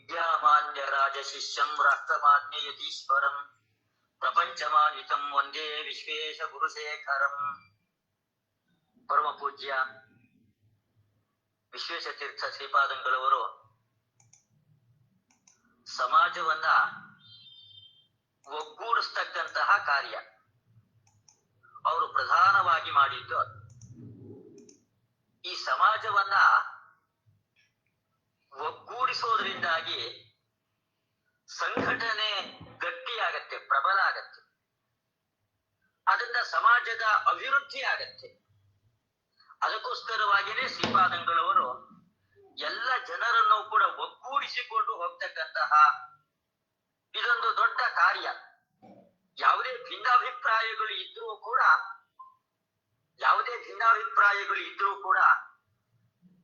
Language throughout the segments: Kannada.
ವಿದ್ಯಾಮಾನ್ಯ ರಾಜಶಿಷ್ಯಂ ರಾಷ್ಟ್ರಮಾನ್ಯ ಯತೀಶ್ವರಂ ಪ್ರಪಂಚಮಾನ್ವಿತಂ ವಂದೇ ವಿಶ್ವೇಶ ಗುರುಶೇಖರಂ. ಪರಮ ಪೂಜ್ಯ ವಿಶ್ವೇಶತೀರ್ಥ ಶ್ರೀಪಾದಂಗಳವರು ಸಮಾಜವನ್ನ ಒಗ್ಗೂಡಿಸ್ತಕ್ಕಂತಹ ಕಾರ್ಯ ಅವರು ಪ್ರಧಾನವಾಗಿ ಮಾಡಿದ್ದು. ಈ ಸಮಾಜವನ್ನ ಒಗ್ಗೂಡಿಸೋದ್ರಿಂದಾಗಿ ಸಂಘಟನೆ ಗಟ್ಟಿಯಾಗತ್ತೆ, ಪ್ರಬಲ ಆಗತ್ತೆ. ಅದರಿಂದ ಸಮಾಜದ ಅಭಿವೃದ್ಧಿ ಆಗತ್ತೆ. ಅದಕ್ಕೋಸ್ಕರವಾಗಿಯೇ ಶ್ರೀಪಾದಂಗಳವರು ಎಲ್ಲ ಜನರನ್ನು ಕೂಡ ಒಗ್ಗೂಡಿಸಿಕೊಂಡು ಹೋಗ್ತಕ್ಕಂತಹ ಇದೊಂದು ದೊಡ್ಡ ಕಾರ್ಯ. ಯಾವುದೇ ಭಿನ್ನಾಭಿಪ್ರಾಯಗಳು ಇದ್ರೂ ಕೂಡ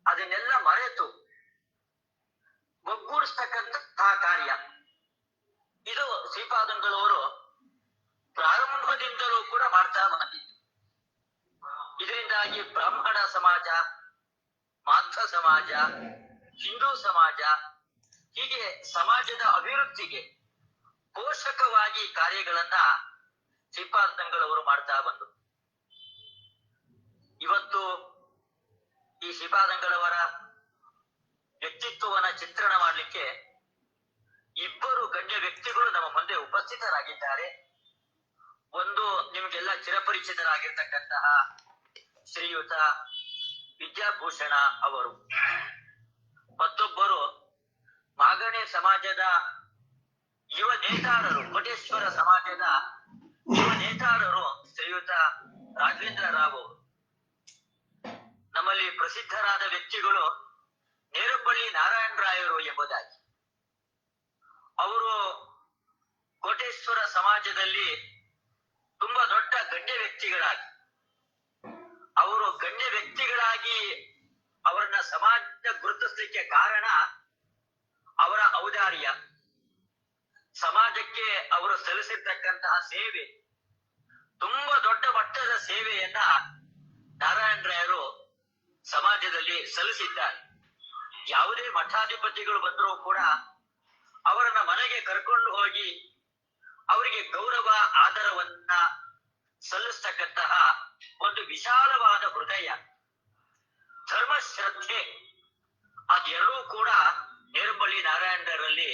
ಅದನ್ನೆಲ್ಲ ಮರೆತು ಒಗ್ಗೂಡಿಸ್ತಕ್ಕಂತಹ ಕಾರ್ಯ ಇದು ಶ್ರೀಪಾದಂಗಳವರು ಪ್ರಾರಂಭದಿಂದಲೂ ಕೂಡ ಮಾಡ್ತಾ ಬಂದಿದ್ದು. ಇದರಿಂದಾಗಿ ಬ್ರಾಹ್ಮಣ ಸಮಾಜ, ಮಾಧ್ವ ಸಮಾಜ, ಹಿಂದೂ ಸಮಾಜ, ಹೀಗೆ ಸಮಾಜದ ಅಭಿವೃದ್ಧಿಗೆ ಪೋಷಕವಾಗಿ ಕಾರ್ಯಗಳನ್ನ ಶ್ರೀಪಾದಂಗಳವರು ಮಾಡ್ತಾ ಬಂದರು. ಇವತ್ತು ಈ ಶ್ರೀಪಾದಂಗಳವರ ವ್ಯಕ್ತಿತ್ವವನ್ನ ಚಿತ್ರಣ ಮಾಡಲಿಕ್ಕೆ ಇಬ್ಬರು ಗಣ್ಯ ವ್ಯಕ್ತಿಗಳು ನಮ್ಮ ಮುಂದೆ ಉಪಸ್ಥಿತರಾಗಿದ್ದಾರೆ. ಒಂದು ನಿಮಗೆಲ್ಲ ಚಿರಪರಿಚಿತರಾಗಿರ್ತಕ್ಕಂತಹ ಶ್ರೀಯುತ ವಿದ್ಯಾಭೂಷಣ ಅವರು, ಮತ್ತೊಬ್ಬರು ಮಾಗಣೆ ಸಮಾಜದ ಯುವ ನೇತಾರರು, ಕೋಟೇಶ್ವರ ಸಮಾಜದ ಯುವ ನೇತಾರರು ಶ್ರೀಯುತ ರಾಘವೇಂದ್ರ ರಾವ್ ಅವರು. ನಮ್ಮಲ್ಲಿ ಪ್ರಸಿದ್ಧರಾದ ವ್ಯಕ್ತಿಗಳು ನೇರಪಳ್ಳಿ ನಾರಾಯಣ ರಾಯರು ಎಂಬುದಾಗಿ. ಅವರು ಕೋಟೇಶ್ವರ ಸಮಾಜದಲ್ಲಿ ತುಂಬಾ ದೊಡ್ಡ ಗಣ್ಯ ವ್ಯಕ್ತಿಗಳಾಗಿ ಅವರನ್ನ ಸಮಾಜ ಗುರುತಿಸಲಿಕ್ಕೆ ಕಾರಣ ಅವರ ಔದಾರ್ಯ, ಸಮಾಜಕ್ಕೆ ಅವರು ಸಲ್ಲಿಸಿರ್ತಕ್ಕಂತಹ ಸೇವೆ, ತುಂಬಾ ದೊಡ್ಡ ಮಟ್ಟದ ಸೇವೆಯನ್ನ ನಾರಾಯಣ ರಾಯರು ಸಮಾಜದಲ್ಲಿ ಸಲ್ಲಿಸಿದ್ದಾರೆ. ಯಾವುದೇ ಮಠಾಧಿಪತಿಗಳು ಬಂದರೂ ಕೂಡ ಅವರನ್ನ ಮನೆಗೆ ಕರ್ಕೊಂಡು ಹೋಗಿ ಅವರಿಗೆ ಗೌರವ ಆದರವನ್ನ ಸಲ್ಲಿಸ್ತಕ್ಕಂತಹ ಒಂದು ವಿಶಾಲವಾದ ಹೃದಯ, ಧರ್ಮಶ್ರದ್ಧೆ, ಅದೆರಡೂ ಕೂಡ ನೇರಪಳ್ಳಿ ನಾರಾಯಣರಲ್ಲಿ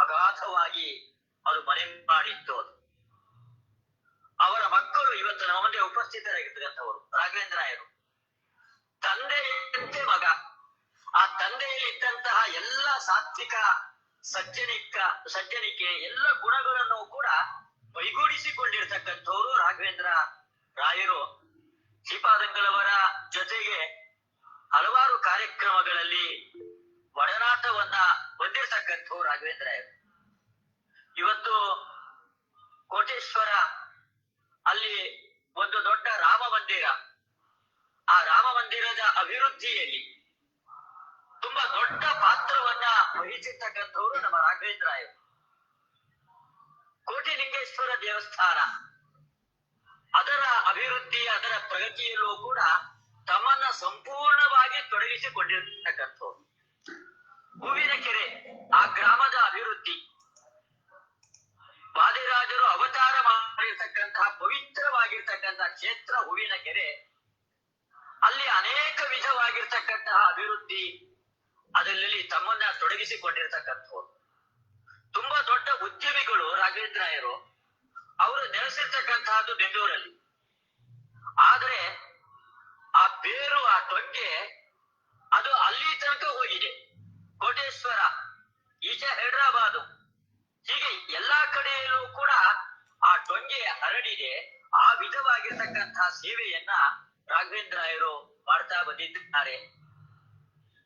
ಅಗಾಧವಾಗಿ ಅದು ಮನೆ ಮಾಡಿತ್ತು. ಅವರ ಮಕ್ಕಳು ಇವತ್ತು ನಮ್ಮ ಮುಂದೆ ಉಪಸ್ಥಿತರಾಗಿರ್ತಕ್ಕಂಥವರು ರಾಘವೇಂದ್ರ ರಾಯರು. ತಂದೆಯಂತೆ ಮಗ. ಆ ತಂದೆಯಲ್ಲಿ ಇದ್ದಂತಹ ಎಲ್ಲ ಸಾತ್ವಿಕ ಸಜ್ಜನಿಕೆ ಎಲ್ಲ ಗುಣಗಳನ್ನು ಕೂಡ ಮೈಗೂಡಿಸಿಕೊಂಡಿರ್ತಕ್ಕಂಥವರು ರಾಘವೇಂದ್ರ ರಾಯರು. ಶ್ರೀಪಾದಂಗಳವರ ಜೊತೆಗೆ ಹಲವಾರು ಕಾರ್ಯಕ್ರಮಗಳಲ್ಲಿ ಒಡನಾಟವನ್ನ ಹೊಂದಿರತಕ್ಕಂಥವ್ರು ರಾಘವೇಂದ್ರ ರಾಯರು. ಇವತ್ತು ಕೋಟೇಶ್ವರ ಅಲ್ಲಿ ಒಂದು ದೊಡ್ಡ ರಾಮ ಮಂದಿರ, ಆ ರಾಮ ಮಂದಿರದ ಅಭಿವೃದ್ಧಿಯಲ್ಲಿ ತುಂಬಾ ದೊಡ್ಡ ಪಾತ್ರವನ್ನ ವಹಿಸಿರ್ತಕ್ಕಂಥವ್ರು ನಮ್ಮ ರಾಘವೇಂದ್ರ ರಾಯರು. ಕೋಟಿಲಿಂಗೇಶ್ವರ ದೇವಸ್ಥಾನ ಅದರ ಅಭಿವೃದ್ಧಿ, ಅದರ ಪ್ರಗತಿಯಲ್ಲೂ ಕೂಡ ತಮ್ಮನ್ನ ಸಂಪೂರ್ಣವಾಗಿ ತೊಡಗಿಸಿಕೊಂಡಿರ್ತಕ್ಕಂಥವ್ರು. ಹೂವಿನ ಕೆರೆ, ಆ ಗ್ರಾಮದ ಅಭಿವೃದ್ಧಿ, ವಾದಿರಾಜರು ಅವತಾರ ಮಾಡಿರ್ತಕ್ಕಂತಹ ಪವಿತ್ರವಾಗಿರ್ತಕ್ಕಂತಹ ಕ್ಷೇತ್ರ ಹೂವಿನ ಕೆರೆ, ಅಲ್ಲಿ ಅನೇಕ ವಿಧವಾಗಿರ್ತಕ್ಕಂತಹ ಅಭಿವೃದ್ಧಿ, ಅದರಲ್ಲಿ ತಮ್ಮನ್ನ ತೊಡಗಿಸಿಕೊಂಡಿರ್ತಕ್ಕಂಥವ್ರು. ತುಂಬಾ ದೊಡ್ಡ ಉದ್ಯಮಿಗಳು ರಾಘವೇಂದ್ರ ರಾಯರು. ಅವರು ನೆಲೆಸಿರ್ತಕ್ಕಂತಹದ್ದು ಬೆಂಗಳೂರಲ್ಲಿ. ಆದ್ರೆ ಆ ಬೇರು, ಆ ಟೊಂಗೆ ಅದು ಅಲ್ಲಿ ತನಕ ಹೋಗಿದೆ. ಕೋಟೇಶ್ವರ, ಈಚೆ ಹೈದರಾಬಾದು, ಹೀಗೆ ಎಲ್ಲಾ ಕಡೆಯಲ್ಲೂ ಕೂಡ ಆ ಟೊಂಗೆ ಹರಡಿದೆ. ಆ ವಿಧವಾಗಿರ್ತಕ್ಕಂತಹ ಸೇವೆಯನ್ನ ರಾಘವೇಂದ್ರ ರಾಯರು ಮಾಡ್ತಾ ಬಂದಿದ್ದಾರೆ.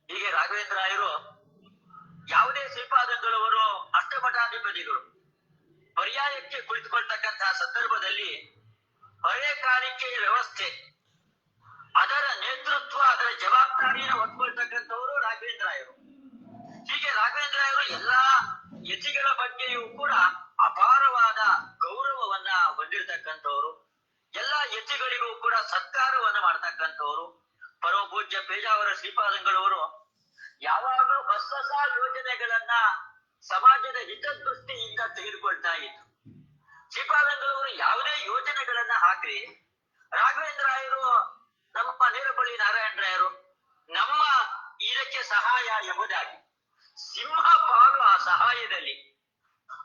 ಹೀಗೆ ರಾಘವೇಂದ್ರ ರಾಯರು ಯಾವುದೇ ಶ್ರೀಪಾದಂಗಳವರು ಅಷ್ಟಮಠಾಧಿಪತಿಗಳು ಪರ್ಯಾಯಕ್ಕೆ ಕುಳಿತುಕೊಳ್ತಕ್ಕಂತಹ ಸಂದರ್ಭದಲ್ಲಿ ಹೊರೆ ಕಾಣಿಕೆ ವ್ಯವಸ್ಥೆ, ಅದರ ನೇತೃತ್ವ, ಅದರ ಜವಾಬ್ದಾರಿಯನ್ನು ಹೊತ್ಕೊಳ್ತಕ್ಕಂಥವರು ರಾಘವೇಂದ್ರ ರಾಯರು. ಹೀಗೆ ರಾಘವೇಂದ್ರ ರಾಯರು ಎಲ್ಲಾ ಯತಿಗಳ ಬಗ್ಗೆಯೂ ಕೂಡ ಅಪಾರವಾದ ಗೌರವವನ್ನ ಹೊಂದಿರತಕ್ಕಂಥವ್ರು. ಎಲ್ಲಾ ಯತಿಗಳಿಗೂ ಕೂಡ ಸತ್ಕಾರವನ್ನ ಮಾಡ್ತಕ್ಕಂಥವ್ರು. ಪರಮ ಪೂಜ್ಯ ಪೇಜಾವರ ಶ್ರೀಪಾದಂಗಳವರು ಯಾವಾಗಲೂ ಹೊಸ ಯೋಜನೆಗಳನ್ನ ಸಮಾಜದ ಹಿತದೃಷ್ಟಿಯಿಂದ ತೆಗೆದುಕೊಳ್ತಾ ಇತ್ತು. ಶ್ರೀಪಾದಂಗಳವರು ಯಾವುದೇ ಯೋಜನೆಗಳನ್ನ ಹಾಕಿ ರಾಘವೇಂದ್ರ ರಾಯರು, ನಮ್ಮ ನೇರಬಳ್ಳಿ ನಾರಾಯಣರಾಯರು ನಮ್ಮ ಇದಕ್ಕೆ ಸಹಾಯ ಎಂಬುದಾಗಿ ಸಿಂಹ ಪಾಲು ಆ ಸಹಾಯದಲ್ಲಿ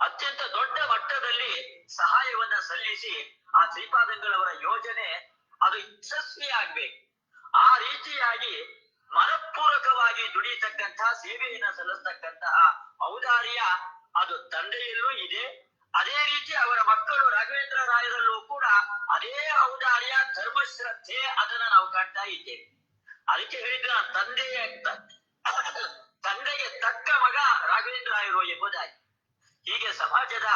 ಅತ್ಯಂತ ದೊಡ್ಡ ಮಟ್ಟದಲ್ಲಿ ಸಹಾಯವನ್ನ ಸಲ್ಲಿಸಿ ಆ ಶ್ರೀಪಾದಂಗಳವರ ಯೋಜನೆ ಅದು ಯಶಸ್ವಿ ಆಗ್ಬೇಕು. ಆ ರೀತಿಯಾಗಿ ಮನಪೂರ್ವಕವಾಗಿ ದುಡಿಯತಕ್ಕಂತಹ ಸೇವೆಯನ್ನ ಸಲ್ಲಿಸ್ತಕ್ಕಂತಹ ಔದಾರ್ಯ ಅದು ತಂದೆಯಲ್ಲೂ ಇದೆ. ಅದೇ ರೀತಿ ಅವರ ಮಕ್ಕಳು ರಾಘವೇಂದ್ರ ರಾಯರಲ್ಲೂ ಕೂಡ ಅದೇ ಔದಾರ್ಯ, ಧರ್ಮಶ್ರದ್ಧೆ ಅದನ್ನ ನಾವು ಕಾಣ್ತಾ ಇದ್ದೇವೆ. ಅದಕ್ಕೆ ಹೇಳಿದ್ರೆ ತಂದೆಗೆ ತಕ್ಕ ಮಗ ರಾಘವೇಂದ್ರ ರಾಯರು ಎಂಬುದಾಗಿ. ಹೀಗೆ ಸಮಾಜದ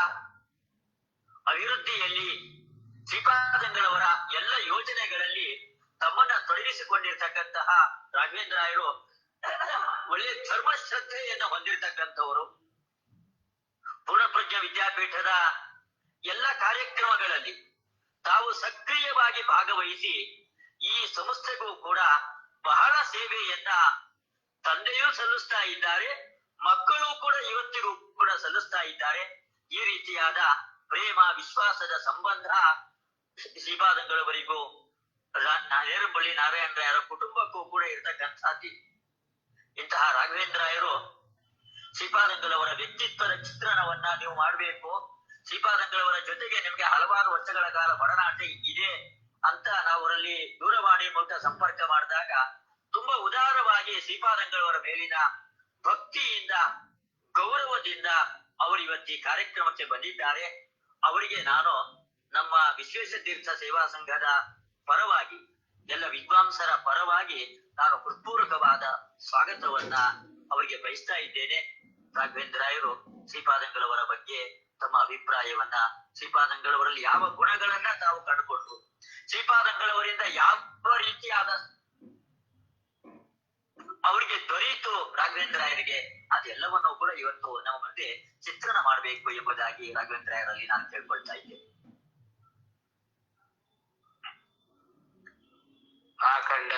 ಅಭಿವೃದ್ಧಿಯಲ್ಲಿ ಶ್ರೀಪಾದಂಗಳವರ ಎಲ್ಲ ಯೋಜನೆಗಳಲ್ಲಿ ತಮ್ಮನ್ನ ತೊಡಗಿಸಿಕೊಂಡಿರ್ತಕ್ಕಂತಹ ರಾಘವೇಂದ್ರ ರಾಯರು ಒಳ್ಳೆ ಧರ್ಮಶ್ರದ್ಧೆಯನ್ನು ಹೊಂದಿರತಕ್ಕಂಥವರು. ಪೂರ್ಣಪ್ರಜ್ಞ ವಿದ್ಯಾಪೀಠದ ಎಲ್ಲ ಕಾರ್ಯಕ್ರಮಗಳಲ್ಲಿ ತಾವು ಸಕ್ರಿಯವಾಗಿ ಭಾಗವಹಿಸಿ ಈ ಸಂಸ್ಥೆಗೂ ಕೂಡ ಬಹಳ ಸೇವೆಯನ್ನ ತಂದೆಯೂ ಸಲ್ಲಿಸ್ತಾ ಇದ್ದಾರೆ, ಮಕ್ಕಳು ಕೂಡ ಇವತ್ತಿಗೂ ಕೂಡ ಸಲ್ಲಿಸ್ತಾ ಇದ್ದಾರೆ. ಈ ರೀತಿಯಾದ ಪ್ರೇಮ ವಿಶ್ವಾಸದ ಸಂಬಂಧ ಶ್ರೀಪಾದಂಗಳವರಿಗೂ ನೇರಬಳ್ಳಿ ನಾರಾಯಣರಾಯರ ಕುಟುಂಬಕ್ಕೂ ಕೂಡ ಇರತಕ್ಕಂಥದ್ದು. ಇಂತಹ ರಾಘವೇಂದ್ರ ರಾಯರು ಶ್ರೀಪಾದಂಗಳವರ ವ್ಯಕ್ತಿತ್ವದ ಚಿತ್ರಣವನ್ನ ನೀವು ಮಾಡಬೇಕು. ಶ್ರೀಪಾದಂಗಳವರ ಜೊತೆಗೆ ನಿಮ್ಗೆ ಹಲವಾರು ವರ್ಷಗಳ ಕಾಲ ಒಡನಾಟ ಇದೆ ಅಂತ ನಾವು ಅವರಲ್ಲಿ ದೂರವಾಣಿ ಮೂಲಕ ಸಂಪರ್ಕ ಮಾಡಿದಾಗ ತುಂಬಾ ಉದಾರವಾಗಿ ಶ್ರೀಪಾದಂಗಳವರ ಮೇಲಿನ ಭಕ್ತಿಯಿಂದ, ಗೌರವದಿಂದ ಅವರು ಇವತ್ತು ಈ ಕಾರ್ಯಕ್ರಮಕ್ಕೆ ಬಂದಿದ್ದಾರೆ. ಅವರಿಗೆ ನಾನು ನಮ್ಮ ವಿಶ್ವೇಶತೀರ್ಥ ಸೇವಾ ಸಂಘದ ಪರವಾಗಿ, ಎಲ್ಲ ವಿದ್ವಾಂಸರ ಪರವಾಗಿ ನಾನು ಹೃತ್ಪೂರ್ವಕವಾದ ಸ್ವಾಗತವನ್ನ ಅವರಿಗೆ ಬಯಸ್ತಾ ಇದ್ದೇನೆ. ರಾಘವೇಂದ್ರ ರಾಯರು ಶ್ರೀಪಾದಂಗಳವರ ಬಗ್ಗೆ ತಮ್ಮ ಅಭಿಪ್ರಾಯವನ್ನ, ಶ್ರೀಪಾದಂಗಳವರಲ್ಲಿ ಯಾವ ಗುಣಗಳನ್ನ ತಾವು ಕಂಡುಕೊಂಡ್ರು, ಶ್ರೀಪಾದಂಗಳವರಿಂದ ಯಾವ ರೀತಿಯಾದ ಅವರಿಗೆ ದೊರೆಯಿತು ರಾಘವೇಂದ್ರ ರಾಯರಿಗೆ, ಅದೆಲ್ಲವನ್ನು ಕೂಡ ಇವತ್ತು ನಮ್ಮ ಮುಂದೆ ಚಿತ್ರಣ ಮಾಡಬೇಕು ಎಂಬುದಾಗಿ ರಾಘವೇಂದ್ರ ರಾಯರಲ್ಲಿ ನಾನು ಕೇಳ್ಕೊಳ್ತಾ ಇದ್ದೇನೆ. ಆಖಂಡ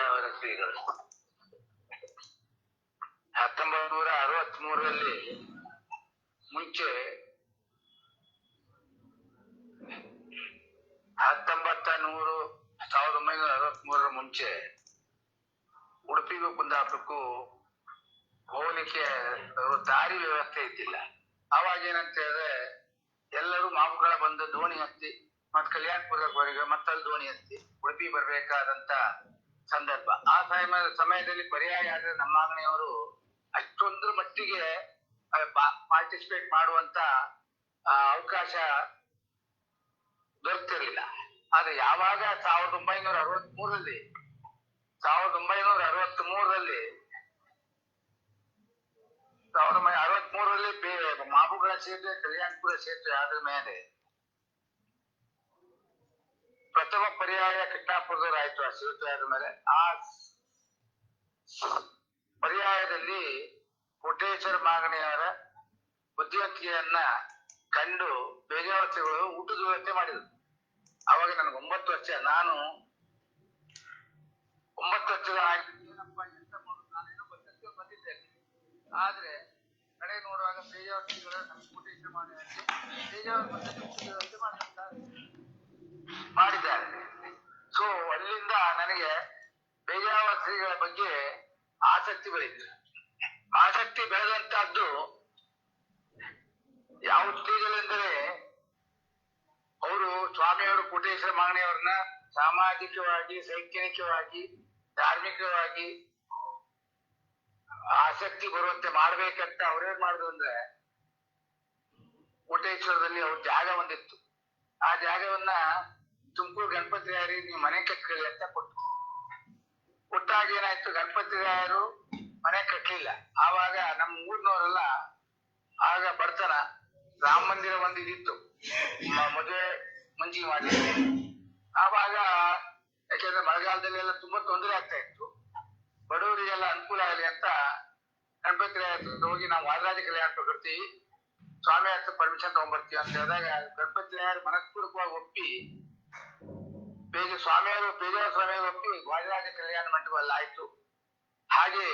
ಅವರ ಶ್ರೀಗಳು 1963ರಲ್ಲಿ ಮುಂಚೆ 1963ರ ಮುಂಚೆ ಉಡುಪಿಗೂ ಕುಂದಾಪುರಕ್ಕೂ ಹೋಗ್ಲಿಕ್ಕೆ ದಾರಿ ವ್ಯವಸ್ಥೆ ಇದ್ದಿಲ್ಲ. ಅವಾಗ ಏನಂತ ಹೇಳಿದ್ರೆ ಎಲ್ಲರೂ ಮಾವುಗಳ ಬಂದು ದೋಣಿ ಹತ್ತಿ ಮತ್ ಕಲ್ಯಾಣಪುರದವರೆಗೆ ಮತ್ತಲ್ಲಿ ದೋಣಿ ಹತ್ತಿ ಉಡುಪಿ ಬರ್ಬೇಕಾದಂತ ಸಂದರ್ಭ. ಆ ಸಮಯದಲ್ಲಿ ಪರ್ಯಾಯ ಆದ್ರೆ ನಮ್ಮ ಅಂಗಣಿಯವರು ಅಷ್ಟೊಂದ್ರ ಮಟ್ಟಿಗೆ ಪಾರ್ಟಿಸಿಪೇಟ್ ಮಾಡುವಂತ ಅವಕಾಶ ದೊರೆತಿರ್ಲಿಲ್ಲ. ಆದ್ರೆ ಯಾವಾಗ 1963ರಲ್ಲಿ ಮಾಬುಗಳ ಸೇತುವೆ, ಕಲ್ಯಾಣಪುರ ಸೇತುವೆ ಆದ್ರ ಮೇಲೆ ಪ್ರಥಮ ಪರ್ಯಾಯ ಕೃಷ್ಣಾಪುರದವ್ರು ಆಯ್ತು. ಆ ಸೇತುವೆ ಆದ ಮೇಲೆ ಆ ಪರ್ಯಾಯದಲ್ಲಿ ಕೋಟೇಶ್ವರ ಮಾಗಣಿಯವರ ಬುದ್ಧಿವಂತಿಕೆಯನ್ನ ಕಂಡು ಬೇಜಾವರ್ತಿಗಳು ಊಟದ ವ್ಯವಸ್ಥೆ ಮಾಡಿದ್ರು. ಅವಾಗ ನನಗೆ 9 ವರ್ಷ. ನಾನು 9 ವರ್ಷದ ನಾನೇನೋ ಬಂದಿದ್ದೇನೆ. ಆದ್ರೆ ಕಡೆ ನೋಡುವಾಗ ಬೇಜಾವರ್ತಿಗಳು ನಮ್ಗೆ ಕೋಟೇಶ್ವರ ವ್ಯವಸ್ಥೆ ಮಾಡಿದ್ದಾರೆ. ಸೊ ಅಲ್ಲಿಂದ ನನಗೆ ಬೇಜಾವರ್ತಿಗಳ ಬಗ್ಗೆ ಆಸಕ್ತಿ ಬೆಳೀತು. ಆಸಕ್ತಿ ಬೆಳೆದಂತಹದ್ದು ಯಾವ ಸ್ಟೇಜಲ್ಲೆಂದರೆ, ಅವರು ಸ್ವಾಮಿಯವರು ಕೋಟೇಶ್ವರ ಮಾಗಣಿಯವರನ್ನ ಸಾಮಾಜಿಕವಾಗಿ, ಶೈಕ್ಷಣಿಕವಾಗಿ, ಧಾರ್ಮಿಕವಾಗಿ ಆಸಕ್ತಿ ಬರುವಂತೆ ಮಾಡ್ಬೇಕಂತ ಅವ್ರೇನ್ ಮಾಡಿದ್ರು ಅಂದ್ರೆ, ಕೋಟೇಶ್ವರದಲ್ಲಿ ಅವ್ರ ಜಾಗ ಒಂದಿತ್ತು. ಆ ಜಾಗವನ್ನ ತುಮಕೂರು ಗಣಪತಿ ರಾಯರಿಗೆ ನೀವು ಮನೆ ಕಟ್ಕೊಳ್ಳಿ ಅಂತ ಕೊಟ್ಟಾಗ ಏನಾಯ್ತು, ಗಣಪತಿ ರಾಯರು ಮನೆ ಕಟ್ಟಲಿಲ್ಲ. ಆವಾಗ ನಮ್ಮ ಊರಿನವರೆಲ್ಲ ಆಗ ಬಡತನ, ರಾಮ ಮಂದಿರ ಒಂದು ಇದಿತ್ತು, ಮದುವೆ ಮುಂಜಿ ಮಾಡಲಿಕ್ಕೆ. ಆವಾಗ ಯಾಕೆಂದ್ರೆ ಮಳೆಗಾಲದಲ್ಲೆಲ್ಲ ತುಂಬಾ ತೊಂದರೆ ಆಗ್ತಾ ಇತ್ತು, ಬಡವರಿಗೆಲ್ಲ ಅನುಕೂಲ ಆಗಲಿ ಅಂತ ಗಣಪತಿ ರಾಯ ಹೋಗಿ ನಾವು ವಾದರಾಜ ಕಲ್ಯಾಣ ಕೊಡ್ತೀವಿ, ಸ್ವಾಮಿ ಹತ್ರ ಪರ್ಮಿಷನ್ ತಗೊಂಡ್ಬರ್ತೀವಿ ಅಂತ ಹೇಳಿದಾಗ ಗಣಪತಿ ರಾಯರು ಮನಸ್ಪೂರ್ವಕವಾಗಿ ಒಪ್ಪಿ ಬೇಜಾರ ಸ್ವಾಮಿಯವರು ಒಪ್ಪಿ ವಾದರಾಜ ಕಲ್ಯಾಣ ಮಂಟಪದಲ್ಲಿ ಆಯ್ತು. ಹಾಗೆ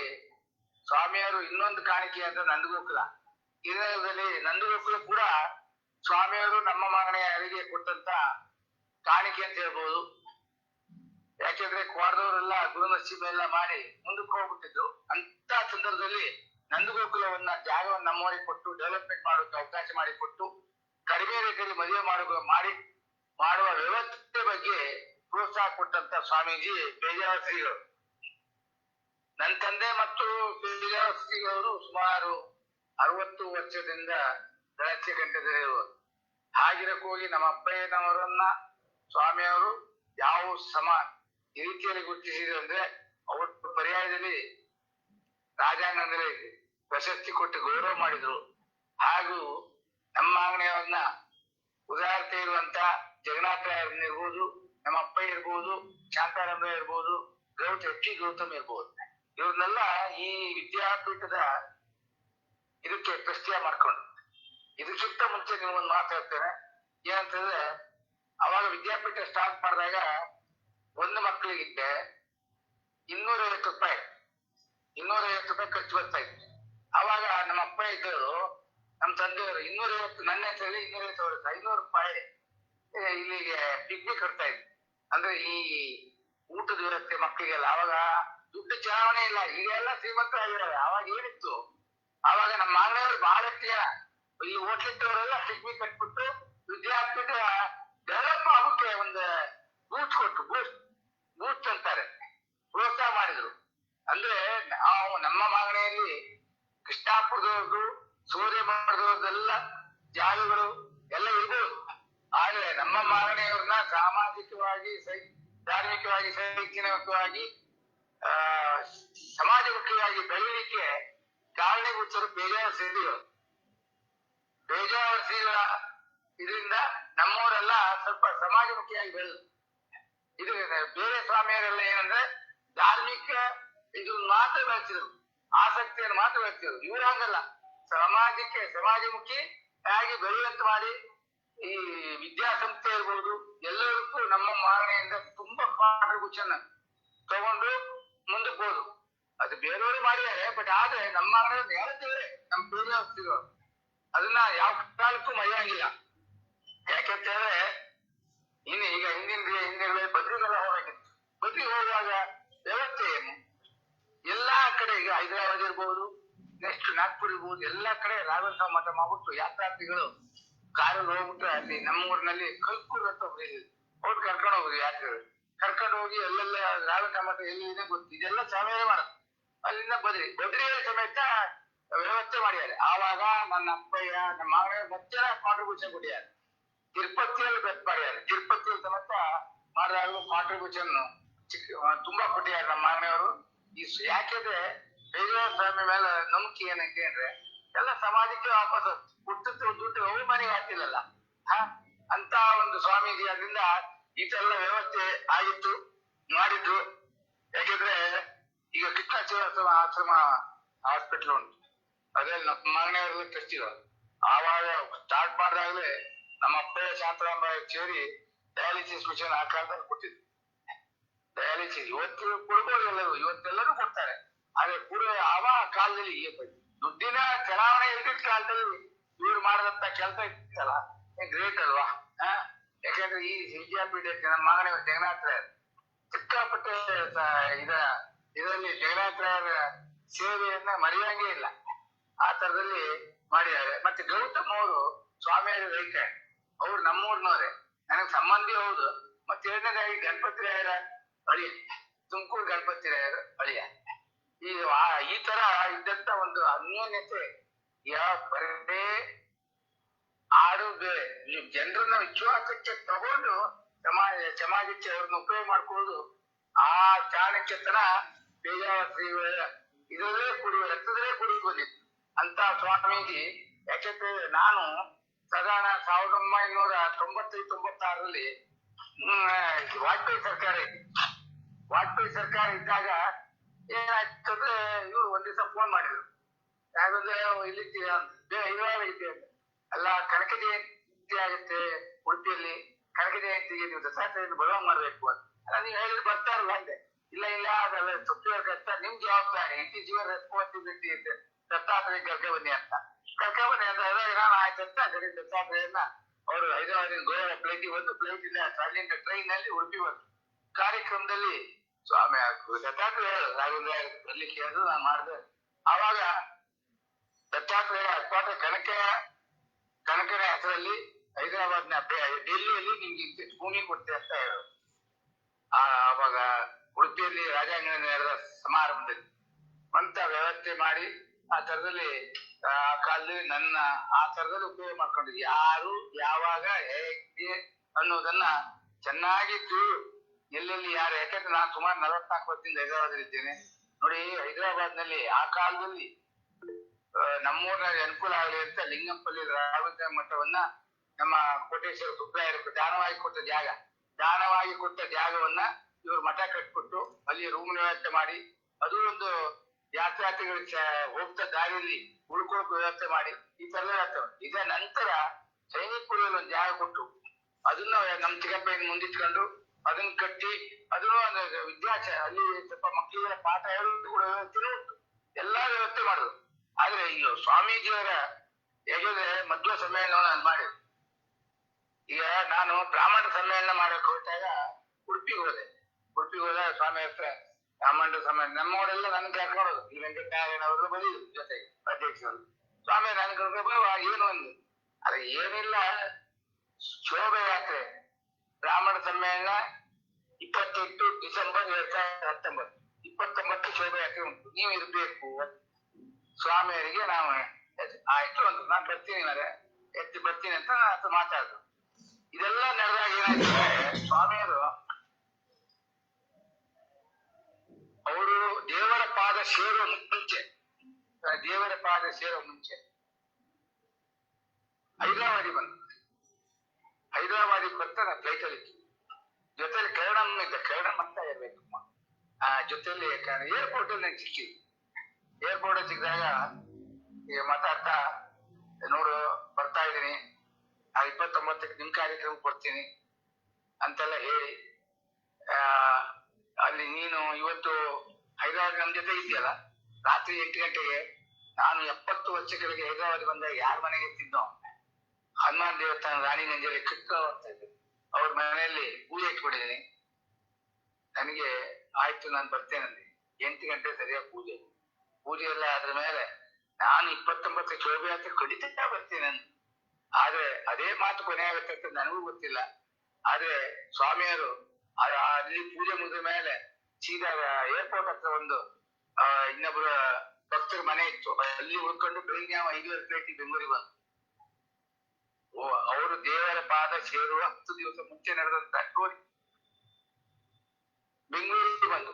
ಸ್ವಾಮಿ ಸ್ವಾಮಿಯವರು ಇನ್ನೊಂದು ಕಾಣಿಕೆ ಅಂತ ನಂದಗೋಕುಲ. ಇದರಲ್ಲಿ ನಂದಗೋಕುಲ ಕೂಡ ಸ್ವಾಮಿಯವರು ನಮ್ಮ ಮಾಗಣೆಯರಿಗೆ ಕೊಟ್ಟಂತ ಕಾಣಿಕೆ ಅಂತ ಹೇಳ್ಬೋದು. ಯಾಕೆಂದ್ರೆ ಕ್ವಾಡದವರೆಲ್ಲ ಗುರುನರಸಿಂಹ ಎಲ್ಲ ಮಾಡಿ ಮುಂದಕ್ಕೆ ಹೋಗ್ಬಿಟ್ಟಿದ್ರು. ಅಂತ ಸಂದರ್ಭದಲ್ಲಿ ನಂದಗೋಕುಲವನ್ನ ಜಾಗವನ್ನು ನಮ್ಮವರಿಗೆ ಕೊಟ್ಟು ಡೆವಲಪ್ಮೆಂಟ್ ಮಾಡೋಕೆ ಅವಕಾಶ ಮಾಡಿಕೊಟ್ಟು ಕಡಿಮೆ ರೇಟಲ್ಲಿ ಮದುವೆ ಮಾಡುವ ವ್ಯವಸ್ಥೆ ಬಗ್ಗೆ ಪ್ರೋತ್ಸಾಹ ಕೊಟ್ಟಂತ ಸ್ವಾಮೀಜಿ ಪೇಜಾವರ ಶ್ರೀಗಳು. ನನ್ನ ತಂದೆ ಮತ್ತು ಪೇಜಾವರ ಶ್ರೀಗಳವರು ಸುಮಾರು 60 ವರ್ಷದಿಂದ ರಹಸ್ಯ ಕಂಠದಲ್ಲಿರುವರು. ಹಾಗಿರಕ್ಕೋಗಿ ನಮ್ಮ ಅಪ್ಪಯ್ಯನವರನ್ನ ಸ್ವಾಮಿಯವರು ಯಾವ ಈ ರೀತಿಯಲ್ಲಿ ಗುರುತಿಸಿದ್ರು ಅಂದ್ರೆ ಅವ್ರ ಪರ್ಯಾಯದಲ್ಲಿ ರಾಜಾಂಗಣದಲ್ಲಿ ಪ್ರಶಸ್ತಿ ಕೊಟ್ಟು ಗೌರವ ಮಾಡಿದ್ರು. ಹಾಗೂ ನಮ್ಮ ಅಂಗಡಿಯವರನ್ನ ಉದಾರತೆ ಇರುವಂತ ಜಗನ್ನಾಥರಾಯರನ್ನ ಇರ್ಬೋದು, ನಮ್ಮ ಅಪ್ಪ ಇರ್ಬೋದು, ಶಾಂತಾರಾಮ ಇರ್ಬೋದು, ಗೌತಮ್ ಇರ್ಬೋದು, ಇವ್ರನ್ನೆಲ್ಲ ಈ ವಿದ್ಯಾಪೀಠದ ಇದಕ್ಕೆ ಪ್ರಶ್ನೆ ಮಾಡ್ಕೊಂಡು. ಇದಕ್ಕಿಂತ ಮುಂಚೆ ನೀವು ಒಂದು ಮಾತಾಡ್ತೇನೆ ಏನಂತಂದ್ರೆ, ಅವಾಗ ವಿದ್ಯಾಪೀಠ ಸ್ಟಾರ್ಟ್ ಮಾಡಿದಾಗ ಒಂದು ಮಕ್ಕಳಿಗೆ 250 ರೂಪಾಯಿ ಖರ್ಚು ಬರ್ತಾ ಇತ್ತು. ಅವಾಗ ನಮ್ಮ ಅಪ್ಪ ಇದ್ದವರು, ನಮ್ಮ ತಂದೆಯವರು 250, ನನ್ನ ಹೆಸರಲ್ಲಿ 250 500 ರೂಪಾಯಿ ಇಲ್ಲಿಗೆ ಪಿಕ್ನಿಕ್ ಕೊಡ್ತಾ ಇತ್ತು. ಅಂದ್ರೆ ಈ ಊಟದ ವ್ಯವಸ್ಥೆ ಮಕ್ಕಳಿಗೆಲ್ಲ. ಅವಾಗ ದುಡ್ಡು ಚಲಾವಣೆ ಇಲ್ಲ, ಈಗೆಲ್ಲ ಶ್ರೀಮಂತರಾಗಿದ್ದಾರೆ. ಅವಾಗ ಏನಿತ್ತು, ಅವಾಗ ನಮ್ಮ ಮಾಗಣೆಯವರು ಬಹಳಷ್ಟು ಜನ ಈ ಹೋಟ್ಲಿದ್ದವರೆಲ್ಲ ಪಿಕ್ನಿಕ್ ಕಟ್ಬಿಟ್ಟು ವಿದ್ಯಾಪೀಠ ಡೆವಲಪ್ ಆಗೋಕೆ ಒಂದು ಬೂಸ್ಟ್ ಅಂತಾರೆ, ಪ್ರೋತ್ಸಾಹ ಮಾಡಿದ್ರು. ಅಂದ್ರೆ ನಾವು ನಮ್ಮ ಮಾಗಣೆಯಲ್ಲಿ ಕೃಷ್ಣಾಪುರದವ್ರದ್ದು, ಸೂರ್ಯ ಮಠದವ್ರದ್ದೆಲ್ಲ ಜಾಗಗಳು ಎಲ್ಲ ಇರ್ಬೋದು. ಆದ್ರೆ ನಮ್ಮ ಮಾಗಣೆಯವ್ರನ್ನ ಸಾಮಾಜಿಕವಾಗಿ, ಧಾರ್ಮಿಕವಾಗಿ, ಶೈಕ್ಷಣಿಕವಾಗಿ, ಸಮಾಜಮುಖಿಯಾಗಿ ಬೆಳವಣಿಗೆ ಕಾರಣೀಭೂತರು ಪೇಜಾವರ ಶ್ರೀಗಳು. ಪೇಜಾವರ ಶ್ರೀಗಳ ಇದರಿಂದ ನಮ್ಮವರೆಲ್ಲ ಸ್ವಲ್ಪ ಸಮಾಜಮುಖಿಯಾಗಿ ಬೆಳೆದು. ಇದು ಬೇರೆ ಸ್ವಾಮಿಯರೆಲ್ಲ ಏನಂದ್ರೆ ಧಾರ್ಮಿಕ ಇದು ಮಾತ್ರ ಬೆಳೆಸಿದ್ರು, ಆಸಕ್ತಿಯನ್ನು ಮಾತ್ರ ಬೆಳೆಸಿದ್ರು. ಇವ್ರು ಹಂಗಲ್ಲ, ಸಮಾಜಮುಖಿ ಆಗಿ ಬೆಳೆಯುವಂತ ಮಾಡಿ ಈ ವಿದ್ಯಾಸಂಸ್ಥೆ ಇರ್ಬೋದು ಎಲ್ಲರಿಗೂ ನಮ್ಮ ಮಾಗಣೆಯಿಂದ ತುಂಬಾ ಕಾಂಟ್ರಿಬ್ಯೂಷನ್ ತಗೊಂಡು ಮುಂದಕ್ಕೆ ಹೋದ್ರು. ಅದು ಬೇರೆಯವರು ಮಾಡಿದ್ದಾರೆ, ಬಟ್ ಆದ್ರೆ ನಮ್ಮ ಮಾಗಣೆಯನ್ನು ಹೇಳ್ತೇವೆ ನಮ್ಮ ಪೇಜಾವರ ಅದನ್ನ ಯಾವ ಕಾಲಕ್ಕೂ ಮರೆಯಾಗಿಲ್ಲ. ಯಾಕೆಂತ ಹೇಳಿದ್ರೆ ಈಗ ಹಿಂದಿನ ಬದ್ರಿಗೆಲ್ಲ ಹೋಗಬೇಕಿತ್ತು. ಬದ್ರಿಗೆ ಹೋಗುವಾಗ ವ್ಯವಸ್ಥೆ ಏನು, ಎಲ್ಲಾ ಕಡೆ ಈಗ ಹೈದರಾಬಾದ್ ಇರ್ಬೋದು, ನೆಕ್ಸ್ಟ್ ನಾಗ್ಪುರ್ ಇರ್ಬೋದು, ಎಲ್ಲಾ ಕಡೆ ರಾಘವೇಂದ್ರ ಮಠ ಮಾಡ್ಬಿಟ್ಟು ಯಾತ್ರಾರ್ಥಿಗಳು ಕಾರಲ್ಲಿ ಹೋಗ್ಬಿಟ್ರೆ ಅಲ್ಲಿ ನಮ್ಮ ಊರಿನಲ್ಲಿ ಕಲ್ಕೂರ್ ಅಂತ ಅವ್ರು ಕರ್ಕೊಂಡು ಹೋಗುದು. ಯಾತ್ರೆಗಳು ಕರ್ಕೊಂಡು ಹೋಗಿ ಎಲ್ಲೆಲ್ಲ ರಾಘವೇಂದ್ರ ಮಠ ಎಲ್ಲಿದೆ ಗೊತ್ತು, ಇದೆಲ್ಲ ಸಮಯ ಮಾಡೋದು. ಅಲ್ಲಿಂದ ಬದ್ರಿಯಲ್ಲಿ ಸಮೇತ ವ್ಯವಸ್ಥೆ ಮಾಡಿದ್ದಾರೆ. ಆವಾಗ ನನ್ನ ಅಪ್ಪಯ್ಯ ನಮ್ಮ ಮಾಗಣ ಮತ್ತೆ ಕಾಂಟ್ರಿಬ್ಯೂಷನ್ ಕೊಟ್ಟಿದ್ದಾರೆ. ತಿರುಪತಿಯಲ್ಲಿ ಬೆಟ್ ಮಾಡಿದ್ದಾರೆ. ತಿರುಪತಿಯಲ್ಲಿ ಸಮೇತ ಮಾಡಿದಾಗ ಕಾಂಟ್ರಿಬ್ಯೂಷನ್ ತುಂಬಾ ಕೊಟ್ಟಿದ್ದಾರೆ ನಮ್ಮ ಮಾಗಣೆಯವರು. ಯಾಕೆಂದ್ರೆ ಪೇಜಾವರ ಸ್ವಾಮಿ ಮೇಲೆ ನಂಬಿಕೆ ಏನಕ್ಕೆ ಅಂದ್ರೆ ಎಲ್ಲ ಸಮಾಜಕ್ಕೆ ವಾಪಸ್ ಕೊಟ್ಟದ್ದು ದುಡ್ಡು ಅವ್ರ ಮನೆಗೆ ಆಗ್ತಿಲ್ಲಲ್ಲ. ಅಂತ ಒಂದು ಸ್ವಾಮೀಜಿ ಅದರಿಂದ ಇದೆಲ್ಲ ವ್ಯವಸ್ಥೆ ಆಗಿತ್ತು, ಮಾಡಿದ್ದು. ಯಾಕೆಂದ್ರೆ ಈಗ ಕೃಷ್ಣ ಆಶ್ರಮ ಹಾಸ್ಪಿಟಲ್ ಉಂಟು, ಅದ್ರಲ್ಲಿ ನಮ್ಮ ಮಾಗಣೆಯವ್ರಿಗೆ ಟ್ರಸ್ಟಿಗಳು. ಆವಾಗ ಸ್ಟಾರ್ಟ್ ಮಾಡಿದಾಗಲೇ ನಮ್ಮ ಅಪ್ಪಯ್ಯ ಶಾಂತರಾಮ ಸೇರಿ ಡಯಾಲಿಸಿಸ್ ಮಿಷನ್ ಆ ಕಾಲದಲ್ಲಿ ಕೊಟ್ಟಿದ್ರು. ಡಯಾಲಿಸಿಸ್ ಇವತ್ತು ಕೊಡ್ಬೋದು, ಇವತ್ತೆಲ್ಲರೂ ಕೊಡ್ತಾರೆ. ಆದ್ರೆ ಪೂರ್ವ ಆವಾಗ ಕಾಲದಲ್ಲಿ ದುಡ್ಡಿನ ಚಲಾವಣೆ ಇದ್ದಿದ್ದ ಕಾಲದಲ್ಲಿ ಇವ್ರು ಮಾಡಿದಂತ ಕೆಲಸ ಇತ್ತಲ್ಲ, ಗ್ರೇಟ್ ಅಲ್ವಾ. ಯಾಕಂದ್ರೆ ಈ ವಿದ್ಯಾಪೀಠಕ್ಕೆ ನಮ್ಮ ಮಾಗಣೆಯವರು ಜಗನ್ನಾಥರಾಯರು ಸಿಕ್ಕಾಪಟ್ಟೆ ಇದರಲ್ಲಿ ಜಗನ್ನಾಥರಾಯರ ಸೇವೆಯನ್ನ ಮರೆಯಂಗೇ ಇಲ್ಲ. ಆ ತರದಲ್ಲಿ ಮಾಡಿದ್ದಾರೆ. ಮತ್ತೆ ಗೌತಮ್ ಅವರು ಸ್ವಾಮಿಯರ ರೈತ, ಅವ್ರು ನಮ್ಮೂರ್ನವರೇ, ನನಗೆ ಸಂಬಂಧಿ ಹೌದು. ಮತ್ತೆ ಎರಡನೇದಾಗಿ ಗಣಪತಿ ರಾಯರ ಅಳಿಯ, ತುಮಕೂರು ಗಣಪತಿ ರಾಯರ ಅಳಿಯ. ಈ ತರ ಇದ್ದಂತ ಒಂದು ಅನ್ಯೋನ್ಯತೆ ಬರೇ ಆಡುಗೆ ಜನರನ್ನ ವಿಶ್ವಾಸಕ್ಕೆ ತಗೊಂಡು ಸಮಾಜಕ್ಕೆ ಅವ್ರನ್ನ ಉಪಯೋಗ ಮಾಡ್ಕೊಳ್ಳೋದು. ಆ ಚಾಣಕ್ಯತನ ಪೇಜಾವರ ಶ್ರೀಗಳ ಇದರಲ್ಲೇ ರಕ್ತದಲ್ಲೇ ಕುಡಿ ಬಂದಿತ್ತು ಅಂತ ಸ್ವಾಮೀಜಿ. ಯಾಕೆಂದ್ರೆ ನಾನು ಸಾಧಾರಣ 1995-96ರಲ್ಲಿ ವಾಜಪೇಯಿ ಸರ್ಕಾರ ಇದ್ದಾಗ ಏನಾಯ್ತಂದ್ರೆ ಇವ್ರು ಒಂದ್ ದಿವಸ ಫೋನ್ ಮಾಡಿದ್ರು. ಯಾಕಂದ್ರೆ ಇಲ್ಲಿ ಅಲ್ಲ ಕನಕ ಜಯಂತಿ ಆಗುತ್ತೆ ಉಡುಪಿಯಲ್ಲಿ, ಕನಕ ಜಯಂತಿಗೆ ನೀವು ದಸರಾ ಬರುವಂಗ್ ಮಾಡ್ಬೇಕು ಅಂತ. ಅಲ್ಲ ನೀವು ಹೇಳಿದ್ರೆ ಬರ್ತಾರಲ್ಲ ಅಂದೆ. ಇಲ್ಲ ಇಲ್ಲ ಅದೆಲ್ಲ ತಪ್ಪಿರ್ಗತ್ತ ನಿಮ್ ಜವಾಬ್ದಾರಿ ಇತ್ತೀಚೆಗೆ ರೆಸ್ಪಾನ್ಸಿಬಿಲಿಟಿ ಇದೆ ದತ್ತಾತ್ರೇಯ ಕರ್ಕೊಂಡ್ಬನ್ನಿ ಅಂತ ಕರ್ಕೊಂಡ್ಬನ್ನಿ ಅಂತ ಹೇಳಿದಾಗ ನಾನು ಆಯ್ತಂತ ಗಡಿ ದತ್ತಾತ್ರೇಯನ್ನ ಅವರು ಹೈದರಾಬಾದಿನ ಗೋವಾ ಫ್ಲೈಟಿಗೆ ಬಂದು ಫ್ಲೈಟ್ ಇಂದ ಅಲ್ಲಿಂದ ಟ್ರೈನ್ ನಲ್ಲಿ ಉಡುಪಿ ಬಂತು. ಕಾರ್ಯಕ್ರಮದಲ್ಲಿ ಸ್ವಾಮಿ ದತ್ತಾತ್ರೇಯ ರಾಘವೇಂದ್ರ ಬರ್ಲಿಕ್ಕೆ ಹೇಳಿದ್ರು, ನಾನು ಮಾಡಿದೆ. ಆವಾಗ ದತ್ತಾತ್ರೇಯ ಅಪ್ಪಾಟ ಕನಕನ ಹೆಸರಲ್ಲಿ ಹೈದರಾಬಾದ್ನ ಡೆಲ್ಲಿಯಲ್ಲಿ ನಿಮ್ಗೆ ಭೂಮಿ ಕೊಡ್ತೆ ಅಂತ ಹೇಳೋದು. ಆವಾಗ ಉಡುಪಿಯಲ್ಲಿ ರಾಜಾಂಗಣ ನಡೆದ ಸಮಾರಂಭದಲ್ಲಿ ಅಂತ ವ್ಯವಸ್ಥೆ ಮಾಡಿ ಆ ತರದಲ್ಲಿ ಆ ಕಾಲದಲ್ಲಿ ನನ್ನ ಆ ತರದಲ್ಲಿ ಉಪಯೋಗ ಮಾಡ್ಕೊಂಡಿದ್ವಿ. ಯಾರು ಯಾವಾಗ ಹೇಗೆ ಅನ್ನೋದನ್ನ ಚೆನ್ನಾಗಿ ಎಲ್ಲೆಲ್ಲಿ ಯಾರು, ಯಾಕಂದ್ರೆ ನಾನು ಸುಮಾರು 44 ವರ್ಷದಿಂದ ಹೈದರಾಬಾದ್ ಇದ್ದೇನೆ ನೋಡಿ. ಹೈದರಾಬಾದ್ ನಲ್ಲಿ ಆ ಕಾಲದಲ್ಲಿ ನಮ್ಮೂರಿನಲ್ಲಿ ಅನುಕೂಲ ಆಗಲಿ ಅಂತ ಲಿಂಗಂಪಲ್ಲಿ ರಾಘವೇಂದ್ರ ಮಠವನ್ನ ನಮ್ಮ ಕೋಟೇಶ್ವರ ಸುಬ್ರಾಯರು ದಾನವಾಗಿ ಕೊಟ್ಟ ಜಾಗವನ್ನ ಇವರು ಮಠ ಕಟ್ಬಿಟ್ಟು ಅಲ್ಲಿ ರೂಮ್ ವ್ಯವಸ್ಥೆ ಮಾಡಿ, ಅದು ಒಂದು ಯಾತ್ರಾರ್ಥಿಗಳಿಗೆ ಹೋಗ್ತಾ ದಾರಿಯಲ್ಲಿ ಉಳ್ಕೊಳಕ್ ವ್ಯವಸ್ಥೆ ಮಾಡಿ ಈ ತರದ ವ್ಯವಸ್ಥೆ. ಇದ ನಂತರ ಸೈನಿಕಪುರದಲ್ಲಿ ಒಂದು ಜಾಗ ಕೊಟ್ಟು ಅದನ್ನ ನಮ್ಮ ಚಿಕ್ಕಪ್ಪನ ಮುಂದಿಟ್ಕೊಂಡು ಅದನ್ನ ಕಟ್ಟಿ ಅದನ್ನು ಅಲ್ಲಿ ಸ್ವಲ್ಪ ಮಕ್ಕಳಿಗೆ ಪಾಠ ಹೇಳೋದು ಕೂಡ ವ್ಯವಸ್ಥೆನೂ ಉಂಟು. ಎಲ್ಲಾ ವ್ಯವಸ್ಥೆ ಮಾಡುದು. ಆದ್ರೆ ಇಲ್ಲೂ ಸ್ವಾಮೀಜಿಯವರ ಹೇಗಿದೆ ಮಧ್ವ ಸಮ್ಮೇಳನವನ್ನು ಮಾಡಿದ್ರು. ಈಗ ನಾನು ಬ್ರಾಹ್ಮಣ ಸಮ್ಮೇಳನ ಮಾಡಕ್ ಹೊರಟಾಗ ಉಡುಪಿಗೆ ಹೋದಾಗ ಸ್ವಾಮಿ ಹತ್ರ ಬ್ರಾಹ್ಮಣ ಸಮ್ಮೇಳನ ನಮ್ಮವರೆಲ್ಲ ನನ್ ಕರ್ಕೊಳ್ಳೋದು. ಈ ವೆಂಕಟನಾರಾಯಣ ಅವರು ಬಂದಿದ್ರು ಜೊತೆಗೆ ಅಧ್ಯಕ್ಷರು. ಸ್ವಾಮಿ ನನ್ ಕರ್ಕೊಂಡು ಏನು ಒಂದು ಅದೇ ಏನಿಲ್ಲ, ಶೋಭಯಾತ್ರೆ ಬ್ರಾಹ್ಮಣ ಸಮ್ಮೇಳನ 28 ಡಿಸೆಂಬರ್ 2019 29 ಶೋಭಯಾತ್ರೆ ಉಂಟು, ನೀವು ಇರ್ಬೇಕು. ಸ್ವಾಮಿಯವರಿಗೆ ನಾವು ಆಯ್ತು ಅಂತ ನಾನು ಬರ್ತೀನಿ ಎತ್ತಿ ಬರ್ತೀನಿ ಅಂತ ನಾನು ಮಾತಾಡಿದ್ರು. ಇದೆಲ್ಲ ನಡೆದಾಗ ಏನಾಯ್ತು, ಸ್ವಾಮಿಯವರು ಅವರು ದೇವರ ಪಾದ ಸೇರುವ ಮುಂಚೆ ಹೈದರಾಬಾದಿಗೆ ಬರ್ತಾರೆ ಫ್ಲೈಟ್ ಅಲ್ಲಿ. ಜೊತೆಲಿ ಕನ್ನಡಂ ಅಂತ ಇರ್ಬೇಕು ಜೊತೆಲಿ ಏರ್ಪೋರ್ಟ್ ಅಲ್ಲಿ ನಂಗೆ ಸಿಕ್ಕಿದ್ವಿ. ಏರ್ಪೋರ್ಟ್ ಅಲ್ಲಿ ಸಿಕ್ಕಿದಾಗ ಈಗ ಮಾತಾಡ್ತಾ, ನೋಡು ಬರ್ತಾ ಇದ್ದೀನಿ 29ಕ್ಕೆ ನಿಮ್ ಕಾರ್ಯಕ್ರಮಕ್ಕೆ ಬರ್ತೀನಿ ಅಂತೆಲ್ಲ ಹೇಳಿ, ಅಲ್ಲಿ ನೀನು ಇವತ್ತು ಹೈದರಾಬಾದ್ ನಮ್ ಜೊತೆ ಇದೆಯಲ್ಲ, ರಾತ್ರಿ 8 ಗಂಟೆಗೆ ನಾನು 70 ವರ್ಷಗಳಿಗೆ ಹೈದರಾಬಾದ್ ಬಂದಾಗ ಯಾರ ಮನೆಗೆ ಇರ್ತಿದ್ದೋ ಹನುಮಾನ್ ದೇವಸ್ಥಾನ ರಾಣಿಗಂಜಲ್ಲಿ ಕೃಷ್ಣ ಹೋಗ್ತಾ ಇದ್ದೆ, ಅವ್ರ ಮನೆಯಲ್ಲಿ ಪೂಜೆ ಇಟ್ಕೊಂಡಿದ್ದೀನಿ. ನನಗೆ ಆಯ್ತು ನಾನು ಬರ್ತೇನೆ. 8 ಗಂಟೆ ಸರಿಯಾಗಿ ಪೂಜೆ ಎಲ್ಲ ಆದ್ರ ಮೇಲೆ ನಾನು 29 ಶೋಭೆಯಾತ್ರೆ ಖಂಡಿತ ಬರ್ತೇನೆ. ಆದ್ರೆ ಅದೇ ಮಾತು ಕೊನೆ ಆಗುತ್ತೆ ಅಂತ ನನಗೂ ಗೊತ್ತಿಲ್ಲ. ಆದ್ರೆ ಸ್ವಾಮಿಯವರು ಅಲ್ಲಿ ಪೂಜೆ ಮುಗಿದ ಮೇಲೆ ಸೀದಾ ಏರ್ಪೋರ್ಟ್ ಹತ್ರ ಒಂದು ಇನ್ನೊಬ್ಬರ ಭಕ್ತರ ಮನೆ ಇತ್ತು, ಅಲ್ಲಿ ಉಳ್ಕೊಂಡು ಬೆಳಿಗ್ಗೆ 5:30 ಫ್ಲೈಟ್ ಬೆಂಗಳೂರಿಗೆ ಬಂದು ಅವರು ದೇವರ ಪಾದ ಸೇರುವ 10 ದಿವಸ ಮುಂಚೆ ನಡೆದಂತ ಸ್ಟೋರಿ. ಬೆಂಗಳೂರಿಗೆ ಬಂದು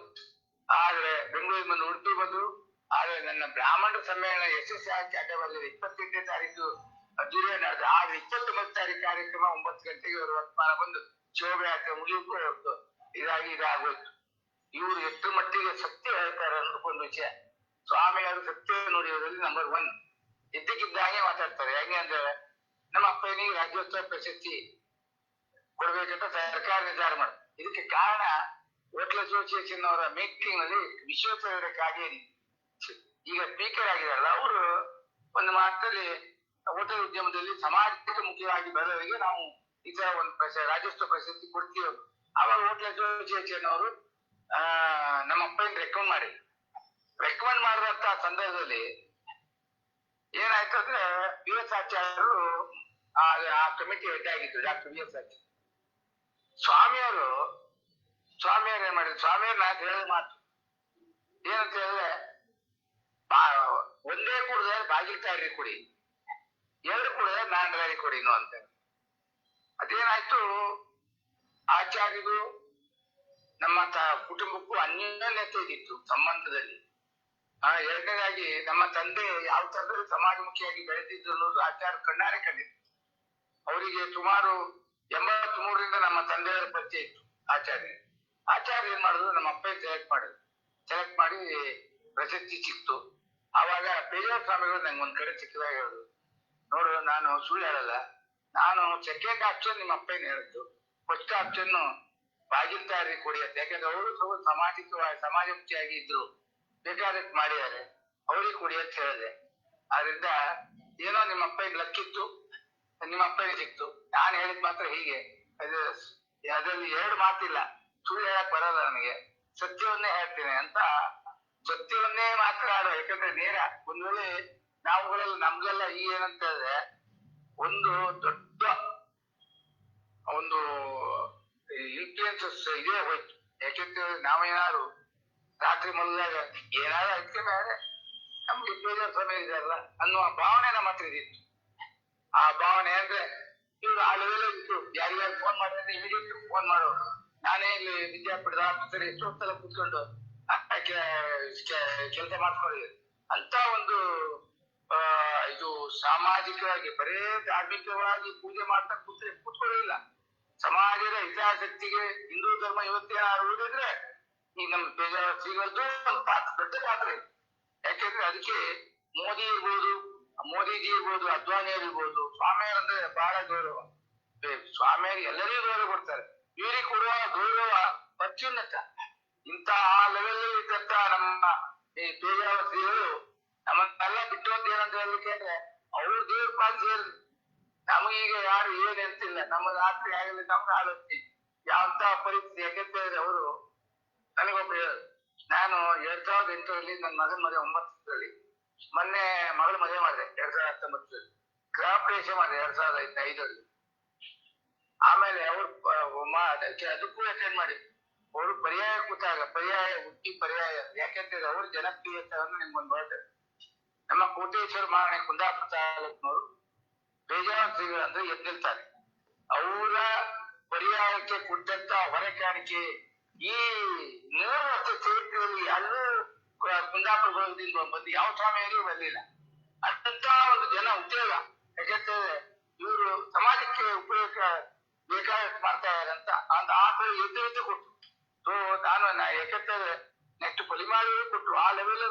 ಉಡುಪಿ ಬಂದು. ಆದ್ರೆ ನನ್ನ ಬ್ರಾಹ್ಮಣ ಸಮ್ಮೇಳನ ಯಶಸ್ವಿ ಅಡ್ಡವಲ್ಲಿ 28ನೇ ತಾರೀಕು ಅದ್ದೂರಿಯಾಗಿ ನಡೆದ. ಆದ್ರೆ 29ನೇ ತಾರೀಕು ಕಾರ್ಯಕ್ರಮ 9 ಗಂಟೆಗೆ ವರ್ತಮಾನ ಬಂದು ಶೋಭಯಾತ್ರೆ ಮುಗಿಯೋಕ್ಕೂ ಇದಾಗೋಯ್ತು. ಇವರು ಎಷ್ಟು ಮಟ್ಟಿಗೆ ಸತ್ಯ ಹೇಳ್ತಾರೆ ಅನ್ನೋದಕ್ಕೊಂದು ವಿಷಯ. ಸ್ವಾಮಿಯವರು ಸತ್ಯ ನುಡಿಯೋದ್ರಲ್ಲಿ ನಂಬರ್ 1. ಇದ್ದಕ್ಕಿದ್ದಾಗೆ ಮಾತಾಡ್ತಾರೆ. ಹೆಂಗೆ ಅಂದ್ರೆ, ನಮ್ಮ ಅಪ್ಪನಿಗೆ ರಾಜ್ಯೋತ್ಸವ ಪ್ರಶಸ್ತಿ ಕೊಡ್ಬೇಕಂತ ಸರ್ಕಾರ ನಿರ್ಧಾರ ಮಾಡಿದೆ. ಇದಕ್ಕೆ ಕಾರಣ ಹೋಟೆಲ್ ಅಸೋಸಿಯೇಷನ್ ಅವರ ಮೀಟಿಂಗ್ ನಲ್ಲಿ ವಿಶ್ವೇಶ್ವರ ಕಾಗೇರಿ ಈಗ ಸ್ಪೀಕರ್ ಆಗಿದಾರಲ್ಲ, ಅವರು ಒಂದು ಮಾತಲ್ಲಿ ಹೋಟೆಲ್ ಉದ್ಯಮದಲ್ಲಿ ಸಮಾಜಕ್ಕೆ ಮುಖ್ಯವಾಗಿ ಬರೋರಿಗೆ ನಾವು ಈ ತರ ಒಂದು ರಾಜ್ಯೋತ್ಸವ ಪ್ರಶಸ್ತಿ ಕೊಡ್ತೀವಿ. ಆವಾಗ ಹೋಟೆಲ್ ಅಸೋಸಿಯೇಷನ್ ಅವರು ನಮ್ಮ ಅಪ್ಪನ ರೆಕಮೆಂಡ್ ಮಾಡಿದಂತ ಸಂದರ್ಭದಲ್ಲಿ ಏನಾಯ್ತು ಅಂದ್ರೆ, BS ಆಚಾರ್ಯರು ಆ ಕಮಿಟಿ ಹೆಡ್ ಆಗಿದ್ರು, ಡಾಕ್ಟರ್ BS ಆಚಾರ್ಯ. ಸ್ವಾಮಿಯವರು ಏನ್ ಮಾಡಿದ್ರು, ಸ್ವಾಮಿಯವ್ರು ನಾನು ಹೇಳಿದ ಮಾತು ಏನಂತ ಹೇಳಿದ್ರೆ, ಒಂದೇ ಕುಡಿದ್ರೆ ಬಾಗಿಲ್ತಾರಿ ಕುಡಿ, 2 ಕುಡಿದ್ರೆ ನಾಂಡ್ರಾರಿ ಕುಡಿನು ಅಂತ. ಅದೇನಾಯ್ತು, ಆಚಾರ್ಯರು ನಮ್ಮ ಕುಟುಂಬಕ್ಕೂ ಅನ್ಯೋನ್ಯತೆ ಇದ್ದಿತ್ತು ಸಂಬಂಧದಲ್ಲಿ. ಎರಡನೇದಾಗಿ ನಮ್ಮ ತಂದೆ ಯಾವ ತರದಲ್ಲಿ ಸಮಾಜಮುಖಿಯಾಗಿ ಬೆಳೆದಿದ್ರು ಅನ್ನೋದು ಆಚಾರ್ಯ ಕಣ್ಣಾರೆ ಕಂಡಿತ್ತು. ಅವರಿಗೆ ಸುಮಾರು 83ರಿಂದ ನಮ್ಮ ತಂದೆಯವರ ಪರಿಚಯ ಇತ್ತು ಆಚಾರ್ಯ ಏನ್ ಮಾಡಿದ್ರು, ನಮ್ಮ ಅಪ್ಪ ಸೆಲೆಕ್ಟ್ ಮಾಡಿ ಪ್ರಶಸ್ತಿ ಸಿಕ್ತು. ಆವಾಗ ಪೇಜಾವ ಸ್ವಾಮಿಗಳು ನಂಗೆ ಒಂದ್ ಕಡೆ ಸಿಕ್ಕಿದಾಗ ಹೇಳಿದ್ರು, ನೋಡು ನಾನು ಸುಳ್ಳು ಹೇಳಲ್ಲ, ನಾನು ಸೆಕೆಂಡ್ ಆಪ್ಷನ್ ನಿಮ್ಮ ಅಪ್ಪನ ಹೇಳಿದ್ದು, ಫಸ್ಟ್ ಆಪ್ಷನ್ ಬಾಗಿಲ್ತಾರ್ರಿ ಕೊಡಿ ಅಂತ. ಯಾಕಂದ್ರೆ ಅವರು ಸ್ವಲ್ಪ ಸಮಾಜಮುಖಿಯಾಗಿ ಇದ್ರು, ಬೇಕಾದಷ್ಟು ಮಾಡಿದ್ದಾರೆ, ಅವ್ರಿಗೆ ಕೊಡಿ ಅಂತ ಹೇಳಿದೆ. ಆದ್ರಿಂದ ಏನೋ ನಿಮ್ಮ ಅಪ್ಪಗೆ ಲಕ್ಕಿತ್ತು, ನಿಮ್ಮ ಅಪ್ಪಗೆ ಸಿಕ್ತು. ನಾನು ಹೇಳಿದ್ ಮಾತ್ರ ಹೀಗೆ, ಅದರಲ್ಲಿ ಎರಡು ಮಾತಿಲ್ಲ, ಸುಳ್ಳು ಹೇಳಕ್ ಬರಲ್ಲ ನನಗೆ, ಸತ್ಯವನ್ನೇ ಹೇಳ್ತೇನೆ ಅಂತ. ಸತ್ಯವನ್ನೇ ಮಾತನಾಡುವ, ಯಾಕಂದ್ರೆ ನೇರ. ಒಂದ್ ವೇಳೆ ನಾವುಗಳೆಲ್ಲ ನಮ್ಗೆಲ್ಲ ಈ ಏನಂತ ಹೇಳಿದ್ರೆ ಒಂದು ದೊಡ್ಡ ಒಂದು ಇನ್ಫ್ಲೂಯೆನ್ಸಸ್ ಇದೇ ಹೋಯ್ತು. ಯಾಕೆಂದ್ರೆ ನಾವೇನಾದ್ರು ರಾತ್ರಿ ಮಲಗಿದಾಗ ಏನಾದ್ರು ಅದಕ್ಕೆ ಬೇರೆ ನಮ್ಗೆ ಬೇಜಾರು ಸಮಯ ಇದೆಯಲ್ಲ ಅನ್ನುವ ಭಾವನೆ ನಮ್ಮ ಹತ್ರ ಇದಿತ್ತು. ಆ ಭಾವನೆ ಅಂದ್ರೆ ಇವ್ರು ಆ ಲೆವೆಲ್ ಇತ್ತು. ಯಾರಿಗಾರು ಫೋನ್ ಮಾಡಿದ್ರೆ ಇಮಿಡಿಯೇಟ್ ಫೋನ್ ಮಾಡೋರು. ನಾನೇ ಇಲ್ಲಿ ವಿದ್ಯಾಪೀಠದ ಆಫೀಸರ್ ಎಷ್ಟೊತ್ತಲ್ಲ ಕೂತ್ಕೊಂಡು ಕೆಲಸ ಮಾಡ್ಕೊಂಡಿದ್ದೆ ಅಂತ ಒಂದು ಇದು ಸಾಮಾಜಿಕವಾಗಿ ಬರೇ ಧಾರ್ಮಿಕವಾಗಿ ಪೂಜೆ ಮಾಡ್ತಾ ಕೂತ್ಕೊಳ್ಳಿಲ್ಲ. ಸಮಾಜದ ಹಿತಾಸಕ್ತಿಗೆ ಹಿಂದೂ ಧರ್ಮ ಇವತ್ತೇನಾದ್ರು ಉಳಿದಿದ್ರೆ ಈ ನಮ್ಮ ಶ್ರೀಗಳದ್ದು ಒಂದು ಪಾತ್ರ, ದೊಡ್ಡ ಪಾತ್ರ ಇದೆ. ಯಾಕೆಂದ್ರೆ ಅದಕ್ಕೆ ಮೋದಿ ಇರ್ಬೋದು, ಮೋದಿಜಿ ಇರ್ಬೋದು, ಅದ್ವಾನಿಯರ್ ಇರ್ಬೋದು, ಸ್ವಾಮಿಯರ್ ಅಂದ್ರೆ ಬಹಳ ಗೌರವ. ಸ್ವಾಮಿಯರ್ ಎಲ್ಲರಿಗೂ ಗೌರವ ಕೊಡ್ತಾರೆ, ಇವರಿಗೆ ಕೊಡುವ ಗೌರವ ಅತ್ಯುನ್ನತ. ಇಂತಹ ಲೆವೆಲ್ ಇದ್ದಂತ ನಮ್ಮ ಈ ಪೇಜಾವರ ಶ್ರೀಗಳು ನಮ್ಮನ್ನೆಲ್ಲ ಬಿಟ್ಟು ಅಂತ ಏನಂತ ಹೇಳಲಿಕ್ಕೆ ಅಂದ್ರೆ ಅವರು ದೇವ್ರ ಪಾಲ್ ಸೇರಿದ್ರು. ನಮಗೀಗ ಯಾರು ಏನ್ ಎಂತಿಲ್ಲ, ನಮ್ಮ ರಾತ್ರಿ ಆಗಲಿ ನಮ್ಗೆ ಆಲೋಚನೆ ಯಾವಂತ ಪರಿಸ್ಥಿತಿ. ಯಾಕೆಂತ ಅವರು ನನಗೊಬ್ಬ ಹೇಳೋದು, ನಾನು 2008ರಲ್ಲಿ ನನ್ನ ಮಗನ ಮದುವೆ 9ರಲ್ಲಿ, ಮೊನ್ನೆ ಮಗಳ ಮದುವೆ ಮಾಡಿದೆ 2019ರಲ್ಲಿ, ಗೃಹ ಪ್ರವೇಶ ಮಾಡಿದೆ 2005ರಲ್ಲಿ. ಆಮೇಲೆ ಅವರು ಅದಕ್ಕೂ ಅಟೆಂಡ್ ಮಾಡಿ ಅವರು ಪರ್ಯಾಯ ಕೂತಾಗ ಪರ್ಯಾಯ ಯಾಕೆಂತಂದ್ರೆ ಅವ್ರ ಜನಪ್ರಿಯತೆಯನ್ನು ನಿಮ್ಗೊಂದು ಬರ್ತದೆ. ನಮ್ಮ ಕೋಟೇಶ್ವರ ಮಹಾರಾಣಿ ಕುಂದಾಪುರ ತಾಲೂಕಿನವರು ಬೇಜಾರು ಶ್ರೀಗಳಂದ್ರೆ ಎದ್ದಿರ್ತಾರೆ. ಅವರ ಪರ್ಯಾಯಕ್ಕೆ ಕೊಟ್ಟಂತ ಹೊರಕಾಣಿಕೆ ಈ 3 ವರ್ಷ ಚರಿತ್ರೆಯಲ್ಲಿ ಎಲ್ಲೂ ಕುಂದಾಪುರ ಭಾಗದಿಂದ ಬಂದು ಯಾವ ಸ್ವಾಮಿಯರಿಗೂ ಬರಲಿಲ್ಲ. ಅಂಥ ಒಂದು ಜನ ಉಪಯೋಗ. ಯಾಕೆಂತಂದ್ರೆ ಇವರು ಸಮಾಜಕ್ಕೆ ಉಪಯೋಗ ಬೇಕಾದಷ್ಟು ಮಾಡ್ತಾ ಇದ್ದಾರಂತ ಅಂತ ಆತರ ಎದ್ದು ಕೊಟ್ಟು. ಸೊ ನಾನು ಯಾಕೆಂತಂದ್ರೆ ನೆಕ್ಸ್ಟ್ ಪಲಿಮಾರಿಗೂ ಕೊಟ್ಟರು, ಆ ಲೆವೆಲ್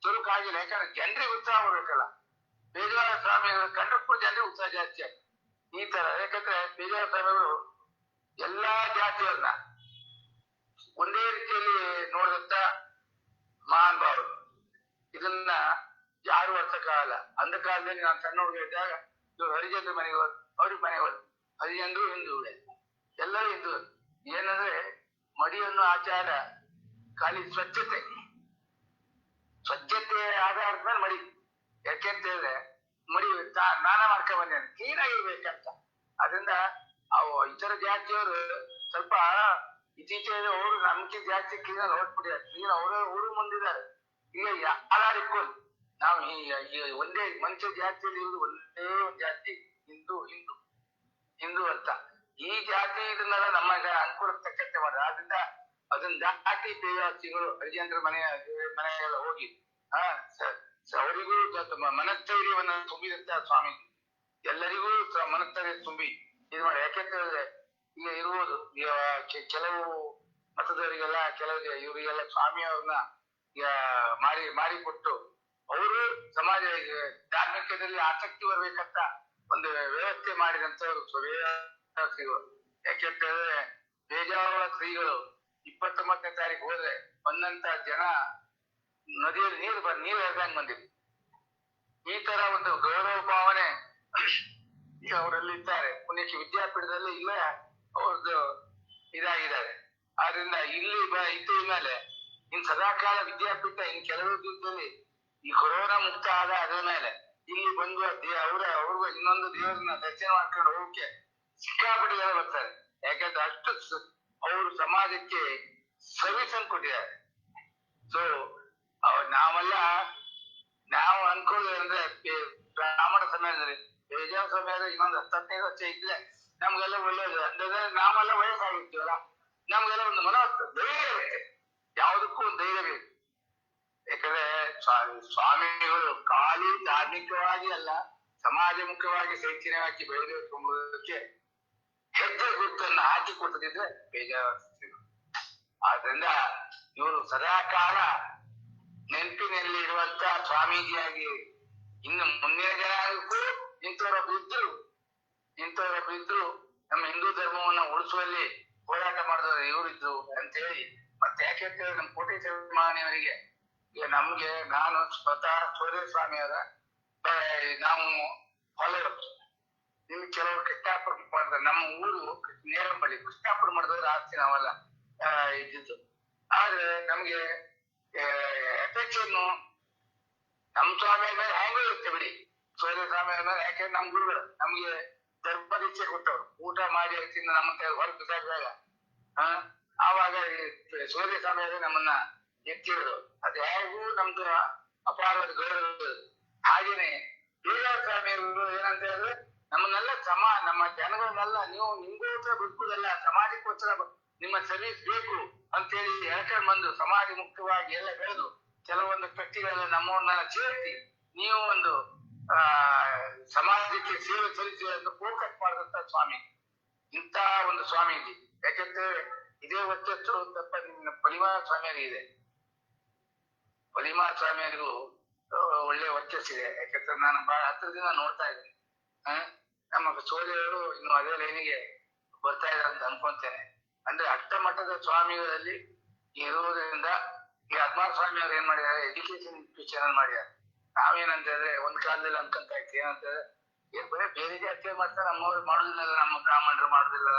ತಲುಕಾಗಿಲ್ಲ. ಯಾಕಂದ್ರೆ ಜನರಿಗೆ ಉತ್ಸಾಹ ಬರ್ಬೇಕಲ್ಲ. ಬೇಜಾರ ಸ್ವಾಮಿಗಳು ಕಂಡಕ್ಕೂ ಜನರಿಗೆ ಉತ್ಸಾಹ ಜಾಸ್ತಿ ಆಗ ಈ ತರ. ಯಾಕಂದ್ರೆ ಬೇಜಾರ ಸ್ವಾಮಿಗಳು ಎಲ್ಲಾ ಜಾತಿಯವ್ರನ್ನ ಒಂದೇ ರೀತಿಯಲ್ಲಿ ನೋಡಿದಂತ ಮಹಾನ್ ಭಾವರು. ಇದನ್ನ ಯಾರು ಅರ್ಥಕ್ಕಾಗಲ್ಲ. ಅಂದ ಕಾಲದಲ್ಲಿ ನಾನು ಸಣ್ಣ ಹುಡುಗ ಇದ್ದಾಗ ಇವ್ರು ಹರಿಜನರ ಮನೆಗೆ ಹೋದ್ರು, ಅವ್ರಿಗೆ ಮನೆಗೆ ಹೋದ್ರು. ಹರಿಜನರು ಹಿಂದೂಗಳೇ, ಎಲ್ಲರೂ ಹಿಂದೂ. ಏನಂದ್ರೆ ಮಡಿಯನ್ನು ಆಚಾರ ಖಾಲಿ ಸ್ವಚ್ಛತೆ ಆಧಾರದ ಮೇಲೆ ಮಡಿ. ಯಾಕೆಂತ ಹೇಳಿದ್ರೆ ಮಡಿ ಸ್ನಾನ ಮಾಡ್ಕೊಂಡ್ ಬಂದೇನೆ ಕ್ಲೀನ್ ಆಗಿರ್ಬೇಕಂತ. ಅದರಿಂದ ಅವು ಇತರ ಜಾತಿಯವರು ಸ್ವಲ್ಪ ಇತ್ತೀಚೆಗೆ ಅವರು ನಮ್ಗೆ ಜಾಸ್ತಿ ಕ್ಲೀನ್ ಹೊರಟ್ಬಿಟ್ಟಿದ್ದಾರೆ. ಕ್ಲೀನ್ ಅವರೇ ಊರು ಮುಂದಿದ್ದಾರೆ. ಈಗ ಯಾರು ಇಕ್ಕೋದು ನಾವು ಈ ಒಂದೇ ಮನುಷ್ಯ ಜಾತಿಯಲ್ಲಿ ಇರುವುದು ಒಂದೇ ಒಂದು ಜಾತಿ, ಹಿಂದೂ ಅಂತ. ಈ ಜಾತಿ ಇದನ್ನೆಲ್ಲ ನಮ್ಮ ಅನುಕೂಲಕ್ಕೆ ತಕ್ಕಂತೆ ಮಾಡಿದ್ರೆ, ಆದ್ರಿಂದ ಅದನ್ನ ದಾಟಿ ದೇವರಾಸಿಗಳು ಹರಿಜನರ ಮನೆಗೆಲ್ಲ ಹೋಗಿ ಅವರಿಗೂ ಮನಸ್ಥೈರ್ಯವನ್ನ ತುಂಬಿದಂತ ಸ್ವಾಮಿ ಎಲ್ಲರಿಗೂ ಮನಸ್ಥೈರ್ಯ ತುಂಬಿ ಇದು ಮಾಡಿ. ಯಾಕೆಂತಂದ್ರೆ ಈಗ ಇರುವುದು ಕೆಲವು ಮತದವರಿಗೆಲ್ಲ ಇವರಿಗೆಲ್ಲ ಸ್ವಾಮಿಯವ್ರನ್ನ ಮಾಡಿಕೊಟ್ಟು ಅವರು ಸಮಾಜ ಧಾರ್ಮಿಕದಲ್ಲಿ ಆಸಕ್ತಿ ಬರ್ಬೇಕಂತ ಒಂದು ವ್ಯವಸ್ಥೆ ಮಾಡಿದಂತವ್ರು ಶ್ರೀಗಳು. ಯಾಕೆಂತಂದ್ರೆ ಬೇಜಾವರ ಶ್ರೀಗಳು 29ನೇ ತಾರೀಕು ಹೋದ್ರೆ ಬಂದಂತ ಜನ ನದಿಯಲ್ಲಿ ನೀರು ಹರಿದಂಗ್ ಬಂದಿದೆ. ಈ ತರ ಒಂದು ಗೌರವ ಭಾವನೆ ಅವರಲ್ಲಿ ಇದ್ದಾರೆ. ಪುಣ್ಯಕ್ಕೆ ವಿದ್ಯಾಪೀಠದಲ್ಲಿ ಇಲ್ಲ ಅವ್ರದ್ದು ಇದಾಗಿದ್ದಾರೆ. ಆದ್ರಿಂದ ಇಲ್ಲಿ ಇದ್ದ ಮೇಲೆ ಇನ್ ಸದಾಕಾಲ ವಿದ್ಯಾಪೀಠ ಇನ್ ಕೆಲವು ದಿವಸದಲ್ಲಿ ಈ ಕೊರೋನಾ ಮುಕ್ತ ಆದ ಅದ್ರ ಮೇಲೆ ಇಲ್ಲಿ ಬಂದು ಅವ್ರಿಗೂ ಇನ್ನೊಂದು ದೇವರನ್ನ ದರ್ಶನ ಮಾಡ್ಕೊಂಡು ಹೋಗಕ್ಕೆ ಸಿಕ್ಕಾಪಟ್ಟೆ ಜನ ಬರ್ತಾರೆ. ಯಾಕಂದ್ರೆ ಅಷ್ಟು ಅವರು ಸಮಾಜಕ್ಕೆ ಸರ್ವಿಸ್ ಅನ್ನು ಕೊಟ್ಟಿದ್ದಾರೆ. ಸೊ ನಾವು ಅನ್ಕೊಳ್ಳೋದಂದ್ರೆ ಬ್ರಾಹ್ಮಣ ಸಮಯದಲ್ಲಿ ಬೇಜಾರ ಸಮಯದ ಇನ್ನೊಂದು 10-15 ವರ್ಷ ಇದ್ರೆ ನಮ್ಗೆಲ್ಲ ಒಳ್ಳೇದು. ಅಂದ್ರೆ ನಾವೆಲ್ಲ ವಯಸ್ಸಾಗಿರ್ತೀವಲ್ಲ, ನಮ್ಗೆಲ್ಲ ಒಂದು ಧೈರ್ಯ ಇರುತ್ತೆ. ಯಾವುದಕ್ಕೂ ಒಂದು ಧೈರ್ಯ ಬೇಕು. ಯಾಕಂದ್ರೆ ಸ್ವಾಮಿಗಳು ಖಾಲಿ ಧಾರ್ಮಿಕವಾಗಿ ಅಲ್ಲ, ಸಮಾಜಮುಖವಾಗಿ ಶೈಕ್ಷಣಿಕವಾಗಿ ಬೆಳೆಯಬೇಕು ಎಂಬುದಕ್ಕೆ ಹೆಜ್ಜೆ ಗುರುತನ್ನು ಹಾಕಿಕೊಟ್ಟದಿದ್ರೆ ಬೇಜಾರು. ಆದ್ರಿಂದ ಇವರು ಸದಾಕಾಲ ನೆನಪಿನಲ್ಲಿ ಇರುವಂತ ಸ್ವಾಮೀಜಿಯಾಗಿ ಇನ್ನು ಮುಂದಿನ ಜನಕ್ಕೂ ಇಂಥವರೊಬ್ಬ ಇದ್ರು ನಮ್ಮ ಹಿಂದೂ ಧರ್ಮವನ್ನು ಉಳಿಸುವಲ್ಲಿ ಹೋರಾಟ ಮಾಡಿದವರು ಇವರಿದ್ರು ಅಂತೇಳಿ. ಮತ್ತೆ ಯಾಕೆ ಅಂತೇಳಿ ನಮ್ಮ ಕೋಟೇಶ್ವರ ಮಹಾನಿಯವರಿಗೆ ನಮ್ಗೆ ನಾನು ಸ್ವತಃ ಸೂರ್ಯ ಸ್ವಾಮಿಯವರ ನಾವು ಫಾಲೋವರ್ಸ್. ನಿಮ್ಗೆ ಕೆಲವರು ಕೃಷ್ಣಾಪುರ ಮಾಡಿದ್ರೆ ನಮ್ಮ ಊರು ನೇರಂಬಳ್ಳಿ ಕೃಷ್ಣಾಪುರ ಮಾಡಿದವರು ಆಸ್ತಿ ನಾವೆಲ್ಲ ಇದ್ದಿದ್ದು. ಆದ್ರೆ ನಮ್ಗೆ ಅಫೆಕ್ಷನ್ ನಮ್ಮ ಸ್ವಾಮಿಯ ಮೇಲೆ ಹೆಂಗೂ ಇರುತ್ತೆ ಬಿಡಿ. ಸೂರ್ಯ ಸ್ವಾಮಿಯ ಮೇಲೆ ಯಾಕೆಂದ್ರೆ ನಮ್ ಗುರುಗಳು ನಮ್ಗೆ ಧರ್ಮ ದೀಕ್ಷೆ ಕೊಟ್ಟವ್ರು. ಊಟ ಮಾಡಿ ತಿಂದು ನಮ್ಮ ಹೊರಗೆ ಬಿಸಾಕಿದಾಗ ಆವಾಗ ಸೂರ್ಯ ಸ್ವಾಮಿಯವರು ನಮ್ಮನ್ನ ಎತ್ತಿದ್ರು. ಅದು ಹೇಗೂ ನಮ್ದು ಅಪಾರವಾದ ಗೌರವ. ಹಾಗೇನೆ ಬೇಗಾರ ಸ್ವಾಮಿಯವರು ಏನಂತ ಹೇಳಿದ್ರೆ ನಮ್ಮನ್ನೆಲ್ಲ ನಮ್ಮ ಜನಗಳನ್ನೆಲ್ಲ ನೀವು ನಿಮ್ಗೋಸ್ಕರ ಬದುಕುದಲ್ಲ, ಸಮಾಜಕ್ಕೋಸ್ಕರ ನಿಮ್ಮ ಸರ್ವಿಸ್ ಬೇಕು ಅಂತೇಳಿ ಹೇಳ್ಕೊಂಡು ಬಂದು ಸಮಾಜ ಮುಕ್ತವಾಗಿ ಎಲ್ಲ ಬೆಳೆದು ಕೆಲವೊಂದು ವ್ಯಕ್ತಿಗಳೆಲ್ಲ ನಮ್ಮವ್ರನ್ನೆಲ್ಲ ಸೇರಿಸಿ ನೀವು ಒಂದು ಸಮಾಜಕ್ಕೆ ಸೇವೆ ಸಲ್ಲಿಸಿ ಅಂತ ಫೋಕಸ್ ಮಾಡಿದಂತ ಸ್ವಾಮಿ. ಇಂಥ ಒಂದು ಸ್ವಾಮೀಜಿ. ಯಾಕಂದ್ರೆ ಇದೇ ವರ್ಚಸ್ಸು ತಪ್ಪ ಪಲಿಮಾರ ಸ್ವಾಮಿಯರಿಗೆ ಇದೆ. ಪಲಿಮಾರ ಸ್ವಾಮಿಯರಿಗೂ ಒಳ್ಳೆ ವರ್ಚಸ್ಸಿದೆ. ಯಾಕಂದ್ರೆ ನಾನು ಬಹಳ ಹತ್ತಿರದಿಂದ ನೋಡ್ತಾ ಇದ್ದೀನಿ. ನಮ್ಮ ಸೋದರರು ಇನ್ನು ಅದೇ ಲೈನಿಗೆ ಬರ್ತಾ ಇದ್ದಾರೆ ಅಂತ ಅನ್ಕೊಂತೇನೆ. ಅಂದ್ರೆ ಅಷ್ಟ ಮಟ್ಟದ ಸ್ವಾಮಿಗಳಲ್ಲಿ ಇರುವುದರಿಂದ ಈ ಹದ್ಮಾರ್ ಸ್ವಾಮಿ ಅವ್ರು ಏನ್ ಮಾಡಿದ್ದಾರೆ, ಎಜುಕೇಶನ್ ಇನ್ಸ್ಟಿಟ್ಯೂಷನ್ ಮಾಡಿದ್ದಾರೆ. ನಾವೇನಂತ ಹೇಳಿದ್ರೆ ಒಂದ್ ಕಾಲದಲ್ಲಿ ಅನ್ಕೊಂತ ಇರ್ತೀವಿ ಏನಂತಂದ್ರೆ ಬರೀ ಬೇರೆ ಜಾತಿ ಮಾಡ್ತಾರೆ, ನಮ್ಮವ್ರು ಮಾಡುದಿಲ್ಲ, ನಮ್ಮ ಬ್ರಾಹ್ಮಣರು ಮಾಡುದಿಲ್ಲ.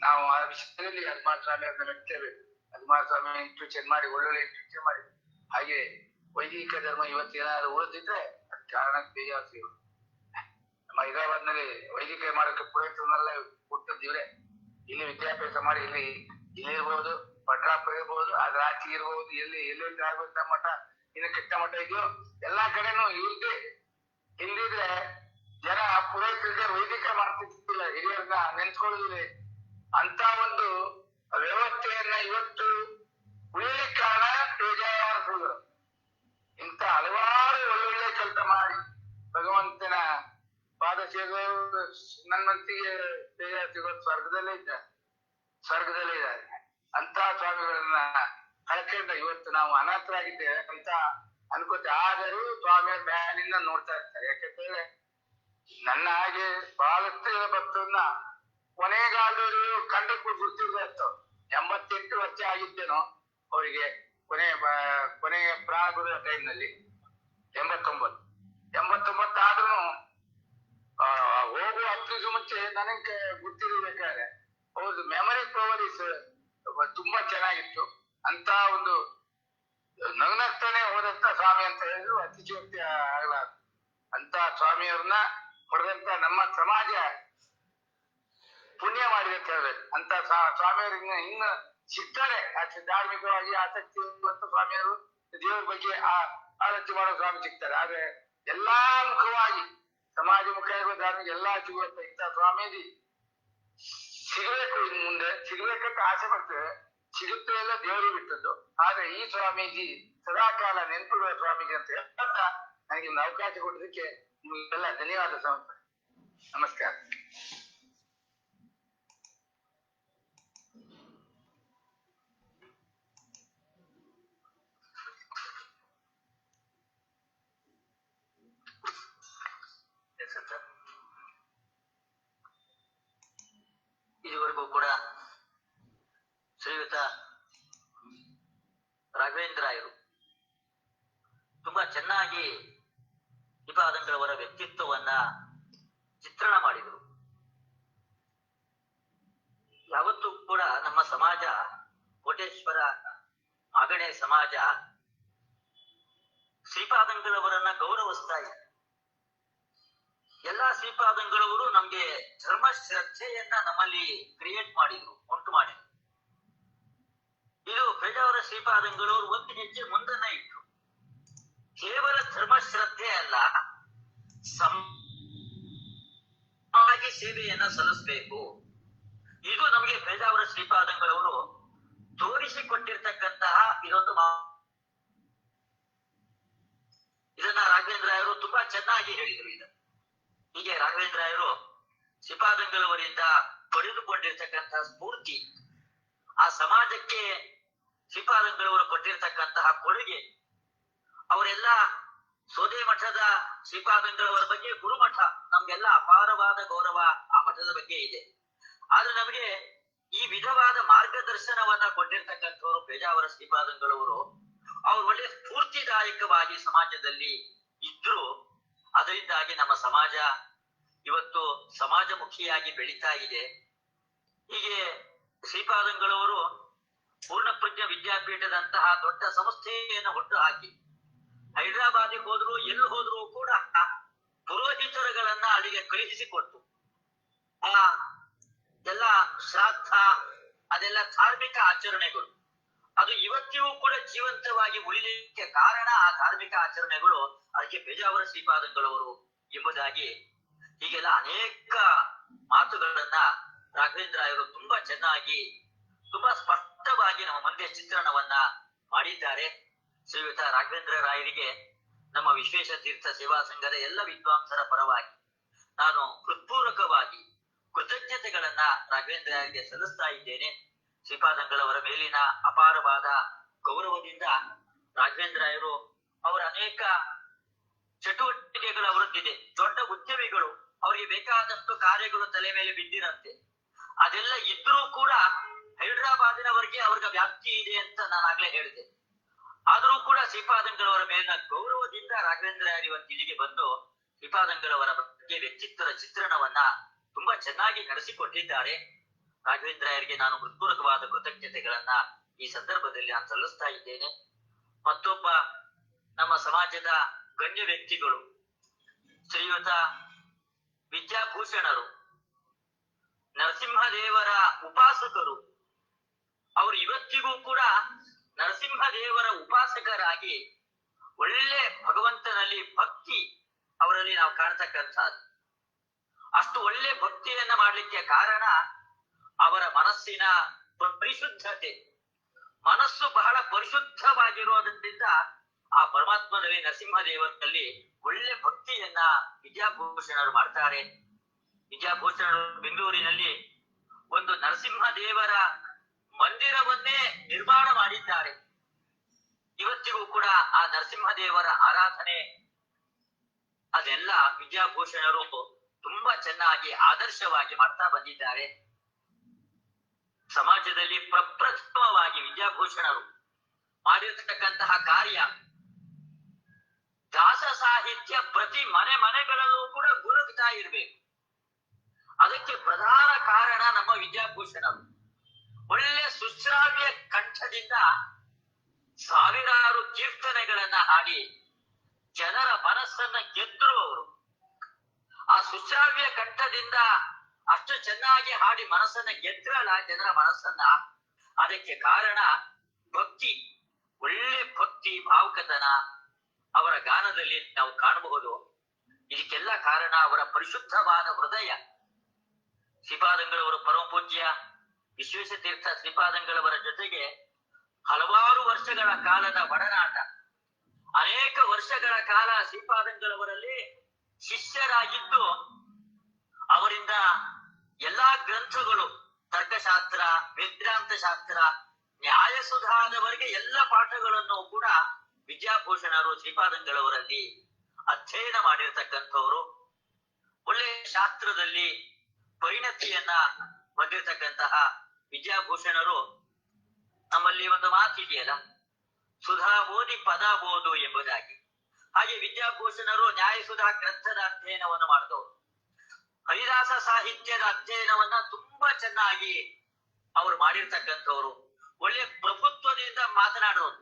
ನಾವು ಆ ವಿಷಯದಲ್ಲಿ ಹದ್ಮಾರ್ ಸ್ವಾಮಿ ಅವ್ರನ್ನ ಮೆಚ್ಚೇವೆ. ಹದ್ಮಾರ್ ಸ್ವಾಮಿ ಇನ್ಸ್ಟಿಟ್ಯೂಷನ್ ಮಾಡಿ ಒಳ್ಳೊಳ್ಳೆ ಇನ್ಸ್ಟಿಟ್ಯೂಷನ್ ಮಾಡಿ. ಹಾಗೆ ವೈದಿಕ ಧರ್ಮ ಇವತ್ತು ಏನಾದ್ರು ಉಳಿದಿದ್ರೆ ಅದ್ ಕಾರಣ ಬೇಜಾರು. ನಮ್ಮ ಹೈದರಾಬಾದ್ ನಲ್ಲಿ ವೈದಿಕ ಮಾಡೋಕೆ ಪುರೋಹಿತರನ್ನೆಲ್ಲ ಕೊಟ್ಟದ್ದಿವ್ರೆ. ಇಲ್ಲಿ ವಿದ್ಯಾಭ್ಯಾಸ ಮಾಡಿ ಇಲ್ಲಿ ಇರ್ಬೋದು, ಪಟ್ರಾಪುರ ಇರ್ಬೋದು, ಅದ್ರ ಆಚೆ ಇರ್ಬೋದು, ಎಲ್ಲೆಲ್ಲಿ ಆಗ್ಬೇಕು ಮಠ, ಇನ್ನು ಕೆಟ್ಟ ಮಠ ಇದೆಯೋ ಎಲ್ಲಾ ಕಡೆನೂ ಇವ್ರಿಗೆ ಇಲ್ಲಿದ್ರೆ ಜನ ಪುರೋಹಿತರಿಗೆ ವೈದಿಕ ಮಾಡ್ತಿದ್ದಿಲ್ಲ, ಹಿರಿಯರನ್ನ ನೆನ್ಸ್ಕೊಳ್ಳೋದಿಲ್ಲ. ಅಂತ ಒಂದು ವ್ಯವಸ್ಥೆಯನ್ನ ಇವತ್ತು ಉಳಿಲಿಕ್ಕೆ ಕಾರಣ ಪೇಜಾವರ. ಇಂಥ ಹಲವಾರು ಒಳ್ಳೊಳ್ಳೆ ಕೆಲಸ ಮಾಡಿ ಭಗವಂತನ ಪಾದ ಸೇರಿದವರು ನನ್ನ ಮನಸ್ಸಿಗೆ ಸಿಗೋದು ಸ್ವರ್ಗದಲ್ಲೇ ಇದ್ದಾರೆ. ಅಂತ ಸ್ವಾಮಿಗಳನ್ನ ಕಳ್ಕೊಂಡ ಇವತ್ತು ನಾವು ಅನಾಥರಾಗಿದ್ದೇವೆ ಅಂತ ಅನ್ಕೋತೆ. ಆದರೂ ಸ್ವಾಮಿಯವ್ರ ಮ್ಯಾಲಿಂದ ನೋಡ್ತಾ ಇರ್ತಾರೆ. ಯಾಕಂತೇಳಿ ನನ್ನ ಹಾಗೆ ಬಹಳಷ್ಟು ಭಕ್ತರನ್ನ ಕೊನೆಗಾಲದವರು ಕಂಡಕ್ಕೂ ಗುರ್ತಿರ್ತಾ ಇರ್ತವ್ರು. 88 ವರ್ಷ ಆಗಿದ್ದೇನೋ ಅವರಿಗೆ ಕೊನೆಯ ಪ್ರಾಣ ಬಿಡುವ ಟೈಮ್ನಲ್ಲಿ 89 ಆದ್ರೂ ಹೋಗುವ 10 ದಿವಸ ಮುಂಚೆ ನನಗೆ ಗುರ್ತಿರ್ಬೇಕಾದ್ರೆ ಹೌದು ಮೆಮರಿ ಪವರ್ ತುಂಬಾ ಚೆನ್ನಾಗಿತ್ತು. ಅಂತ ಒಂದು ನಗ್ನಗ್ತಾನೆ ಹೋದಂತ ಸ್ವಾಮಿ ಅಂತ ಹೇಳಿದ್ರು ಅತಿಶಯೋಕ್ತಿ ಆಗಲಾರ. ಅಂತ ಸ್ವಾಮಿಯವ್ರನ್ನ ಹೊಡೆದಂತ ನಮ್ಮ ಸಮಾಜ ಪುಣ್ಯ ಮಾಡಿದೆ ಅಂತ ಹೇಳ್ಬೇಕು. ಅಂತ ಸ್ವಾಮಿಯವ್ರಿಗೆ ಇನ್ನು ಸಿಗ್ತಾರೆ. ಧಾರ್ಮಿಕವಾಗಿ ಆಸಕ್ತಿ ಇರುವಂತ ಸ್ವಾಮಿಯವರು ದೇವರ ಬಗ್ಗೆ ಆಲೋಚನೆ ಮಾಡೋ ಸ್ವಾಮಿ ಸಿಗ್ತಾರೆ. ಆದ್ರೆ ಎಲ್ಲಾ ಮುಖವಾಗಿ ಸಮಾಜ ಮುಖ ಇರುವ ಧಾರ್ಮಿಕ ಎಲ್ಲಾ ಸಿಗುವಂತ ಇಂಥ ಸ್ವಾಮೀಜಿ ಸಿಗಬೇಕು. ಇನ್ ಮುಂದೆ ಸಿಗ್ಬೇಕಂತ ಆಸೆ ಪಡ್ತೇವೆ. ಸಿಗುತ್ತೆ ಎಲ್ಲ ದೇವರು ಬಿಟ್ಟದ್ದು. ಆದ್ರೆ ಈ ಸ್ವಾಮೀಜಿ ಸದಾಕಾಲ ನೆನಪಿಡುವ ಸ್ವಾಮೀಜಿ ಅಂತ ಹೇಳ್ತಾ ನನಗೆ ಒಂದು ಅವಕಾಶ ಕೊಡೋದಕ್ಕೆ ನಿಮಗೆಲ್ಲ ಧನ್ಯವಾದ ಸಮರ್ಪಣೆ. ನಮಸ್ಕಾರ. ಇದುವರೆಗೂ ಕೂಡ ಶ್ರೀಯುತ ರಾಘವೇಂದ್ರಾಯರು ತುಂಬಾ ಚೆನ್ನಾಗಿ ಶ್ರೀಪಾದಂಗಳವರ ವ್ಯಕ್ತಿತ್ವವನ್ನ ಚಿತ್ರಣ ಮಾಡಿದರು. ಯಾವತ್ತೂ ಕೂಡ ನಮ್ಮ ಸಮಾಜ, ಕೋಟೇಶ್ವರ ಮಾಗಣೆ ಸಮಾಜ ಶ್ರೀಪಾದಂಗಳವರನ್ನ ಗೌರವಿಸ್ತಾ ಇದೆ. ಎಲ್ಲಾ ಶ್ರೀಪಾದಂಗಳವರು ನಮ್ಗೆ ಧರ್ಮ ಶ್ರದ್ಧೆಯನ್ನ ನಮ್ಮಲ್ಲಿ ಕ್ರಿಯೇಟ್ ಮಾಡಿದ್ರು, ಉಂಟು ಮಾಡಿದ್ರು. ಇದು ಪೇಜಾವರ ಶ್ರೀಪಾದಂಗಳವರು ಒಂದು ಹೆಜ್ಜೆ ಮುಂದನ್ನ ಇಟ್ರು. ಕೇವಲ ಧರ್ಮ ಶ್ರದ್ಧೆ ಅಲ್ಲ, ಸಮಾಜ ಸೇವೆಯನ್ನ ಸಲ್ಲಿಸಬೇಕು. ಇದು ನಮಗೆ ಪೇಜಾವರ ಶ್ರೀಪಾದಂಗಳವರು ತೋರಿಸಿಕೊಟ್ಟಿರ್ತಕ್ಕಂತಹ ಇದೊಂದು ಇದನ್ನ ರಾಘವೇಂದ್ರಾಯರು ತುಂಬಾ ಚೆನ್ನಾಗಿ ಹೇಳಿದರು. ಹೀಗೆ ರಾಘವೇಂದ್ರಾಯರು ಶ್ರೀಪಾದಂಗಳವರಿಂದ ಪಡೆದುಕೊಂಡಿರ್ತಕ್ಕಂತಹ ಸ್ಫೂರ್ತಿ, ಆ ಸಮಾಜಕ್ಕೆ ಶ್ರೀಪಾದಂಗಳವರು ಕೊಟ್ಟಿರ್ತಕ್ಕಂತಹ ಕೊಡುಗೆ, ಅವರೆಲ್ಲ ಸೋದೆ ಮಠದ ಶ್ರೀಪಾದಂಗಳವರ ಬಗ್ಗೆ ಗುರುಮಠ ನಮ್ಗೆಲ್ಲ ಅಪಾರವಾದ ಗೌರವ ಆ ಮಠದ ಬಗ್ಗೆ ಇದೆ. ಆದ್ರೆ ನಮಗೆ ಈ ವಿಧವಾದ ಮಾರ್ಗದರ್ಶನವನ್ನ ಕೊಟ್ಟಿರ್ತಕ್ಕಂಥವ್ರು ಪೇಜಾವರ ಶ್ರೀಪಾದಂಗಳವರು. ಅವ್ರು ಒಳ್ಳೆ ಸ್ಫೂರ್ತಿದಾಯಕವಾಗಿ ಸಮಾಜದಲ್ಲಿ ಇದ್ರು. ಅದರಿಂದಾಗಿ ನಮ್ಮ ಸಮಾಜ ಇವತ್ತು ಸಮಾಜಮುಖಿಯಾಗಿ ಬೆಳೀತಾ ಇದೆ. ಹೀಗೆ ಶ್ರೀಪಾದಂಗಳವರು ಪೂರ್ಣಪ್ರಜ್ಞ ವಿದ್ಯಾಪೀಠದಂತಹ ದೊಡ್ಡ ಸಂಸ್ಥೆಯನ್ನು ಹುಟ್ಟು ಹಾಕಿ ಹೈದರಾಬಾದಿಗೆ ಹೋದ್ರು, ಎಲ್ಲಿ ಹೋದ್ರು ಕೂಡ ಪುರೋಹಿತರುಗಳನ್ನ ಅಲ್ಲಿಗೆ ಕಳುಹಿಸಿಕೊಟ್ಟು ಆ ಎಲ್ಲ ಶ್ರಾದ್ದ ಅದೆಲ್ಲ ಧಾರ್ಮಿಕ ಆಚರಣೆಗಳು ಅದು ಇವತ್ತಿಗೂ ಕೂಡ ಜೀವಂತವಾಗಿ ಉಳಿಲಿಕ್ಕೆ ಕಾರಣ ಆ ಧಾರ್ಮಿಕ ಆಚರಣೆಗಳು ಅದಕ್ಕೆ ಪೇಜಾವರ ಶ್ರೀಪಾದಂಗಳವರು ಎಂಬುದಾಗಿ ಹೀಗೆಲ್ಲ ಅನೇಕ ಮಾತುಗಳನ್ನ ರಾಘವೇಂದ್ರ ರಾಯರು ತುಂಬಾ ಚೆನ್ನಾಗಿ ತುಂಬಾ ಸ್ಪಷ್ಟವಾಗಿ ನಮ್ಮ ಮುಂದೆ ಚಿತ್ರಣವನ್ನ ಮಾಡಿದ್ದಾರೆ. ಶ್ರೀಯುತ ರಾಘವೇಂದ್ರ ರಾಯರಿಗೆ ನಮ್ಮ ವಿಶ್ವೇಶ ತೀರ್ಥ ಸೇವಾ ಸಂಘದ ಎಲ್ಲ ವಿದ್ವಾಂಸರ ಪರವಾಗಿ ನಾನು ಹೃತ್ಪೂರ್ವಕವಾಗಿ ಕೃತಜ್ಞತೆಗಳನ್ನ ರಾಘವೇಂದ್ರ ರಾಯರಿಗೆ ಸಲ್ಲಿಸ್ತಾ ಇದ್ದೇನೆ. ಶ್ರೀಪಾದಂಗಳವರ ಮೇಲಿನ ಅಪಾರವಾದ ಗೌರವದಿಂದ ರಾಘವೇಂದ್ರ ರಾಯರು ಅವರ ಅನೇಕ ಚಟುವಟಿಕೆಗಳ ವೃದ್ಧಿದೆ. ದೊಡ್ಡ ಉದ್ಯಮಿಗಳು, ಅವರಿಗೆ ಬೇಕಾದಷ್ಟು ಕಾರ್ಯಗಳು ತಲೆ ಮೇಲೆ ಬಿದ್ದಿರಂತೆ. ಅದೆಲ್ಲ ಇದ್ರೂ ಕೂಡ ಹೈದರಾಬಾದಿನವರೆಗೆ ಅವ್ರಿಗೆ ವ್ಯಾಪ್ತಿ ಇದೆ ಅಂತ ನಾನು ಆಗ್ಲೇ ಹೇಳಿದೆ. ಆದರೂ ಕೂಡ ಶ್ರೀಪಾದಂಗಳವರ ಮೇಲಿನ ಗೌರವದಿಂದ ರಾಘವೇಂದ್ರ ರಾಯರು ಇವತ್ತು ಇಲ್ಲಿಗೆ ಬಂದು ಶ್ರೀಪಾದಂಗಳವರ ಬಗ್ಗೆ ವ್ಯಕ್ತಿತ್ವದ ಚಿತ್ರಣವನ್ನ ತುಂಬಾ ಚೆನ್ನಾಗಿ ನಡೆಸಿಕೊಟ್ಟಿದ್ದಾರೆ. ರಾಘವೇಂದ್ರ ರಾಯರಿಗೆ ನಾನು ಹೃತ್ಪೂರ್ವಕವಾದ ಕೃತಜ್ಞತೆಗಳನ್ನ ಈ ಸಂದರ್ಭದಲ್ಲಿ ನಾನು ಸಲ್ಲಿಸ್ತಾ ಇದ್ದೇನೆ. ಮತ್ತೊಬ್ಬ ನಮ್ಮ ಸಮಾಜದ ಗಣ್ಯ ವ್ಯಕ್ತಿಗಳು ಶ್ರೀಯುತ ವಿದ್ಯಾಭೂಷಣರು, ನರಸಿಂಹದೇವರ ಉಪಾಸಕರು. ಅವರು ಇವತ್ತಿಗೂ ಕೂಡ ನರಸಿಂಹದೇವರ ಉಪಾಸಕರಾಗಿ ಒಳ್ಳೆ ಭಗವಂತನಲ್ಲಿ ಭಕ್ತಿ ಅವರಲ್ಲಿ ನಾವು ಕಾಣ್ತಕ್ಕಂಥದ್ದು. ಅಷ್ಟು ಒಳ್ಳೆ ಭಕ್ತಿಯನ್ನ ಮಾಡ್ಲಿಕ್ಕೆ ಕಾರಣ ಅವರ ಮನಸ್ಸಿನ ಪರಿಶುದ್ಧತೆ. ಮನಸ್ಸು ಬಹಳ ಪರಿಶುದ್ಧವಾಗಿರೋದ್ರಿಂದ ಆ ಪರಮಾತ್ಮನಲ್ಲಿ ನರಸಿಂಹದೇವರಲ್ಲಿ ಒಳ್ಳೆ ಭಕ್ತಿಯನ್ನ ವಿದ್ಯಾಭೂಷಣರು ಮಾಡ್ತಾರೆ. ವಿದ್ಯಾಭೂಷಣರು ಬೆಂಗಳೂರಿನಲ್ಲಿ ಒಂದು ನರಸಿಂಹದೇವರ ಮಂದಿರವನ್ನೇ ನಿರ್ಮಾಣ ಮಾಡಿದ್ದಾರೆ. ಇವತ್ತಿಗೂ ಕೂಡ ಆ ನರಸಿಂಹದೇವರ ಆರಾಧನೆ ಅದೆಲ್ಲ ವಿದ್ಯಾಭೂಷಣರು ತುಂಬಾ ಚೆನ್ನಾಗಿ ಆದರ್ಶವಾಗಿ ಮಾಡ್ತಾ ಬಂದಿದ್ದಾರೆ. ಸಮಾಜದಲ್ಲಿ ಪ್ರಪ್ರಥಮವಾಗಿ ವಿದ್ಯಾಭೂಷಣರು ಮಾಡಿರ್ತಕ್ಕಂತಹ ಕಾರ್ಯ ದಾಸ ಸಾಹಿತ್ಯ ಪ್ರತಿ ಮನೆಗಳಲ್ಲೂ ಕೂಡ ಗುರುಗ್ತಾ ಇರ್ಬೇಕು. ಅದಕ್ಕೆ ಪ್ರಧಾನ ಕಾರಣ ನಮ್ಮ ವಿದ್ಯಾಭೂಷಣರು. ಒಳ್ಳೆ ಸುಶ್ರಾವ್ಯ ಕಂಠದಿಂದ ಸಾವಿರಾರು ಕೀರ್ತನೆಗಳನ್ನ ಹಾಡಿ ಜನರ ಮನಸ್ಸನ್ನ ಗೆದ್ರು ಅವರು. ಆ ಸುಶ್ರಾವ್ಯ ಕಂಠದಿಂದ ಅಷ್ಟು ಚೆನ್ನಾಗಿ ಹಾಡಿ ಮನಸ್ಸನ್ನ ಗೆದ್ರಲ್ಲ ಜನರ ಮನಸ್ಸನ್ನ. ಅದಕ್ಕೆ ಕಾರಣ ಭಕ್ತಿ, ಒಳ್ಳೆ ಭಕ್ತಿ ಭಾವುಕತನ ಅವರ ಗಾನದಲ್ಲಿ ನಾವು ಕಾಣಬಹುದು. ಇದಕ್ಕೆಲ್ಲ ಕಾರಣ ಅವರ ಪರಿಶುದ್ಧವಾದ ಹೃದಯ. ಶ್ರೀಪಾದಂಗಳವರು ಪರಮ ಪೂಜ್ಯ ವಿಶ್ವೇಶ ತೀರ್ಥ ಶ್ರೀಪಾದಂಗಳವರ ಜೊತೆಗೆ ಹಲವಾರು ವರ್ಷಗಳ ಕಾಲದ ಒಡನಾಟ, ಅನೇಕ ವರ್ಷಗಳ ಕಾಲ ಶ್ರೀಪಾದಂಗಳವರಲ್ಲಿ ಶಿಷ್ಯರಾಗಿದ್ದು ಅವರಿಂದ ಎಲ್ಲಾ ಗ್ರಂಥಗಳು, ತರ್ಕಶಾಸ್ತ್ರ, ವೇದಾಂತ ಶಾಸ್ತ್ರ, ನ್ಯಾಯಸುಧಾದವರೆಗೆ ಎಲ್ಲ ಪಾಠಗಳನ್ನು ಕೂಡ ವಿದ್ಯಾಭೂಷಣರು ಶ್ರೀಪಾದಂಗಳವರಲ್ಲಿ ಅಧ್ಯಯನ ಮಾಡಿರ್ತಕ್ಕಂಥವ್ರು. ಒಳ್ಳೆ ಶಾಸ್ತ್ರದಲ್ಲಿ ಪರಿಣತಿಯನ್ನ ಹೊಂದಿರತಕ್ಕಂತಹ ವಿದ್ಯಾಭೂಷಣರು. ನಮ್ಮಲ್ಲಿ ಒಂದು ಮಾತಿದೆಯಲ್ಲ, ಸುಧಾ ಓದಿ ಪದ ಓದು ಎಂಬುದಾಗಿ. ಹಾಗೆ ವಿದ್ಯಾಭೂಷಣರು ನ್ಯಾಯಸುಧಾ ಗ್ರಂಥದ ಅಧ್ಯಯನವನ್ನು ಮಾಡಿದವರು. ಹರಿದಾಸ ಸಾಹಿತ್ಯದ ಅಧ್ಯಯನವನ್ನ ತುಂಬಾ ಚೆನ್ನಾಗಿ ಅವರು ಮಾಡಿರ್ತಕ್ಕಂಥವ್ರು. ಒಳ್ಳೆ ಪ್ರಭುತ್ವದಿಂದ ಮಾತನಾಡೋದು,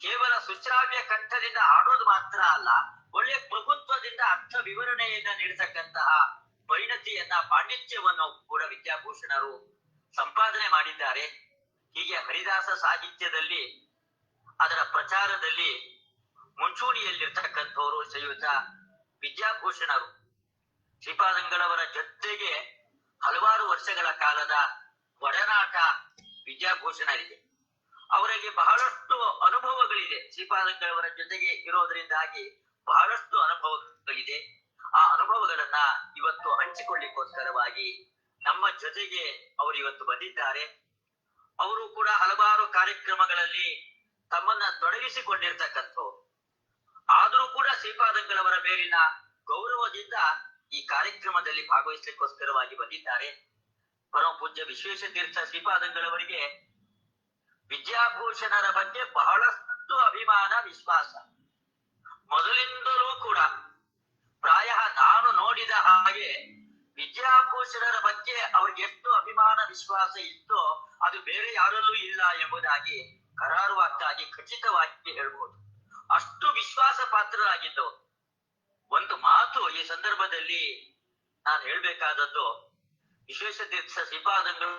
ಕೇವಲ ಸುಶ್ರಾವ್ಯ ಕಂಠದಿಂದ ಆಡೋದು ಮಾತ್ರ ಅಲ್ಲ, ಒಳ್ಳೆ ಪ್ರಭುತ್ವದಿಂದ ಅರ್ಥ ವಿವರಣೆಯನ್ನ ನೀಡತಕ್ಕಂತಹ ಪರಿಣತಿಯನ್ನ, ಪಾಂಡಿತ್ಯವನ್ನು ಕೂಡ ವಿದ್ಯಾಭೂಷಣರು ಸಂಪಾದನೆ ಮಾಡಿದ್ದಾರೆ. ಹೀಗೆ ಹರಿದಾಸ ಸಾಹಿತ್ಯದಲ್ಲಿ ಅದರ ಪ್ರಚಾರದಲ್ಲಿ ಮುಂಚೂಣಿಯಲ್ಲಿರ್ತಕ್ಕಂಥವರು ಶ್ರೀಯುತ ವಿದ್ಯಾಭೂಷಣರು. ಶ್ರೀಪಾದಂಗಳವರ ಜೊತೆಗೆ ಹಲವಾರು ವರ್ಷಗಳ ಕಾಲದ ಒಡನಾಟ ವಿದ್ಯಾಭೂಷಣರಿಗೆ. ಅವರಿಗೆ ಬಹಳಷ್ಟು ಅನುಭವಗಳಿದೆ. ಶ್ರೀಪಾದಂಗಳವರ ಜೊತೆಗೆ ಇರೋದ್ರಿಂದಾಗಿ ಬಹಳಷ್ಟು ಅನುಭವಗಳಿದೆ. ಆ ಅನುಭವಗಳನ್ನ ಇವತ್ತು ಹಂಚಿಕೊಳ್ಳಿಕ್ಕೋಸ್ಕರವಾಗಿ ನಮ್ಮ ಜೊತೆಗೆ ಅವರು ಇವತ್ತು ಬಂದಿದ್ದಾರೆ. ಅವರು ಕೂಡ ಹಲವಾರು ಕಾರ್ಯಕ್ರಮಗಳಲ್ಲಿ ತಮ್ಮನ್ನ ತೊಡಗಿಸಿಕೊಂಡಿರ್ತಕ್ಕಂಥವ್ರು. ಆದರೂ ಕೂಡ ಶ್ರೀಪಾದಂಗಳವರ ಮೇಲಿನ ಗೌರವದಿಂದ ಈ ಕಾರ್ಯಕ್ರಮದಲ್ಲಿ ಭಾಗವಹಿಸಲಿಕ್ಕೋಸ್ಕರವಾಗಿ ಬಂದಿದ್ದಾರೆ. ಪರಮ ಪೂಜ್ಯ ವಿಶ್ವೇಶತೀರ್ಥ ಶ್ರೀಪಾದಂಗಳವರಿಗೆ ವಿದ್ಯಾಭೂಷಣರ ಬಗ್ಗೆ ಬಹಳಷ್ಟು ಅಭಿಮಾನ ವಿಶ್ವಾಸ. ಮೊದಲಿಂದಲೂ ಕೂಡ ಪ್ರಾಯ ನಾನು ನೋಡಿದ ಹಾಗೆ ವಿದ್ಯಾಭೂಷಣರ ಬಗ್ಗೆ ಅವ್ರಿಗೆ ಎಷ್ಟು ಅಭಿಮಾನ ವಿಶ್ವಾಸ ಇತ್ತೋ ಅದು ಬೇರೆ ಯಾರಲ್ಲೂ ಇಲ್ಲ ಎಂಬುದಾಗಿ ಕರಾರುವಾಕ್ಕಾಗಿ ಖಚಿತವಾಗಿ ಹೇಳ್ಬೋದು. ಅಷ್ಟು ವಿಶ್ವಾಸ ಪಾತ್ರರಾಗಿದ್ದವು. ಒಂದು ಮಾತು ಈ ಸಂದರ್ಭದಲ್ಲಿ ನಾನು ಹೇಳ್ಬೇಕಾದದ್ದು, ವಿಶ್ವೇಶತೀರ್ಥ ಶ್ರೀಪಾದಂಗಳು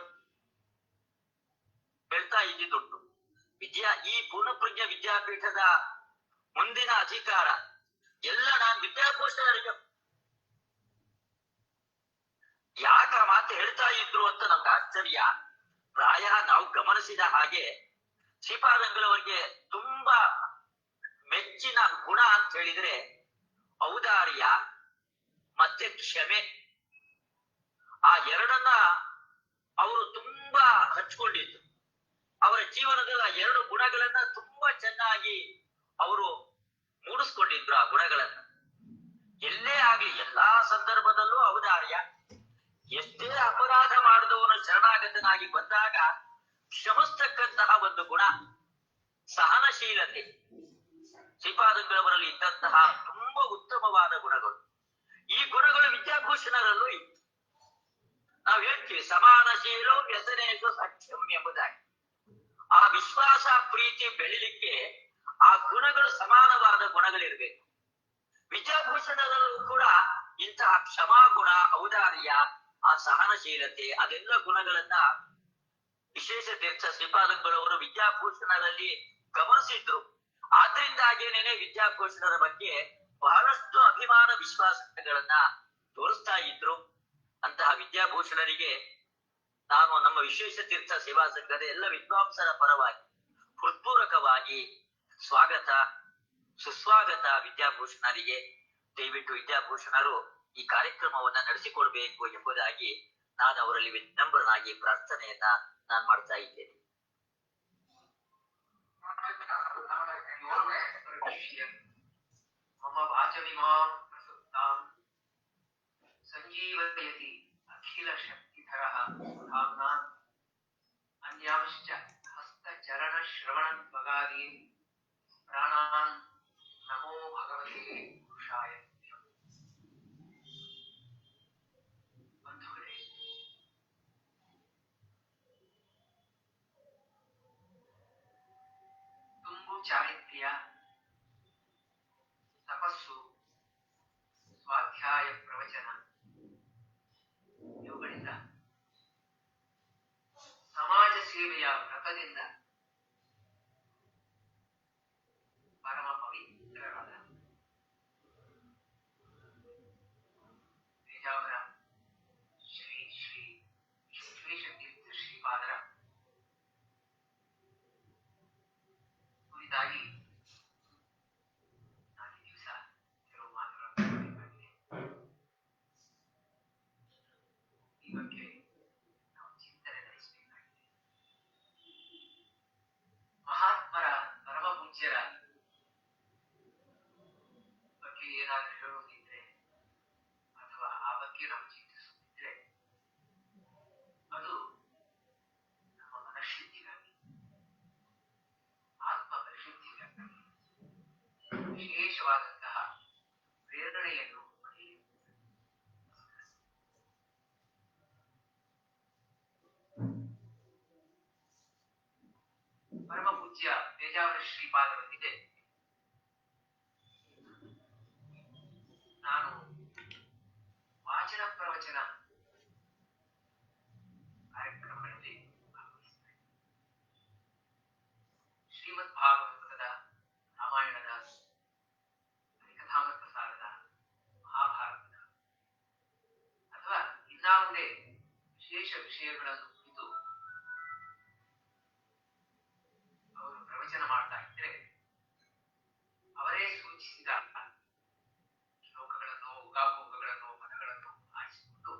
ಹೇಳ್ತಾ ಇದ್ದುಂಟು, ಈ ಪೂರ್ಣಪ್ರಜ್ಞ ವಿದ್ಯಾಪೀಠದ ಮುಂದಿನ ಅಧಿಕಾರ ಎಲ್ಲ ನಾನು ವಿದ್ಯಾಭೂಷಣರಿಗೆ ಯಾಕ ಮಾತು ಹೇಳ್ತಾ ಇದ್ರು ಅಂತ ನಮ್ಗೆ ಆಶ್ಚರ್ಯ. ಪ್ರಾಯ ನಾವು ಗಮನಿಸಿದ ಹಾಗೆ ಶ್ರೀಪಾದಂಗಳವರಿಗೆ ತುಂಬಾ ಮೆಚ್ಚಿನ ಗುಣ ಅಂತ ಹೇಳಿದ್ರೆ ಔದಾರ್ಯ ಮತ್ತೆ ಕ್ಷಮೆ. ಆ ಎರಡನ್ನ ಅವರು ತುಂಬಾ ಹಂಚ್ಕೊಂಡಿದ್ರು. ಅವರ ಜೀವನದಲ್ಲಿ ಆ ಎರಡು ಗುಣಗಳನ್ನ ತುಂಬಾ ಚೆನ್ನಾಗಿ ಅವರು ಮೂಡಿಸ್ಕೊಂಡಿದ್ರು. ಆ ಗುಣಗಳನ್ನ ಎಲ್ಲೇ ಆಗ್ಲಿ ಎಲ್ಲಾ ಸಂದರ್ಭದಲ್ಲೂ ಔದಾರ್ಯ. ಎಷ್ಟೇ ಅಪರಾಧ ಮಾಡಿದವನು ಶರಣಾಗತನಾಗಿ ಬಂದಾಗ ಕ್ಷಮಿಸ್ತಕ್ಕಂತಹ ಒಂದು ಗುಣ, ಸಹನಶೀಲತೆ ಶ್ರೀಪಾದಂಗಳವರಲ್ಲಿ ಇದ್ದಂತಹ ತುಂಬಾ ಉತ್ತಮವಾದ ಗುಣಗಳು. ಈ ಗುಣಗಳು ವಿದ್ಯಾಭೂಷಣರಲ್ಲೂ ಇತ್ತು. ನಾವು ಹೇಳ್ತೀವಿ ಸಮಾನಶೀಲೋ ವ್ಯಸನೇಶು ಸಖ್ಯಂ ಎಂಬುದಾಗಿ. ಆ ವಿಶ್ವಾಸ ಪ್ರೀತಿ ಬೆಳಿಲಿಕ್ಕೆ ಆ ಗುಣಗಳು ಸಮಾನವಾದ ಗುಣಗಳಿರ್ಬೇಕು. ವಿದ್ಯಾಭೂಷಣರಲ್ಲೂ ಕೂಡ ಇಂತಹ ಕ್ಷಮಾಗುಣ, ಔದಾರ್ಯ, ಆ ಸಹನಶೀಲತೆ, ಅದೆಲ್ಲ ಗುಣಗಳನ್ನ ವಿಶ್ವೇಶತೀರ್ಥ ಶ್ರೀಪಾದಂಗಳವರು ವಿದ್ಯಾಭೂಷಣರಲ್ಲಿ ಗಮನಿಸಿದ್ರು. ಆದ್ರಿಂದಾಗೇನೇನೆ ವಿದ್ಯಾಭೂಷಣರ ಬಗ್ಗೆ ಬಹಳಷ್ಟು ಅಭಿಮಾನ ವಿಶ್ವಾಸಗಳನ್ನ ತೋರಿಸ್ತಾ ಇದ್ರು. ಅಂತಹ ವಿದ್ಯಾಭೂಷಣರಿಗೆ ನಾನು ನಮ್ಮ ವಿಶ್ವೇಶತೀರ್ಥ ಸೇವಾ ಸಂಘದ ಎಲ್ಲ ವಿದ್ವಾಂಸರ ಪರವಾಗಿ ಹೃತ್ಪೂರ್ವಕವಾಗಿ ಸ್ವಾಗತ ಸುಸ್ವಾಗತ. ವಿದ್ಯಾಭೂಷಣರಿಗೆ ದಯವಿಟ್ಟು ವಿದ್ಯಾಭೂಷಣರು ಈ ಕಾರ್ಯಕ್ರಮವನ್ನ ನಡೆಸಿಕೊಡ್ಬೇಕು ಎಂಬುದಾಗಿ ನಾನು ಅವರಲ್ಲಿ ವಿನಮ್ರನಾಗಿ ಪ್ರಾರ್ಥನೆಯನ್ನ ನಾನು ಮಾಡ್ತಾ ಇದ್ದೇನೆ. ಮಮ ವಾಚಮಿಮಾಂ ಪ್ರಸುಪ್ತಾಂ ಸಂಜೀವಯತಿ ಅಖಿಲ ಶಕ್ತಿಧರಃ ಧಾಮ್ನಾ ಅನ್ಯಾಂಶ್ಚ ಹಸ್ತಚರಣ ಶ್ರವಣತ್ವಗಾದೀನ್ ಪ್ರಾಣಾನ್ ನಮೋ ಭಗವತೆ ಪುರುಷಾಯ. ಬಂಧುಗಳೇ, ತುಂಬು ಚಾರಿತ್ರ್ಯ, ತಪಸ್ಸು, ಸ್ವಾಧ್ಯಾಯ ಪ್ರವಚನ ಇವುಗಳಿಂದ ಸಮಾಜ ಸೇವೆಯ ವ್ರತದಿಂದ ಪರಮ ಪವಿತ್ರರಾದ ಪೇಜಾವರ ಶ್ರೀ ಶ್ರೀ ವಿಶ್ವೇಶತೀರ್ಥ ಶ್ರೀಪಾದರ ಕುರಿತಾಗಿ ನಾನು ಈ ದಿವಸ ಕೆಲವು ಮಾತುಗಳನ್ನು ಹೇಳಬೇಕಾಗಿದೆ. ಈ ಬಗ್ಗೆ ನಾವು ಚಿಂತನೆ ನಡೆಸಬೇಕಾಗಿದೆ. ಮಹಾತ್ಮರ ಪರಮ ಪೂಜ್ಯರ ಬಗ್ಗೆ ಏನಾದರೂ ಹೇಳುವುದಿದ್ರೆ ಅಥವಾ ಆ ಬಗ್ಗೆ ನಾವು ಚಿಂತಿಸುತ್ತಿದ್ರೆ ಅದು ನಮ್ಮ ಮನಃಶುದ್ಧಿಗಾಗಿ, ಆತ್ಮ ಪರಿಶುದ್ಧಿಗಾಗಿ ವಿಶೇಷವಾದಂತಹ ಪ್ರೇರಣೆಯನ್ನು ಪಡೆಯುತ್ತದೆ. ಪರಮ ಪೂಜ್ಯ ಪೇಜಾವರ ಶ್ರೀಪಾದರೊಂದಿಗೆ ನಾನು ವಾಚನ ಪ್ರವಚನ ಕಾರ್ಯಕ್ರಮಗಳಲ್ಲಿ ಭಾಗವಹಿಸಿದೆ. ಶ್ರೀಮದ್ ಭಾಗವತದ, ರಾಮಾಯಣದ, ಹರಿಕಥಾಮೃತ ಸಾರದ, ಮಹಾಭಾರತದ ಅಥವಾ ಇನ್ನಾವುದೇ ವಿಶೇಷ ವಿಷಯಗಳನ್ನು ಕುರಿತು ಅವರು ಪ್ರವಚನ ಮಾಡ್ತಾ ಇದ್ದರೆ ಅವರೇ ಸೂಚಿಸಿದ ಶ್ಲೋಕಗಳನ್ನು, ಉಗಾಭೋಗಗಳನ್ನು, ಪದಗಳನ್ನು ಆರಿಸಿಕೊಂಡು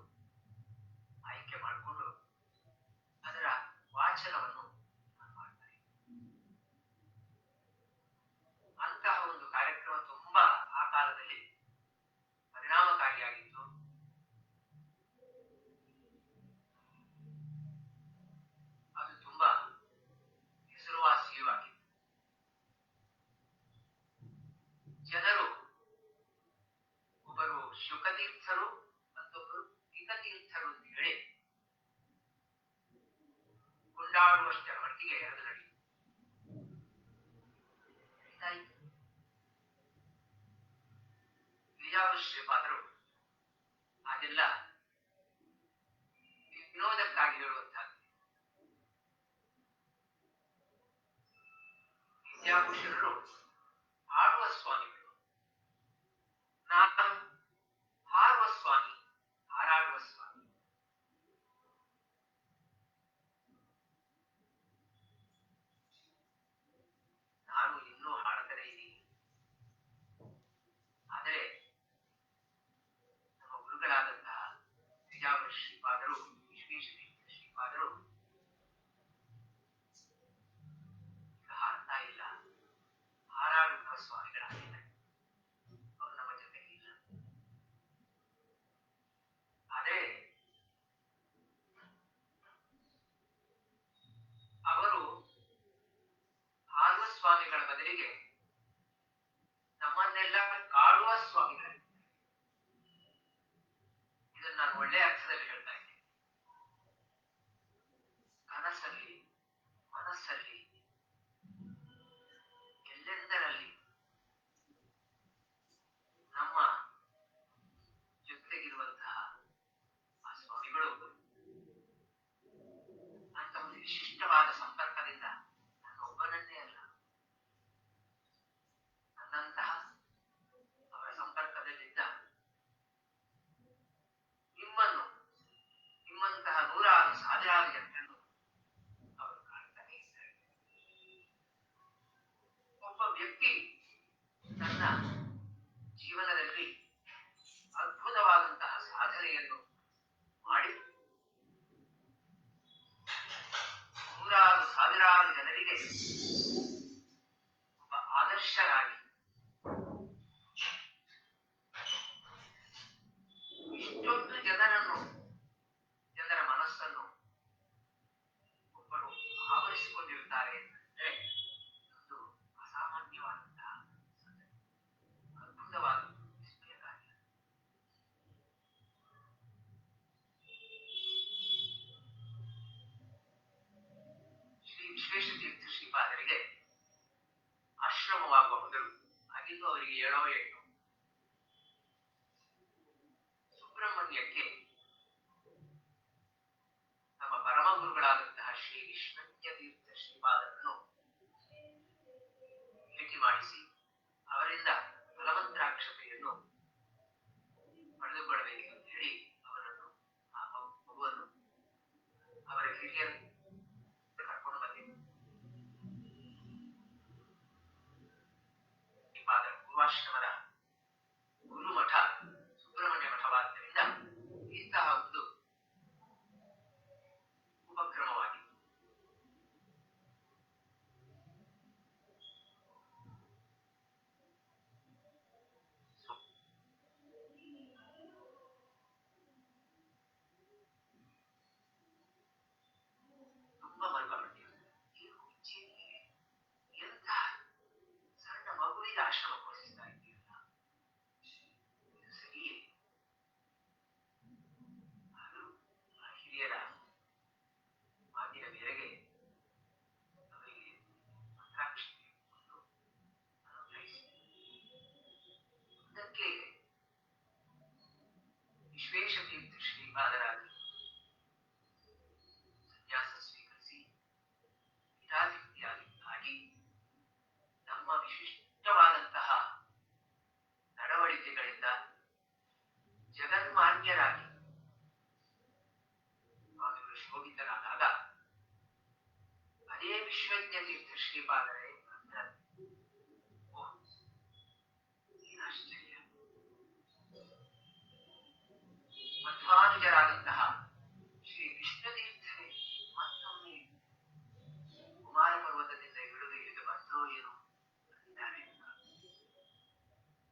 ಆಯ್ಕೆ ಮಾಡಿಕೊಂಡು ಅದರ ವಾಚನವನ್ನು ನಾನು ಮಾಡ್ತಾ ಇದ್ದೆ. ಅಂತಹ ಒಂದು ಕಾರ್ಯಕ್ರಮ ತುಂಬಾ ಆ ಕಾಲದಲ್ಲಿ ಪರಿಣಾಮಕಾರಿಯಾಗಿತ್ತು. ಶಿವತೀರ್ಥರು ಮತ್ತೊಬ್ಬರು ಹಿತತೀರ್ಥರು ಅಂತ ಹೇಳಿ ಕೊಂಡಾಡುವಷ್ಟರ ಮಟ್ಟಿಗೆ ಅದು ನಡೆಯಿತು. ವಿಜಯಾವರ ಶ್ರೀಪಾದರು ಅದೆಲ್ಲ ವಿನೋದಕ್ಕಾಗಿ ಹೇಳುವಂತಹದ್ದು. ವಿದ್ಯಾಭೂಷಣರು ಹಾಡುವ ಸ್ವಾಮಿಗಳು, ನಾನು ಹಾರುವ ಸ್ವಾಮಿ, ಹಾರಾಡುವ ಸ್ವಾಮಿ. ನಾನು ಇನ್ನೂ ಹಾಡತಲೇ ಇದ್ದೀನಿ. ಆದರೆ ನಮ್ಮ ಗುರುಗಳಾದಂತಹ ವಿಜಯಾವರ ಶ್ರೀಪಾದರು, ವಿಶ್ವೇಶತೀರ್ಥ ಶ್ರೀಪಾದರು ಈಗ ಹಾಡ್ತಾ ಇಲ್ಲ, ಹಾರಾಡುವ ಸ್ವಾಮಿಗಳಾಗಿದ್ದಾರೆ. ಅವರು ನಮ್ಮ ಜೊತೆಗೆ ಇಲ್ಲ. ಆದರೆ ಅವರು ಹಾರುವ ಸ್ವಾಮಿಗಳ ಬದಲಿಗೆ ನಮ್ಮನ್ನೆಲ್ಲ ಕಾಡುವ ಸ್ವಾಮಿಗಳು. ಇದನ್ನು ನಾನು ಒಳ್ಳೆಯ ಅರ್ಥದಲ್ಲಿ ಹೇಳ್ತಾ ಇದ್ದೇನೆ. ಕನಸಲ್ಲಿ, ಮನಸ್ಸಲ್ಲಿ, ಎಲ್ಲೆಂದರಲ್ಲಿ ನಮ್ಮ ಜೊತೆಗಿರುವಂತಹ ಆ ಸ್ವಾಮಿಗಳು ಅಂತ ಒಂದು ವಿಶಿಷ್ಟವಾದ ಸಂಪರ್ಕದಿಂದ ನನ್ನೊಬ್ಬನನ್ನೇ ಅಲ್ಲ, ನನ್ನಂತಹ ಅವರ ಸಂಪರ್ಕದಲ್ಲಿದ್ದ ನಿಮ್ಮಂತಹ ನೂರಾರು ಸಾವಿರಾರು ಜನರನ್ನು ಅವರು ಕಾಣ್ತಾನೆ ಇದ್ದಾರೆ. ಒಬ್ಬ ವ್ಯಕ್ತಿ ತನ್ನ ಜೀವನದಲ್ಲಿ ಅದ್ಭುತವಾದಂತಹ ಸಾಧನೆಯನ್ನು ಮಾಡಿ ನೂರಾರು ಸಾವಿರಾರು ಜನರಿಗೆ ಒಬ್ಬ ಆದರ್ಶರಾಗಿ ಇಷ್ಟೊಂದು ಜನರ ಮನಸ್ಸನ್ನು ಒಬ್ಬರು ಆವರಿಸಿಕೊಂಡಿರುತ್ತಾರೆ ಅಂದರೆ ಒಂದು ಅಸಾಮಾನ್ಯವಾದಂತಹ ಸಂಗತಿ, ಅದ್ಭುತವಾದ ವಿಸ್ಮಯಕಾರಿ. ಶ್ರೀ ವಿಶ್ವೇಶತೀರ್ಥ ಶ್ರೀಪಾದರಿಗೆ ಆಶ್ರಮವಾಗುವ ಮೊದಲು, ಆಗಿಂದು ಅವರಿಗೆ 7 8 ಸುಬ್ರಹ್ಮಣ್ಯಕ್ಕೆ ನಮ್ಮ ಪರಮ ಗುರುಗಳಾದಂತಹ ಶ್ರೀ ವಿಶ್ವಜ್ಞತೀರ್ಥ ಶ್ರೀಪಾದರನ್ನು ಭೇಟಿ ಮಾಡಿಸಿ ಅವರಿಂದ ಫಲಮಂತ್ರಾಕ್ಷತೆಯನ್ನು ಪಡೆದುಕೊಳ್ಳಬೇಕೆಂದು ಹೇಳಿ ಅವರನ್ನು, ಆ ಮಗುವನ್ನು ಅವರ ಹಿರಿಯರು ಕರ್ಕೊಂಡು ಬಂದಿದ್ದರು. ಶ್ರೀಪಾದರ ಪೂರ್ವಾಶ್ರಮದ ಗುರುಮಠ ಸುಬ್ರಹ್ಮಣ್ಯ ಮಠವಾದ್ದರಿಂದ ಇಂತಹ ಒಂದು ಉಪಕ್ರಮವಾಗಿದೆ. ತುಂಬಾ ಮರುಕಳಿಕೆ. ಎಂಥ ಸಣ್ಣ ಮಗುವಿಗೆ ಆಶ್ರಮ ಕೊಡಿಸ್ತಾ ಇದ್ದೀರಲ್ಲ, ಇದು ಸರಿಯೇ? ಅದು ಆ ಹಿರಿಯರ ಮಾತಿನ ಮೇರೆಗೆ ಅವರಿಗೆ ಮಂತ್ರಾಕ್ಷತೆ ಕೊಟ್ಟು ಅನುಗ್ರಹಿಸಿ, ಇದಕ್ಕೆ ವಿಶ್ವೇಶತೀರ್ಥ ಶ್ರೀಪಾದರಾಗಿ ಸನ್ಯಾಸ ಸ್ವೀಕರಿಸಿ ಪೀಠಾಧಿಪತಿಯಾಗಿ ನಮ್ಮ ವಿಶಿಷ್ಟವಾದಂತಹ ನಡವಳಿಕೆಗಳಿಂದ ಜಗನ್ಮಾನ್ಯರಾಗಿ ಸ್ವಾಮಿಗಳು ಶೋಭಿತರಾದಾಗ ಅದೇ ವಿಶ್ವಜ್ಞತೀರ್ಥ ಶ್ರೀಪಾದರೇ ಏನಾಶ್ಚರ್ಯ! ಮಧ್ವಾನುಜರಾದಂತಹ ಶ್ರೀ ವಿಷ್ಣುತೀರ್ಥರೇ ಮತ್ತೊಮ್ಮೆ ಕುಮಾರ ಪರ್ವತದಿಂದ ಇಳಿದು ಇಲ್ಲಿಗೆ ಬಂದರೋ ಏನೋ ಅಂದಿದ್ದಾರೆ ಅಂತ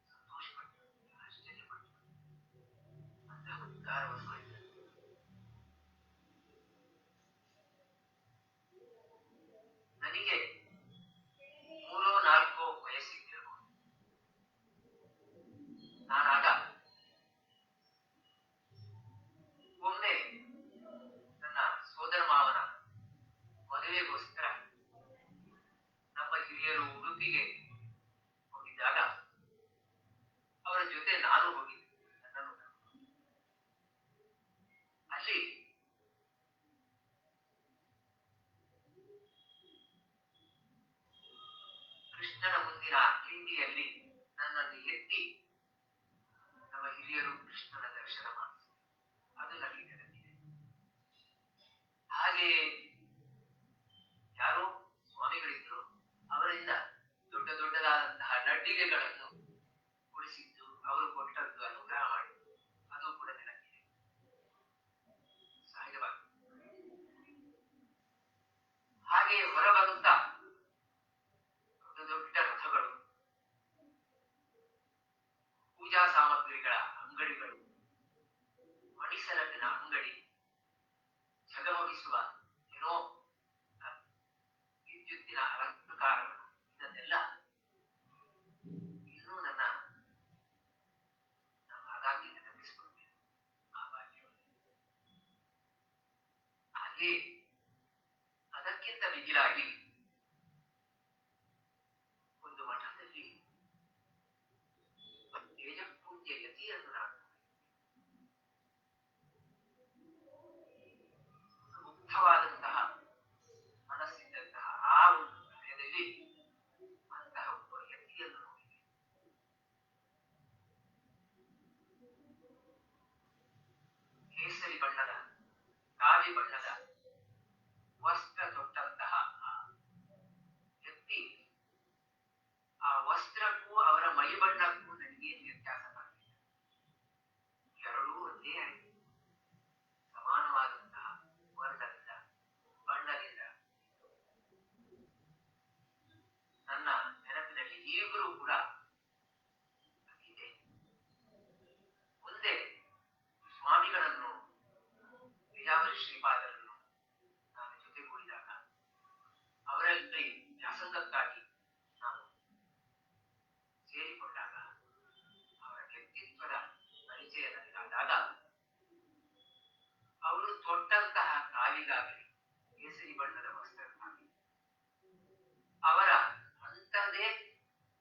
ಸಂತೋಷಪಟ್ಟರು, ಆಶ್ಚರ್ಯಪಟ್ಟರು, ಅಂತಹ ಉದ್ಧಾರವನ್ನು ಮಾಡಿದರು. ನನಗೆ 3 ರೀತಿಯಲ್ಲಿ ನನ್ನನ್ನು ಎತ್ತಿ ನಮ್ಮ ಹಿರಿಯರು ಕೃಷ್ಣನ ದರ್ಶನ ಮಾಡಿಸಿ ಅದು ನನಗೆ ನೆನಪಿದೆ. ಹಾಗೆ ಯಾರೋ ಸ್ವಾಮಿಗಳಿದ್ರು, ಅವರಿಂದ ದೊಡ್ಡ ದೊಡ್ಡದಾದಂತಹ ಲಡ್ಡಿಗೆಗಳನ್ನು ಉಳಿಸಿದ್ದು, ಅವರು ಕೊಟ್ಟದ್ದು, ಅನುಗ್ರಹ ಮಾಡಿದ್ದು ಅದು ಕೂಡ ನೆನಪಿದೆ. ಸಹಜವಾಗಿ ಹಾಗೆ ಹೊರಬರುತ್ತಾ ದೊಡ್ಡ ದೊಡ್ಡ ರಥಗಳು, ಪೂಜಾ ಸಾಮಗ್ರಿಗಳ ಅಂಗಡಿಗಳು, ಮಣಿಸಲಟ್ಟಿನ ಅಂಗಡಿ, ಝಗಮಗಿಸುವ ಏನೋ ವಿದ್ಯುತ್ತಿನ ಅಲಂಕಾರಗಳು, ಇದನ್ನೆಲ್ಲ ಇನ್ನೂ ಆಗಾಗ್ಗೆ ನೆನಪಿಸಿಕೊಳ್ತೇನೆ ಆ ಬಾಲ್ಯವನ್ನು. ಹಾಗೆ ಅದಕ್ಕಿಂತ ಮಿಗಿಲಾಗಿ ಒಂದು ಮಠದಲ್ಲಿ ತೇಜಪೂಜ್ಯ ಯತಿಯನ್ನು ನಾನು ಮುಕ್ತವಾದಂತಹ ಮನಸ್ಸಿದ್ದಂತಹ ಆ ಒಂದು ಸಮಯದಲ್ಲಿ ಅಂತಹ ಒಬ್ಬ ಯತಿಯನ್ನು ನೋಡಿದೆ. ಕೇಸರಿ ಬಣ್ಣದ, ಕಾವಿ ಬಣ್ಣದ ವಸ್ತ್ರ ತೊಟ್ಟಂತಹ ಆ ವ್ಯಕ್ತಿ, ಆ ವಸ್ತ್ರಕ್ಕೂ ಅವರ ಮೈ ಬಣ್ಣಕ್ಕೂ ನನಗೇನು ವ್ಯತ್ಯಾಸ ಕಾಣಲಿಲ್ಲ. ಎರಡೂ ಒಂದೇ ಆಯಿತು. ಸಮಾನವಾದಂತಹ ವರ್ಣದಿಂದ, ಬಣ್ಣದಿಂದ ನನ್ನ ನೆನಪಿನಲ್ಲಿ ಈಗಲೂ ಕೂಡ ಇದೆ. ಮುಂದೆ ಸ್ವಾಮಿಗಳನ್ನು, ವಿಜಾವರ ಶ್ರೀಪಾದರನ್ನು ನಾನು ಜೊತೆಗೂಡಿದಾಗ, ಅವರಲ್ಲಿ ವ್ಯಾಸಂಗಕ್ಕಾಗಿ ನಾನು ಸೇರಿಕೊಂಡಾಗ, ಅವರ ವ್ಯಕ್ತಿತ್ವದ ಪರಿಚಯ ನನಗಾದಾಗ, ಅವರು ತೊಟ್ಟಂತಹ ಕಾವಿಗಾಗಲಿ, ಕೇಸರಿ ಬಣ್ಣದ ವಸ್ತ್ರಕ್ಕಾಗಲಿ, ಅವರ ಅಂಥದೇ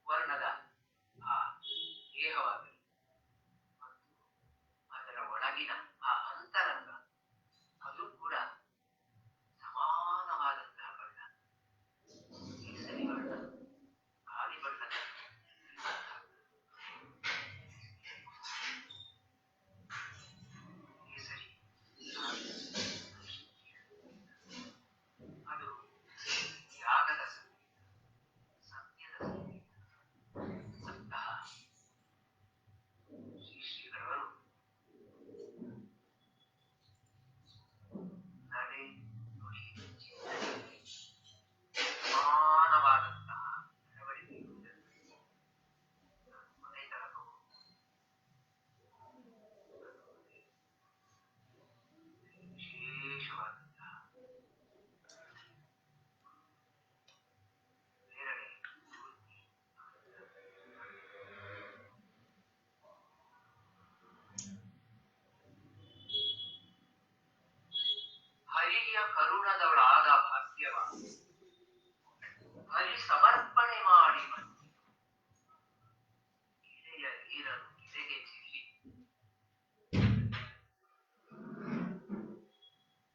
ವರ್ಣದ ಆ ದೇಹವಾಗಲಿ ಮತ್ತು ಅದರ ಒಳಗಿನ ಆ ಅಂತರಂಗ, ಅದು ಕೂಡ ಸಮಾನವಾದಂತಹ ಬಣ್ಣ, ಕೇಸರಿ ಬಣ್ಣ, ಕಾವಿ ಬಣ್ಣದ ಕೇಸರಿ, ಅದು ತ್ಯಾಗದ ಸಂಕೇತ, ಸತ್ಯದ ಸಂಕೇತ. ಅಂತಹ ಶ್ರೀ ಶ್ರೀಗಳವರು ನಡೆ, ನುಡಿ, ಚಿಂತನೆಯಲ್ಲಿ ಸಮಾನವಾದಂತಹ ನಡವಳಿಕೆ ಇರುವುದನ್ನು ನಾನು ಮನೆ ತರಬಹುದು. ವಿಶೇಷವಾದಂತಹ ಪ್ರೇರಣೆ, ಸ್ಫೂರ್ತಿ. ಹರಿಯ ಕರುಣದವಳಾದ ಭಾಗ್ಯವ ಹರಿ ಸಮರ್ಪಣೆ ಮಾಡಿ ಬಂತು. ಗಿರೆಯ ನೀರನ್ನು ಗಿರೆಗೆ ಚೆಲ್ಲಿ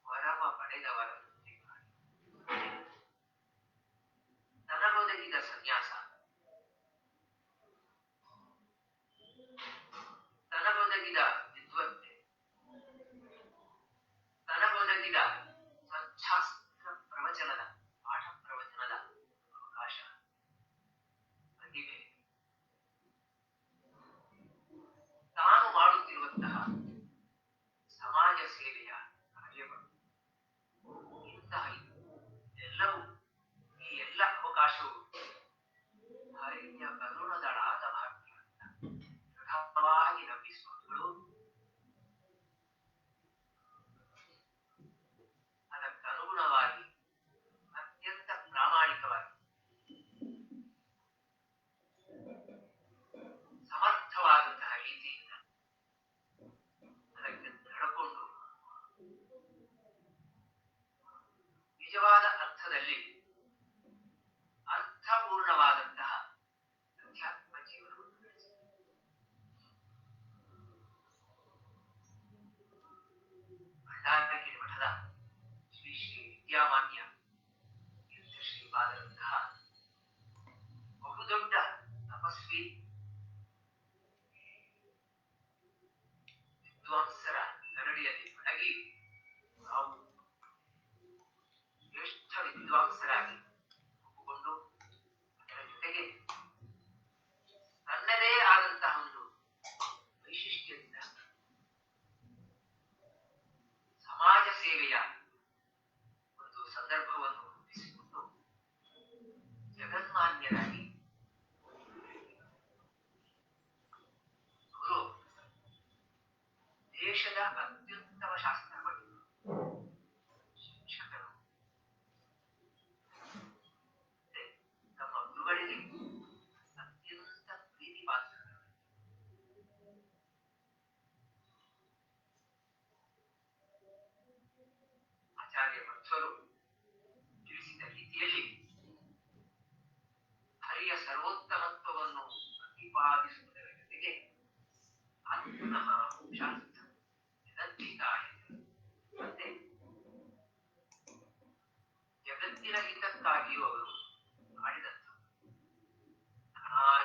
ವರವ ಪಡೆದವರ ವೃತ್ತಿ ಮಾಡಿ ನನಗೊದಗಿದ ಸನ್ಯಾಸ, ನನಗೊದಗಿದ ವಿದ್ವಾಂಸರ ಗರಡಿಯಲ್ಲಿ ಅಡಗಿ ನಾವು ಶ್ರೇಷ್ಠ ವಿದ್ವಾಂಸರಾಗಿ ಒಪ್ಪಿಕೊಂಡು ಅದರ ಜೊತೆಗೆ ತನ್ನದೇ ಆದಂತಹ ಒಂದು ವೈಶಿಷ್ಟ್ಯದಿಂದ ಸಮಾಜ ಸೇವೆಯ ಒಂದು ಸಂದರ್ಭವನ್ನು ರೂಪಿಸಿಕೊಂಡು ಜಗನ್ಮಾನ್ಯರಾಗಿ ಅವರು ದೇಶದ ಅತ್ಯುತ್ತಮ ಶಾಸ್ತ್ರಪಟರು, ಶಿಕ್ಷಕರು, ಮತ್ತೆ ತಮ್ಮ ಗುರುಗಳಿಗೆ ಅತ್ಯಂತ ಪ್ರೀತಿ ಪಾತ್ರರು. ಆಚಾರ್ಯ ಮಧ್ವರು ತಿಳಿಸಿದ ರೀತಿಯಲ್ಲಿ ಹರಿಯ ಸರ್ವೋತ್ತಮತ್ವವನ್ನು ಪ್ರತಿಪಾದಿಸುವುದರ ಜೊತೆಗೆ ಆತ್ಮನಃ ಶಾಸ್ತ್ರ ಜಗದ್ಧಿತಾಯ ಮತ್ತೆ ಜಗತ್ತಿನ ಹಿತಕ್ಕಾಗಿಯೂ ಅವರು ಮಾಡಿದಂಥ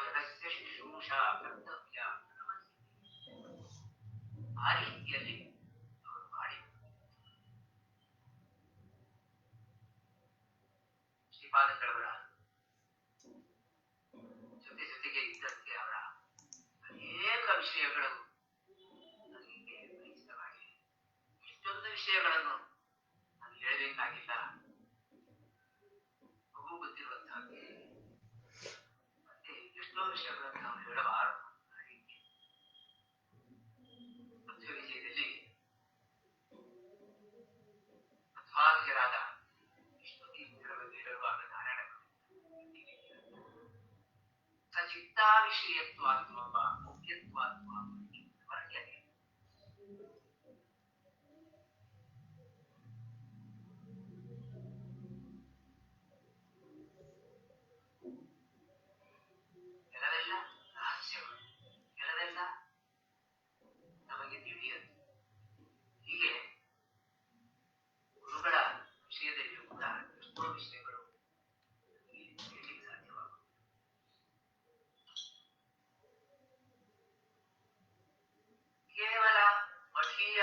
ಜಗಸ್ಯ ಶುಶ್ರೂಷಾ ಕರ್ತವ್ಯ ಆ ರೀತಿಯಲ್ಲಿ ಅವರು ಮಾಡಿ ಶ್ರೀಪಾದಂಗಳವರ ಜೊತೆಗೆ ಇದ್ದಂತೆ ಅವರ ಅನೇಕ ವಿಷಯಗಳು ನನಗೆ ಪರಿಚಿತವಾಗಿವೆ. ಇಷ್ಟೊಂದು ವಿಷಯಗಳನ್ನು ನಾನು ಹೇಳಬೇಕಾಗಿಲ್ಲ, ಮಗು ಗೊತ್ತಿರುವಂತಹ ಮತ್ತೆ ಎಷ್ಟೋ ವಿಷಯಗಳನ್ನು ನಾವು ಹೇಳಬಾರದು. ಆ ರೀತಿ ಮಧ್ವ ವಿಜಯದಲ್ಲಿ ಮಧ್ವಾಂಗರಾದ ವಿಷ್ಣು ತೀರ್ಥರ ಬಗ್ಗೆ ಹೇಳುವಾಗ ನಾರಾಯಣ ಸಚಿತ್ತಾವಿಷಯತ್ವಾತ್ಮ ಮುಖ್ಯತ್ವಾತ್ಮ ವರ್ಣ್ಯತೆ. ಕೆಲವೆಲ್ಲ ರಹಸ್ಯಗಳು, ಕೆಲವೆಲ್ಲ ನಮಗೆ ತಿಳಿಯದು. ಹೀಗೆ ಗುರುಗಳ ವಿಷಯದಲ್ಲಿಯೂ ಕೂಡ ಎಷ್ಟೋ ವಿಷಯಗಳು ತಿಳಿಯಲಿಕ್ಕೆ ಸಾಧ್ಯವಾಗುತ್ತದೆ. ಕೇವಲ ಮಠೀಯ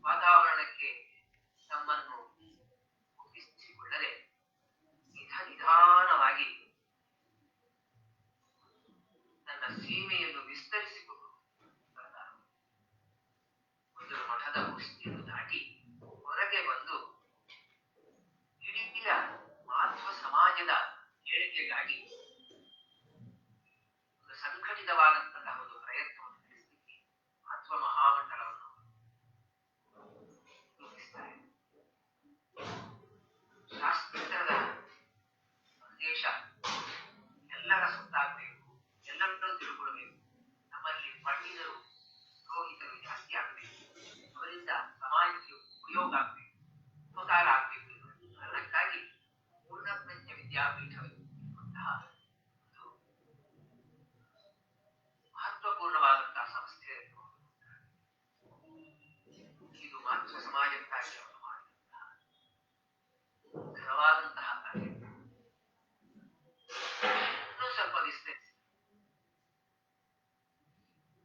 ವಾತಾವರಣಕ್ಕೆ ತಮ್ಮನ್ನು ಒಪ್ಪಿಸಿಕೊಳ್ಳದೆ ನಿಧಾನವಾಗಿ ತನ್ನ ಸೀಮೆಯನ್ನು ವಿಸ್ತರಿಸಿಕೊಂಡು ಮೊದಲು ಮಠದ ಮುಷ್ಟಿಯನ್ನು ದಾಟಿ ಹೊರಗೆ ಬಂದು ಇಡೀ ಮಾಧ್ವ ಸಮಾಜದ ಏಳಿಗೆಗಾಗಿ ಒಂದು ಸಂಘಟಿತವಾದಂತಹ ಒಂದು ಪ್ರಯತ್ನವನ್ನು ನಡೆಸಲಿಕ್ಕೆ ಮಾಧ್ವ ಮಹಾಮಂಡಲವನ್ನು ರೂಪಿಸ್ತಾರೆ. ಶಾಸ್ತ್ರದ ಸಂದೇಶ ಎಲ್ಲರ ಸುತ್ತಾಗಬೇಕು, ಎಲ್ಲರನ್ನೂ ತಿಳ್ಕೊಳ್ಬೇಕು. ನಮ್ಮಲ್ಲಿ ಪಂಡಿತರು ಪುರೋಹಿತರು ಜಾಸ್ತಿ ಆಗಬೇಕು, ಅವರಿಂದ ಸಮಾಜಕ್ಕೆ ಉಪಯೋಗ ಆಗಬೇಕು, ಉಪಕಾರ ಆಗಬೇಕು. ಅದಕ್ಕಾಗಿ ಪೂರ್ಣಪ್ರಜ್ಞ ವಿದ್ಯಾಪೀಠವಂತಹ ಒಂದು ಮಹತ್ವಪೂರ್ಣವಾದಂತಹ ಸಂಸ್ಥೆ ಇದು ಮಾಧ್ವ ಸಮಾಜಕ್ಕಾಗಿ ಅವರು ಮಾಡಿದಂತಹ ಘನವಾದಂತಹ ಕಾರ್ಯ. ಇನ್ನೂ ಸ್ವಲ್ಪ ವಿಸ್ತರಿಸಿ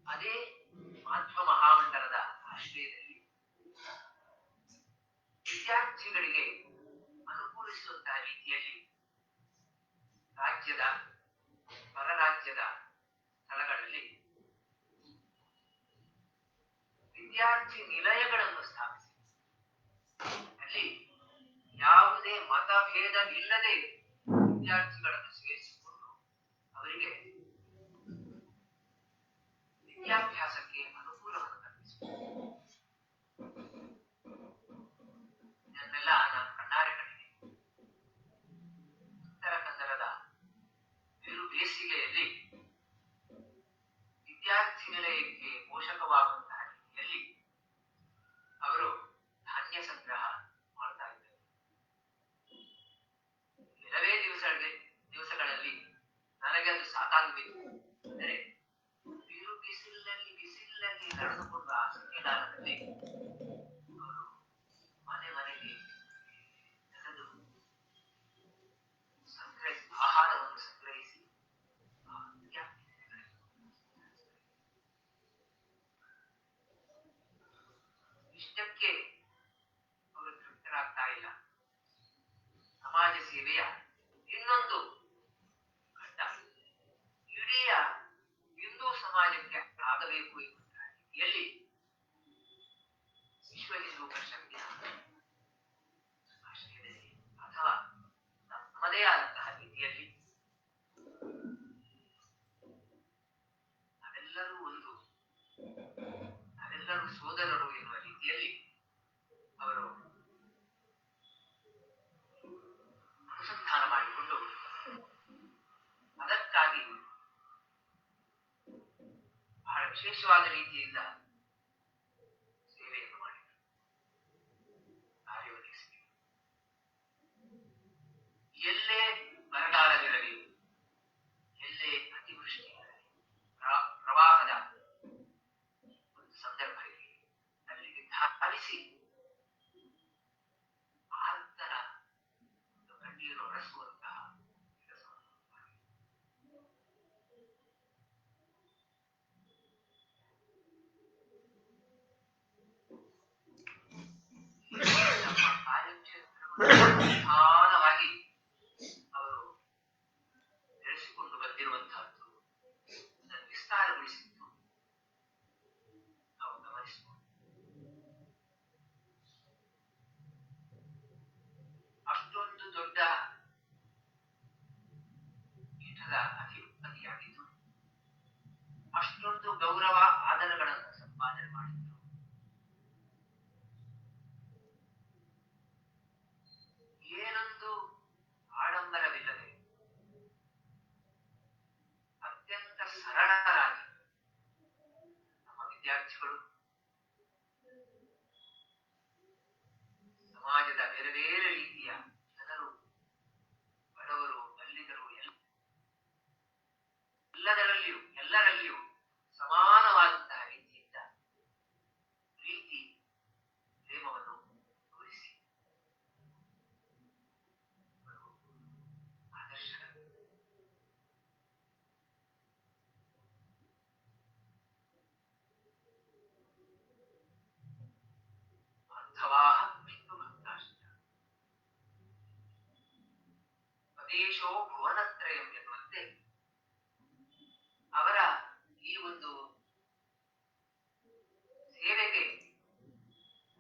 ಅದೇ ಮಾಧ್ವ ಮಹಾಮಂಡಲದ ಆಶ್ರಯದಲ್ಲಿ ವಿದ್ಯಾರ್ಥಿಗಳಿಗೆ ಅನುಕೂಲಿಸುವಂತಹ ರೀತಿಯಲ್ಲಿ ರಾಜ್ಯದ ಹೊರರಾಜ್ಯದ ಸ್ಥಳಗಳಲ್ಲಿ ವಿದ್ಯಾರ್ಥಿ ನಿಲಯಗಳನ್ನು ಸ್ಥಾಪಿಸಿ ಅಲ್ಲಿ ಯಾವುದೇ ಮತಭೇದವಿಲ್ಲದೆ ವಿದ್ಯಾರ್ಥಿಗಳನ್ನು ಸೇರಿಸಿಕೊಂಡು ಅವರಿಗೆ ವಿದ್ಯಾಭ್ಯಾಸಕ್ಕೆ ಅನುಕೂಲವನ್ನು ಕಲ್ಪಿಸುವುದು. ಇದನ್ನೆಲ್ಲ ನಾನು ಕಣ್ಣಾರೆ ಕಂಡಿದೆ. ಉತ್ತರ ಕನ್ನಡದ ಬಿರು ಬೇಸಿಗೆಯಲ್ಲಿ ವಿದ್ಯಾರ್ಥಿ ನಿಲಯಕ್ಕೆ ಪೋಷಕವಾಗುವಂತಹ ರೀತಿಯಲ್ಲಿ ಅವರು ಧಾನ್ಯ ಸಂಗ್ರಹ ಮಾಡ್ತಾ ಇದ್ದರು. ಕೆಲವೇ ದಿವಸಗಳಲ್ಲಿ ನನಗೆ ಅದು ಸಾಕಾಗಬೇಕು. ಅಂದರೆ ಬಿರು ಬಿಸಿಲಲ್ಲಿ ನಡೆದುಕೊಂಡು ಆ ಸನ್ನಿಧಾನದಲ್ಲಿ ಅವರು ಮನೆಗೆ ನಡೆದು ಆಹಾರವನ್ನು ಸಂಗ್ರಹಿಸಿ ಇಷ್ಟಕ್ಕೆ ಅವರು ತೃಪ್ತರಾಗ್ತಾ ಇಲ್ಲ. ಸಮಾಜ ಸೇವೆಯ ಇನ್ನೊಂದು ಘಟ್ಟ ಇಡೀ ಹಿಂದೂ ಸಮಾಜಕ್ಕೆ ಆಗಬೇಕು ಎನ್ನುವಂತಹ ರೀತಿಯಲ್ಲಿ ವಿಶ್ವ ಹಿಂದೂ ಪರಿಷತ್ತಿನ ಆಶ್ರಯದಲ್ಲಿ ಅಥವಾ ನಮ್ಮದೇ ಆದಂತಹ ರೀತಿಯಲ್ಲಿ ನಾವೆಲ್ಲರೂ ಒಂದು, ನಾವೆಲ್ಲರೂ ಸೋದರರು ಎನ್ನುವ ರೀತಿಯಲ್ಲಿ ಅವರು ಅನುಸಂಧಾನ ಮಾಡಿಕೊಂಡು ಅದಕ್ಕಾಗಿ ಬಹಳ ವಿಶೇಷವಾದ ರೀತಿಯಿಂದ ಸೇವೆಯನ್ನು ಮಾಡಿದರು, ಕಾರ್ಯನಿರ್ವಹಿಸಿದರು. ಎಲ್ಲೇ ಬರಗಾಲವಿರಲಿ, ಎಲ್ಲೇ ಅತಿವೃಷ್ಟಿ ಇರಲಿ, ಪ್ರವಾಹದ ಒಂದು ಸಂದರ್ಭ ಇರಲಿ, ಅಲ್ಲಿಗೆ ಧಾವಿಸಿ ಆರ್ತನ ಕಣ್ಣೀರು ಒರೆಸುವಂತಹ ಕೆಲಸವನ್ನು ಮಾಡಿದರು. ನಮ್ಮ ಕಾರ್ಯಕ್ಷೇತ್ರಗಳು ನಿಧಾನವಾಗಿ ಅವರು ನಡೆಸಿಕೊಂಡು ಬಂದಿರುವಂತಹದ್ದು, ಅದನ್ನು ವಿಸ್ತಾರಗೊಳಿಸಿದ್ದು ನಾವು ಗಮನಿಸಬಹುದು. ಅಷ್ಟೊಂದು ದೊಡ್ಡ ಪೀಠದ ಅಧಿಪತಿಯಾಗಿದ್ದು ಅಷ್ಟೊಂದು ಗೌರವ ಆದರಗಳನ್ನು ಸಂಪಾದನೆ ಮಾಡಿದ್ರು. ಏನೊಂದು ಆಡಂಬರವಿಲ್ಲದೆ ಅತ್ಯಂತ ಸರಳರಾಗಿ ನಮ್ಮ ವಿದ್ಯಾರ್ಥಿಗಳು ಸಮಾಜದ ಬೇರೆ ಬೇರೆ ರೀತಿಯ ಜನರು, ಬಡವರು, ಬಲ್ಲಿದರು, ಎಲ್ಲರಲ್ಲಿಯೂ ಸಮಾನವಾದಂತಹ ರೀತಿಯಿಂದ ಪ್ರೀತಿ ಪ್ರೇಮವನ್ನು ತೋರಿಸಿ ಆದರ್ಶಗಳು. ಬಾಂಧವಾಃ ವಿಷ್ಣು ಭಕ್ತಾಶ್ಚ ಸ್ವದೇಶೋ ಭುವನತ್ರಯಂ ಎನ್ನುವಂತೆ ಅವರ ಈ ಒಂದು ಸೇವೆಗೆ,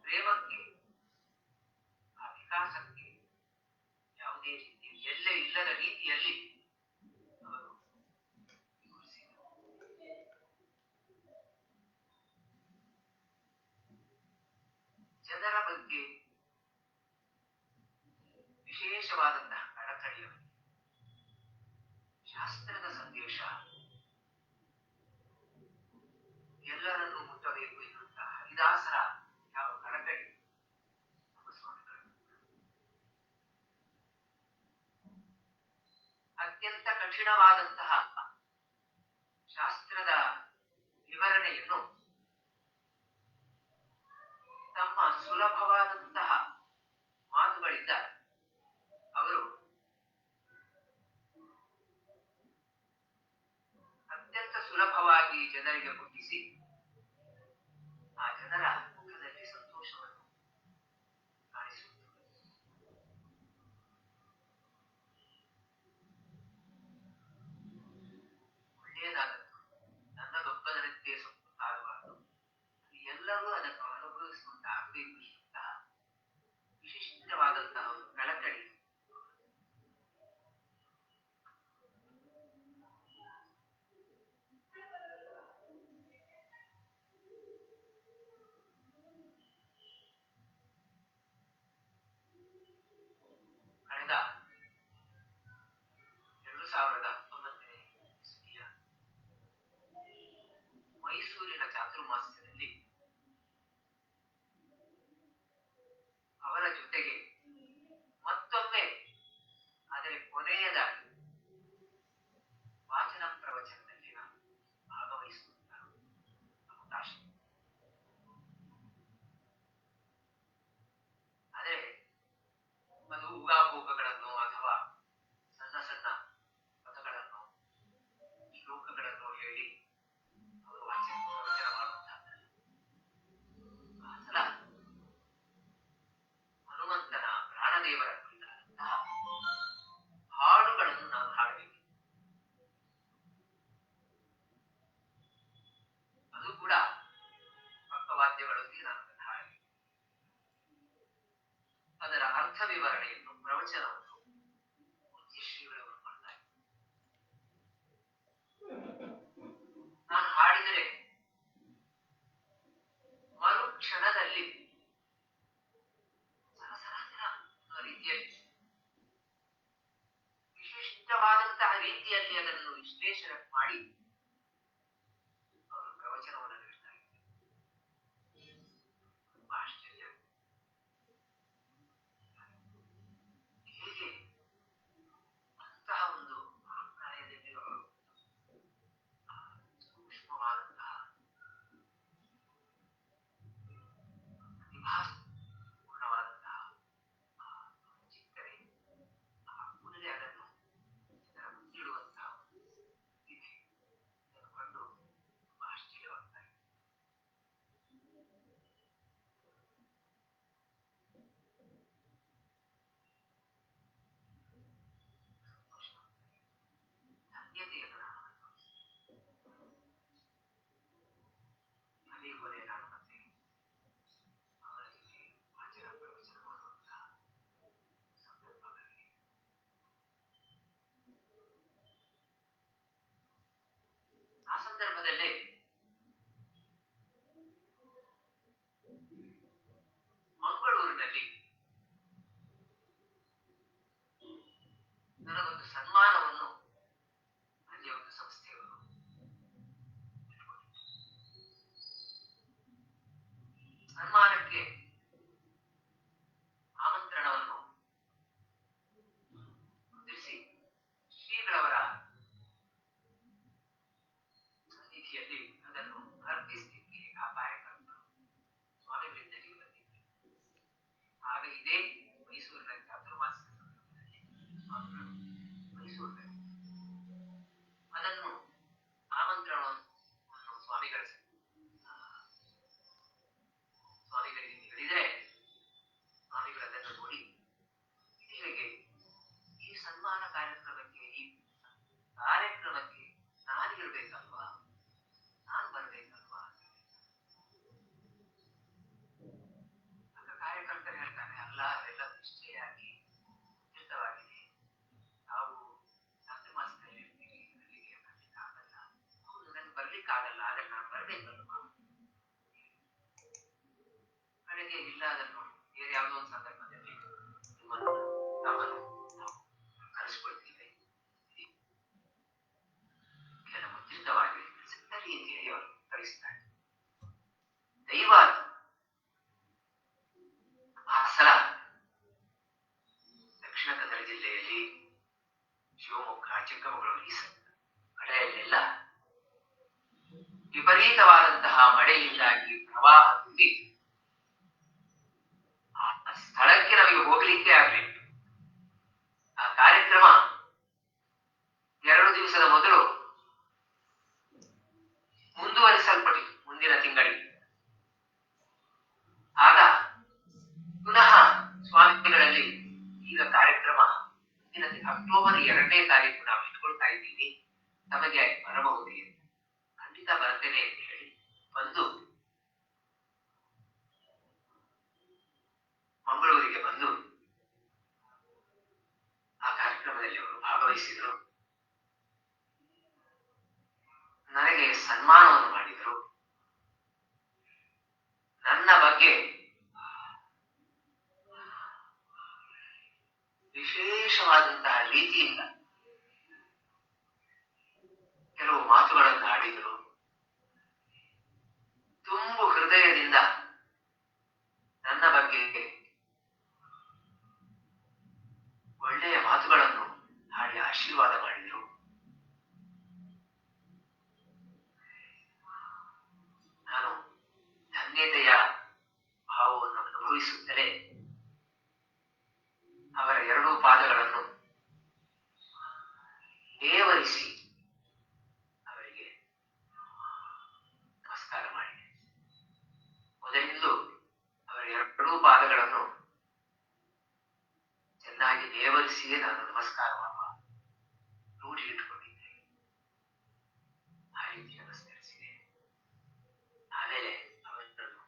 ಪ್ರೇಮಕ್ಕೆ, ಆ ವಿಕಾಸಕ್ಕೆ ಯಾವುದೇ ರೀತಿಯ ಎಲ್ಲೇ ಇಲ್ಲದ ರೀತಿಯಲ್ಲಿ ಅವರು ವಿವರಿಸಿದರು. ಜನರ ಬಗ್ಗೆ ವಿಶೇಷವಾದಂತಹ ಕಳಕಳಿಯವರಿಗೆ ಶಾಸ್ತ್ರದ ಸಂದೇಶ ಎಲ್ಲರನ್ನೂ ಮುಟ್ಟಬೇಕು ಎನ್ನುವಂತಹ ಹರಿದಾಸರ ಯಾವ ಕಳಕಳಿ ನಮ್ಮ ಸ್ವಾಮಿಗಳು. ಅತ್ಯಂತ ಕಠಿಣವಾದಂತಹ ಶಾಸ್ತ್ರದ ವಿವರಣೆಯನ್ನು ತಮ್ಮ ಸುಲಭವಾದಂತಹ ಮಾತುಗಳಿಂದ ಅವರು ಅತ್ಯಂತ ಸುಲಭವಾಗಿ ಜನರಿಗೆ ಮುಟ್ಟಿಸಿ ಆ ಜನರ ಮುಖದಲ್ಲಿ ಸಂತೋಷವನ್ನು ಕಾಣಿಸುವುದು. ಒಳ್ಳೆಯದಾದದ್ದು ನನ್ನದೊಬ್ಬನಂತೆ ಆಗಬಾರದು, ಎಲ್ಲರೂ ಅದನ್ನು ಅನುಭವಿಸುವಂತಾಗಬೇಕು ಎನ್ನುವಂತಹ ವಿಶಿಷ್ಟವಾದಂತಹ ಒಂದು ಕಳಕಳಿ ಕಳೆದ 2019ನೇ ಇಸವಿಯ ಮೈಸೂರಿನ ಚಾತುರ್ಮಾಸ್ಯದಲ್ಲಿ ಅವರ ಜೊತೆಗೆ ಮತ್ತೊಮ್ಮೆ, ಆದರೆ ಕೊನೆಯದಾಗಿ ವಾಚನ ಪ್ರವಚನದಲ್ಲಿ ನಾನು ಭಾಗವಹಿಸುವಂತಹ ಅವಕಾಶ. ಆದರೆ ಅದು ಊಗಾಭೋಗಗಳನ್ನು ಅಥವಾ ಸಣ್ಣ ಸಣ್ಣ ಪದಗಳನ್ನು, ಶ್ಲೋಕಗಳನ್ನು ಹೇಳಿ ಅವರು ಪ್ರವಚನ ಮಾಡುವಂತಹ ಮಾಡಿ ಅವರು ಪ್ರವಚನವನ್ನು ನೀಡ್ತಾ ಇದ್ದಾರೆ. ತುಂಬಾ ಆಶ್ಚರ್ಯ. ಹೇಗೆ ಅಂತಹ ಒಂದು ಪ್ರಾಯದಲ್ಲಿ ಅವರು ಸೂಕ್ಷ್ಮವಾದಂತಹ ಪ್ರತಿಭಾಪೂರ್ಣವಾದಂತಹ ಚಿಂತನೆ, ಕೂಡಲೇ ಅದನ್ನು ಜನರ ಮುಂದಿಡುವಂತಹ ಇದೆ. ಇದನ್ನು ಕಂಡು ತುಂಬಾ ಆಶ್ಚರ್ಯವಾಗ್ತಾ ಇದೆ. ಧನ್ಯತೆಯನ್ನು ನಾನು ಅದೇ ಕೊನೆ ನಾನು ಮತ್ತೆ ಅವರ ಜೊತೆ ವಾಚನ ಪ್ರವಚನ ಮಾಡುವಂತಹ ಸಂದರ್ಭಗಳಲ್ಲಿ ಆ ಸಂದರ್ಭದಲ್ಲೇ ಮಂಗಳೂರಿನಲ್ಲಿ ನನಗೊಂದು ಸನ್ಮಾನವನ್ನು ಅಲ್ಲಿ ಒಂದು ಸಂಸ್ಥೆಯವರು ಇಟ್ಕೊಂಡಿದ್ರು. ಸನ್ಮಾನಕ್ಕೆ ಆಮಂತ್ರಣವನ್ನು ಮುದ್ರಿಸಿ ಶ್ರೀಗಳವರ ಸನ್ನಿಧಿಯಲ್ಲಿ ಅದನ್ನು ಅರ್ಪಿಸಲಿಕ್ಕೆ ಆ ಕಾರ್ಯಕರ್ತರು ಸ್ವಾಮಿಗಳಿಂದಲೇ ಬಂದಿದ್ದರು. ಆಗ ಇದೇ ಮೈಸೂರಿನ ಚಾತುರ್ಮಾಸ್ಯ ಸಂದರ್ಭದಲ್ಲಿ ಸ್ವಾಮಿಗಳು ಮೈಸೂರಿನಲ್ಲಿ ಅದನ್ನು ಆಮಂತ್ರಣವನ್ನು ಸ್ವಾಮಿಗಳಿಗೆ ಹೇಳಿದರೆ ಸ್ವಾಮಿಗಳು ಅದನ್ನು ನೋಡಿ ಇಲ್ಲಿಗೆ ಈ ಸನ್ಮಾನ ಕಾರ್ಯಕ್ರಮಕ್ಕೆ ಈ ಕಾರ್ಯಕ್ರಮಕ್ಕೆ ನಾನಿರಬೇಕಲ್ವಾ, ನಾನು ಬರಬೇಕಲ್ವಾ? ಆಗ ಕಾರ್ಯಕರ್ತರು ಹೇಳ್ತಾರೆ, ಅಲ್ಲ, ಅವೆಲ್ಲ ನಿಶ್ಚಯಾಗಿ ಉಚಿತವಾಗಿದೆ, ನಾವು ಚಾತುರ್ಮಾಸದಲ್ಲಿ ಇರ್ತೀವಿ, ಅಲ್ಲಿಗೆ ಬರ್ಲಿಕ್ಕಾಗಲ್ಲ. ಹೌದು, ನನಗೆ ಬರ್ಲಿಕ್ಕಾಗಲ್ಲ, ಆದರೆ ನಾನು ಬರಬೇಕಲ್ವಾ? ಕಡೆಗೆ ಇಲ್ಲ, ಅದನ್ನು ಬೇರೆ ಯಾವುದೋ ಒಂದು ಸಂದರ್ಭದಲ್ಲಿ ನಮ್ಮನ್ನು ನಾವು ಕರೆಸ್ಕೊಳ್ತೀವಿ, ಕೆಲ ಮುದ್ರಿತವಾಗಿ ಸರಿ ಅಂತೇಳಿ ಅವರು ಕಳಿಸ್ತಾರೆ. ದೈವ ಆ ಸಲ ದಕ್ಷಿಣ ಕನ್ನಡ ಜಿಲ್ಲೆಯಲ್ಲಿ ಶಿವಮೊಗ್ಗ, ಚಿಕ್ಕಮಗಳೂರು ಈ ಕಡೆಯಲ್ಲೆಲ್ಲ ವಿಪರೀತವಾದಂತಹ ಮಳೆಯಿಂದಾಗಿ ಪ್ರವಾಹ ತುಂಬಿ ಆ ಸ್ಥಳಕ್ಕೆ ನಮಗೆ ಹೋಗ್ಲಿಕ್ಕೆ ಆಗಲಿಲ್ಲ. ಆ ಕಾರ್ಯಕ್ರಮ 2 ದಿವಸದ ಮೊದಲು ಮುಂದುವರಿಸಲ್ಪಟ್ಟಿತು ಮುಂದಿನ ತಿಂಗಳಿಗೆ. ಆಗ ಪುನಃ ಸ್ವಾಮಿಗಳಲ್ಲಿ ಈಗ ಕಾರ್ಯಕ್ರಮ ಅಕ್ಟೋಬರ್ 2ನೇ ತಾರೀಕು ನಾವು ಇಟ್ಕೊಳ್ತಾ ಇದ್ದೀವಿ, ನಮಗೆ ಬರಬಹುದೇ? ಖಂಡಿತ ಬರ್ತೇನೆ ಅಂತ ಹೇಳಿ ಬಂದು ಮಂಗಳೂರಿಗೆ ಬಂದು ಆ ಕಾರ್ಯಕ್ರಮದಲ್ಲಿ ಅವರು ಭಾಗವಹಿಸಿದರು. ನನಗೆ ಸನ್ಮಾನವನ್ನು ಮಾಡಿದರು. ನನ್ನ ಬಗ್ಗೆ ವಿಶೇಷವಾದಂತಹ ರೀತಿಯಿಂದ ಕೆಲವು ಮಾತುಗಳನ್ನು ಆಡಿದರು. ತುಂಬು ಹೃದಯದಿಂದ ನನ್ನ ಬಗ್ಗೆ ಒಳ್ಳೆಯ ಮಾತುಗಳನ್ನು ಹಾಡಿ ಆಶೀರ್ವಾದ ಮಾಡಿದರು. ನಾನು ಧನ್ಯತೆಯ ಭಾವವನ್ನು ಅನುಭವಿಸುತ್ತಲೇ ಅವರ 2 ಪಾದಗಳನ್ನು ನೇವರಿಸಿ ಅವರಿಗೆ ನಮಸ್ಕಾರ ಮಾಡಿದೆ. ಮೊದಲಿಂದಲೂ ಅವರ 2 ಪಾದಗಳನ್ನು ಚೆನ್ನಾಗಿ ನೇವರಿಸಿಯೇ ನಾನು ನಮಸ್ಕಾರ ಮಾಡುವ ರೂಢಿ ಇಟ್ಟುಕೊಂಡಿದ್ದೆ. ಆ ರೀತಿ ನಮಸ್ಕರಿಸಿದೆ. ಆಮೇಲೆ ಅವರನ್ನು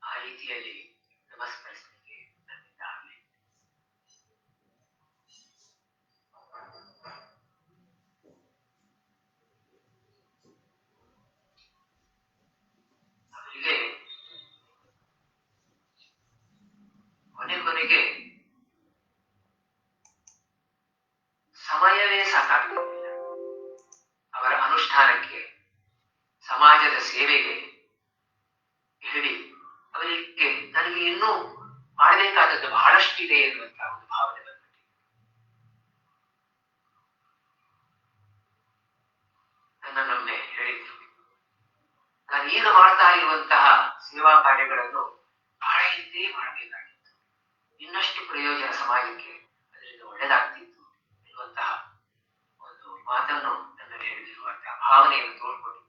ಆ ರೀತಿಯಲ್ಲಿ ನಮಸ್ಕರಿಸಲಿಕ್ಕೆ ನನ್ನಿಂದ ಆಗಲಿ. ಅವರಿಗೆ ಕೊನೆಗೆ ಸಮಯವೇ ಸಾಕಾಗ ಸೇವೆಗೆ ಹೇಳಿ ಅವರಿಗೆ ನನಗೆ ಇನ್ನೂ ಮಾಡಬೇಕಾದದ್ದು ಬಹಳಷ್ಟಿದೆ ಎನ್ನುವಂತಹ ಒಂದು ಭಾವನೆ ಬಂದ್ಬಿಟ್ಟು ನನ್ನೊಮ್ಮೆ ಹೇಳಿದ್ರು, ನಾನು ಈಗ ಮಾಡ್ತಾ ಇರುವಂತಹ ಸೇವಾ ಕಾರ್ಯಗಳನ್ನು ಬಹಳ ಹಿಂದೆ ಮಾಡಬೇಕಾಗಿತ್ತು, ಇನ್ನಷ್ಟು ಪ್ರಯೋಜನ ಸಮಾಜಕ್ಕೆ ಅದರಿಂದ ಒಳ್ಳೆಯದಾಗ್ತಿತ್ತು ಎನ್ನುವಂತಹ ಒಂದು ಮಾತನ್ನು ನನ್ನಲ್ಲಿ ಹೇಳಿರುವಂತಹ ಭಾವನೆಯನ್ನು ತೋಡ್ಕೊಂಡು,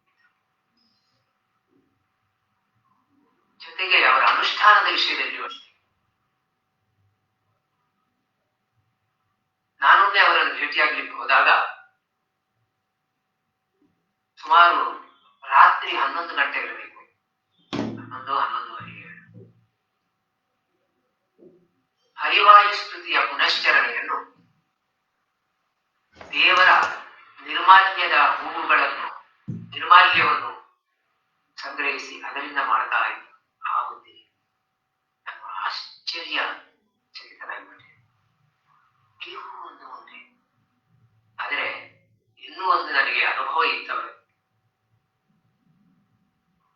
ಜೊತೆಗೆ ಅವರ ಅನುಷ್ಠಾನದ ವಿಷಯದಲ್ಲಿಯೂ ಅಷ್ಟೇ. ನಾನೊಮ್ಮೆ ಅವರನ್ನು ಭೇಟಿಯಾಗಲಿಕ್ಕೆ ಹೋದಾಗ ಸುಮಾರು ರಾತ್ರಿ 11 ಗಂಟೆ ಇರಬೇಕು, 11-11:30. ಹರಿವಾಯು ಸ್ತುತಿಯ ಪುನಶ್ಚರಣೆಯನ್ನು ದೇವರ ನಿರ್ಮಾಲ್ಯವನ್ನು ಸಂಗ್ರಹಿಸಿ ಅದರಿಂದ ಮಾಡ್ತಾ ಇದ್ದ ಆ ಹೊತ್ತಿಗೆ ನಾನು ಆಶ್ಚರ್ಯ ಚಕಿತನಾಗ್ಬಿಟ್ಟೆ. ನೀವು ಒಂದು ಮುಂದೆ ಆದರೆ ಇನ್ನೂ ಒಂದು ನನಗೆ ಅನುಭವ ಇತ್ತವರು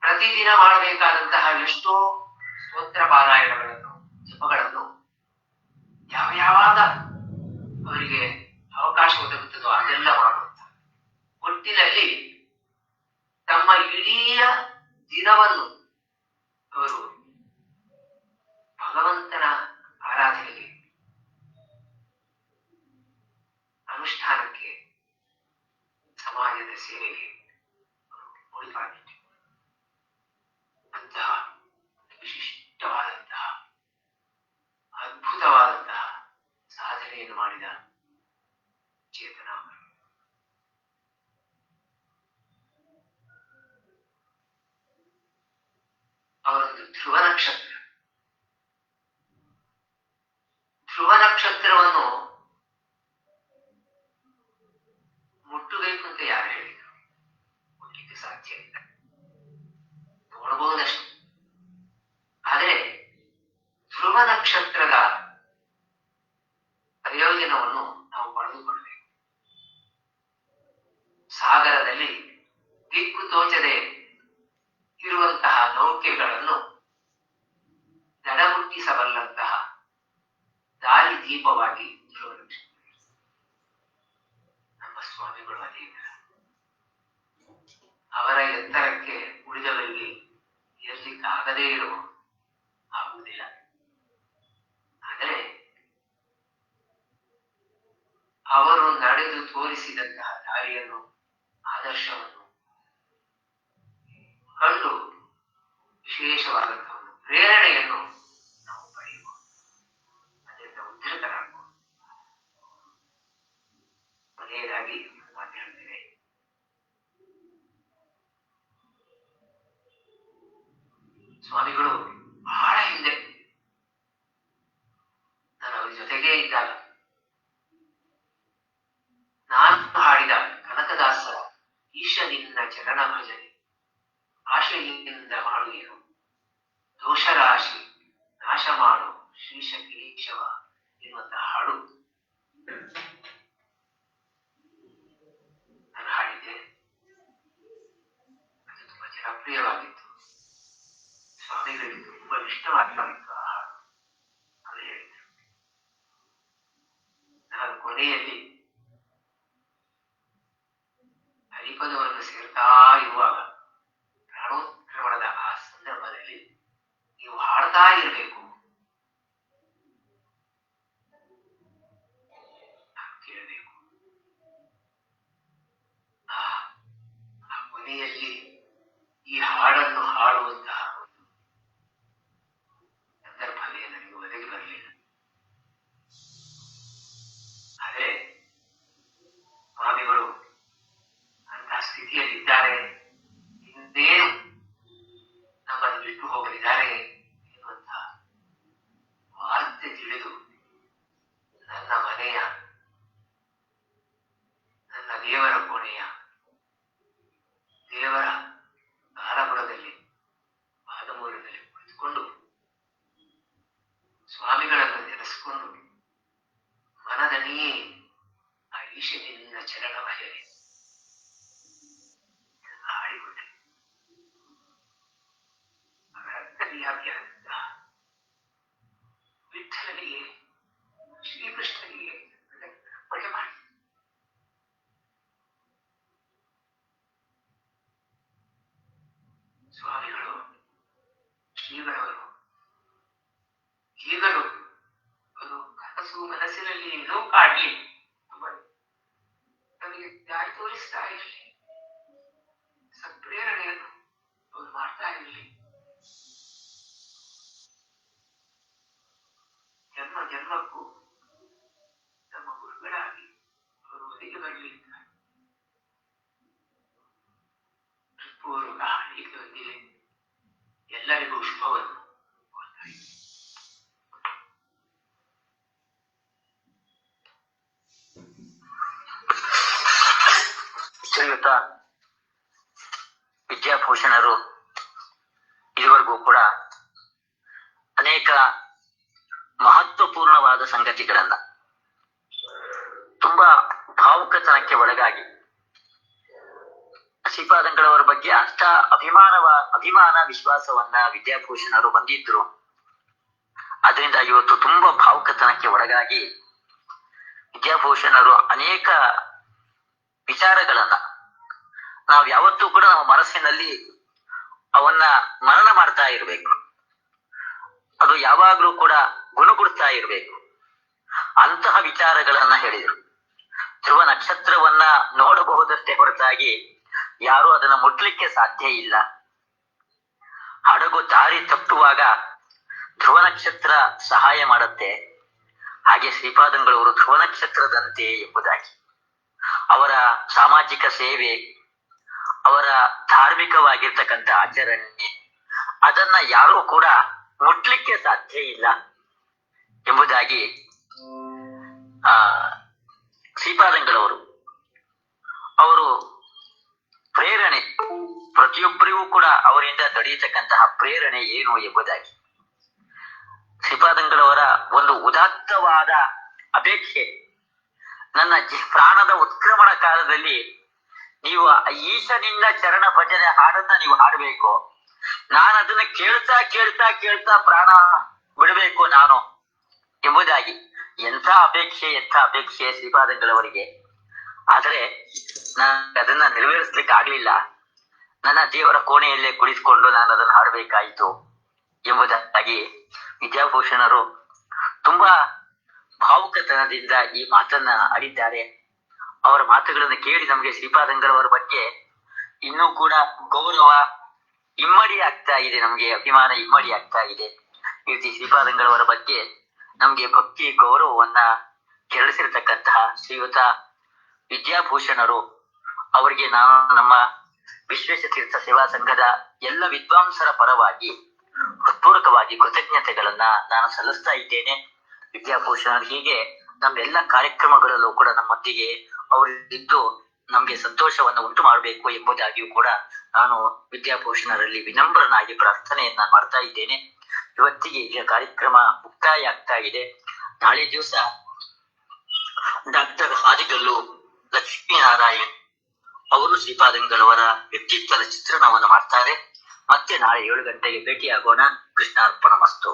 ಪ್ರತಿದಿನ ಮಾಡಬೇಕಾದಂತಹ ಎಷ್ಟೋ ಸ್ತೋತ್ರ ಪಾರಾಯಣಗಳನ್ನು ಜಪಗಳನ್ನು ಯಾವಾಗ ಅವರಿಗೆ ಅವಕಾಶ ಒದಗುತ್ತದೋ ಅದೆಲ್ಲ ಮಾಡುವಂತ ಒಟ್ಟಿನಲ್ಲಿ ತಮ್ಮ ಇಡೀ ದಿನವನ್ನು ಅವರು ಭಗವಂತನ ಆರಾಧನೆಗೆ, ಅನುಷ್ಠಾನಕ್ಕೆ, ಸಮಾಜದ ಸೇವೆಗೆ ಮುಡಿಪಾಗಿತ್ತು. ಅಂತಹ ವಿಶಿಷ್ಟವಾದಂತಹ ಅದ್ಭುತವಾದಂತಹ ಸಾಧನೆಯನ್ನು ಮಾಡಿದ ಚೇತನ. ಅವರೊಂದು ಧ್ರುವ ನಕ್ಷತ್ರವನ್ನು ಮುಟ್ಟಬೇಕು ಅಂತ ಯಾರು ಹೇಳಿದರು? ಮುಟ್ಟಲಿಕ್ಕೆ ಸಾಧ್ಯ ಇಲ್ಲ, ನೋಡಬಹುದಷ್ಟು. ಆದರೆ ಧ್ರುವ ನಕ್ಷತ್ರದ ಪ್ರಯೋಜನವನ್ನು ನಾವು ಪಡೆದುಕೊಳ್ಳಬೇಕು. ಸಾಗರದಲ್ಲಿ ದಿಕ್ಕು ತೋಚದೆ ಇರುವಂತಹ ನೌಕೆಗಳನ್ನು ದಡಮುಟ್ಟಿಸಬಲ್ಲಂತಹ ದಾರಿ ದೀಪವಾಗಿ ಧ್ರುವ ನಕ್ಷತ್ರ. ನಮ್ಮ ಸ್ವಾಮಿಗಳು ಅದೇ ತರ. ಅವರ ಎತ್ತರಕ್ಕೆ ಉಳಿದವರಿಗೆ ಏರ್ಲಿಕ್ಕಾಗದೇ ಆಗುವುದಿಲ್ಲ. ಆದರೆ ಅವರು ನಡೆದು ತೋರಿಸಿದಂತಹ ದಾರಿಯನ್ನು, ಆದರ್ಶವನ್ನು ಕಂಡು ವಿಶೇಷವಾದಂತಹ ಒಂದು ಪ್ರೇರಣೆಯನ್ನು ನಾವು ಪಡೆಯಬಹುದು, ಅದರಿಂದ ಉದ್ಧತರಾಗಬಹುದು. ಕೊನೆಯದಾಗಿ ಮಾತು ಹೇಳ್ತೇನೆ, ಸ್ವಾಮಿಗಳು ಬಹಳ ಹಿಂದೆ ನಾನು ಅವರ ಜೊತೆಗೇ ಇದ್ದಾಗ ನಾನು ಹಾಡಿದ ಕನಕದಾಸರ ಈಶ ನಿನ್ನ ಚರಣ ಭಜನೆ ಆಶೆಯಿಂದ ಮಾಡುವೆನು ದೋಷರಾಶಿ ನಾಶ ಮಾಡು ಶ್ರೀಶ ಕೇಶವ ಎನ್ನುವಂತಹ ಹಾಡು ನಾನು ಹಾಡಿದ್ದೆ. ಅದು ತುಂಬಾ ಜನಪ್ರಿಯವಾಗಿತ್ತು, ಸ್ವಾಮಿಗಳಿಗೆ ತುಂಬಾ ಇಷ್ಟವಾಗಿತ್ತು ಆ ಹಾಡು. ಅವರು ಹೇಳಿದರು, ನಾನು ಕೊನೆಯಲ್ಲಿ ಹರಿಪದವನ್ನು ಸೇರ್ತಾ ಇರುವಾಗ ಪ್ರಾಣೋತ್ಕ್ರಮಣದ ಆ ಸಂದರ್ಭದಲ್ಲಿ ನೀವು ಹಾಡ್ತಾ ಇರಬೇಕು, ನಾನು ಕೇಳಬೇಕು. ಆ ಕೊನೆಯಲ್ಲಿ ಈ ಹಾಡನ್ನು ಹಾಡುವಂತಹ ಒಂದು ಸಂದರ್ಭವೇ ನನಗೆ ಒದಗಿ ಬರಲಿಲ್ಲ. ಆದರೆ ಸ್ವಾಮಿಗಳು ಅಂತಹ ಸ್ಥಿತಿಯಲ್ಲಿದ್ದಾರೆ, ಹಿಂದೇನು ನಮ್ಮನ್ನು ಬಿಟ್ಟು ಹೋಗಲಿದ್ದಾರೆ ಎನ್ನುವಂತಹ ವಾರ್ತೆ ತಿಳಿದು ನನ್ನ ಮನೆಯ, ನನ್ನ ದೇವರ ಕೋಣೆಯ, ದೇವರ ಕಾಲಗುಣದಲ್ಲಿ ಪಾದಮೂಲದಲ್ಲಿ ಕುಳಿತುಕೊಂಡು ಸ್ವಾಮಿಗಳನ್ನು ನೆನೆಸಿಕೊಂಡು ಮನದಲ್ಲಿಯೇ ಆ ಈಶನಿಂದ ಚರಣ ಭಜನೆ ಹಾಡಿಕೊಂಡೆ. ವಿದ್ಯಾಭೂಷಣರು ಇದುವರೆಗೂ ಕೂಡ ಅನೇಕ ಮಹತ್ವಪೂರ್ಣವಾದ ಸಂಗತಿಗಳನ್ನ ತುಂಬಾ ಭಾವುಕತನಕ್ಕೆ ಒಳಗಾಗಿ ಶ್ರೀಪಾದಂಗಳವರ ಬಗ್ಗೆ ಅಷ್ಟ ಅಭಿಮಾನ ವಿಶ್ವಾಸವನ್ನ ವಿದ್ಯಾಭೂಷಣರು ಹೊಂದಿದ್ರು. ಅದರಿಂದ ಇವತ್ತು ತುಂಬಾ ಭಾವುಕತನಕ್ಕೆ ಒಳಗಾಗಿ ವಿದ್ಯಾಭೂಷಣರು ಅನೇಕ ವಿಚಾರಗಳನ್ನ ನಾವು ಯಾವತ್ತೂ ಕೂಡ ನಮ್ಮ ಮನಸ್ಸಿನಲ್ಲಿ ಅವನ್ನ ಮನನ ಮಾಡ್ತಾ ಇರ್ಬೇಕು. ಅದು ಯಾವಾಗ್ಲೂ ಕೂಡ ಗುಣಗುಡ್ತಾ ಇರ್ಬೇಕು. ಅಂತಹ ವಿಚಾರಗಳನ್ನ ಹೇಳಿದರು. ಧ್ರುವ ನಕ್ಷತ್ರವನ್ನ ನೋಡಬಹುದಷ್ಟೇ ಹೊರತಾಗಿ ಯಾರು ಅದನ್ನ ಮುಟ್ಲಿಕ್ಕೆ ಸಾಧ್ಯ ಇಲ್ಲ. ಹಡಗು ದಾರಿ ತಪ್ಪುವಾಗ ಧ್ರುವ ನಕ್ಷತ್ರ ಸಹಾಯ ಮಾಡುತ್ತೆ. ಹಾಗೆ ಶ್ರೀಪಾದಂಗಳವರು ಧ್ರುವ ನಕ್ಷತ್ರದಂತೆ ಎಂಬುದಾಗಿ ಅವರ ಸಾಮಾಜಿಕ ಸೇವೆ, ಅವರ ಧಾರ್ಮಿಕವಾಗಿರ್ತಕ್ಕಂಥ ಆಚರಣೆ, ಅದನ್ನ ಯಾರೂ ಕೂಡ ಮುಟ್ಲಿಕ್ಕೆ ಸಾಧ್ಯ ಇಲ್ಲ ಎಂಬುದಾಗಿ ಶ್ರೀಪಾದಂಗಳವರು ಅವರು ಪ್ರೇರಣೆ, ಪ್ರತಿಯೊಬ್ಬರಿಗೂ ಕೂಡ ಅವರಿಂದ ದೊರೆಯತಕ್ಕಂತಹ ಪ್ರೇರಣೆ ಏನು ಎಂಬುದಾಗಿ ಶ್ರೀಪಾದಂಗಳವರ ಒಂದು ಉದಾತ್ತವಾದ ಅಪೇಕ್ಷೆ, ನನ್ನ ಪ್ರಾಣದ ಉತ್ಕ್ರಮಣ ಕಾಲದಲ್ಲಿ ನೀವು ಈಶನಿಂದ ಚರಣ ಭಜನೆ ಹಾಡನ್ನ ನೀವು ಹಾಡಬೇಕು, ನಾನು ಅದನ್ನ ಕೇಳ್ತಾ ಕೇಳ್ತಾ ಕೇಳ್ತಾ ಪ್ರಾಣ ಬಿಡಬೇಕು ನಾನು ಎಂಬುದಾಗಿ ಎಂಥ ಅಪೇಕ್ಷೆ ಶ್ರೀಪಾದಂಗಳವರಿಗೆ. ಆದರೆ ಅದನ್ನ ನೆರವೇರಿಸ್ಲಿಕ್ಕೆ ಆಗ್ಲಿಲ್ಲ. ನನ್ನ ದೇವರ ಕೋಣೆಯಲ್ಲೇ ಕುಳಿತುಕೊಂಡು ನಾನು ಅದನ್ನು ಹಾಡಬೇಕಾಯಿತು ಎಂಬುದಾಗಿ ವಿದ್ಯಾಭೂಷಣರು ತುಂಬಾ ಭಾವುಕತನದಿಂದ ಈ ಮಾತನ್ನ ಆಡಿದ್ದಾರೆ. ಅವರ ಮಾತುಗಳನ್ನು ಕೇಳಿ ನಮಗೆ ಶ್ರೀಪಾದಂಗಳವರ ಬಗ್ಗೆ ಇನ್ನೂ ಕೂಡ ಗೌರವ ಇಮ್ಮಡಿ ಆಗ್ತಾ ಇದೆ, ನಮ್ಗೆ ಅಭಿಮಾನ ಇಮ್ಮಡಿ ಆಗ್ತಾ ಇದೆ. ಈ ರೀತಿ ಶ್ರೀಪಾದಂಗಳವರ ಬಗ್ಗೆ ನಮ್ಗೆ ಭಕ್ತಿ ಗೌರವವನ್ನ ಕೆರಳಿಸಿರ್ತಕ್ಕಂತಹ ಶ್ರೀಯುತ ವಿದ್ಯಾಭೂಷಣರು ಅವರಿಗೆ ನಾನು ನಮ್ಮ ವಿಶ್ವೇಶತೀರ್ಥ ಸೇವಾ ಸಂಘದ ಎಲ್ಲ ವಿದ್ವಾಂಸರ ಪರವಾಗಿ ಹೃತ್ಪೂರ್ವಕವಾಗಿ ಕೃತಜ್ಞತೆಗಳನ್ನ ನಾನು ಸಲ್ಲಿಸ್ತಾ ಇದ್ದೇನೆ. ವಿದ್ಯಾಭೂಷಣರು ಹೀಗೆ ನಮ್ಮೆಲ್ಲ ಕಾರ್ಯಕ್ರಮಗಳಲ್ಲೂ ಕೂಡ ನಮ್ಮೊಂದಿಗೆ ಅವರಿದ್ದು ನಮ್ಗೆ ಸಂತೋಷವನ್ನು ಉಂಟು ಮಾಡಬೇಕು ಎಂಬುದಾಗಿಯೂ ಕೂಡ ನಾನು ವಿದ್ಯಾಭೂಷಣರಲ್ಲಿ ವಿನಮ್ರನಾಗಿ ಪ್ರಾರ್ಥನೆಯನ್ನ ಮಾಡ್ತಾ ಇದ್ದೇನೆ. ಇವತ್ತಿಗೆ ಈಗ ಕಾರ್ಯಕ್ರಮ ಮುಕ್ತಾಯ ಆಗ್ತಾ ಇದೆ. ನಾಳೆ ದಿವಸ ಡಾಕ್ಟರ್ ಹಾದಿಗಲ್ಲು ಲಕ್ಷ್ಮೀನಾರಾಯಣ್ ಅವರು ಶ್ರೀಪಾದಂಗಳವರ ವ್ಯಕ್ತಿತ್ವದ ಚಿತ್ರಣವನ್ನು ಮಾಡ್ತಾರೆ. ಮತ್ತೆ ನಾಳೆ 7 ಗಂಟೆಗೆ ಭೇಟಿಯಾಗೋಣ. ಕೃಷ್ಣಾರ್ಪಣ ಮಸ್ತು.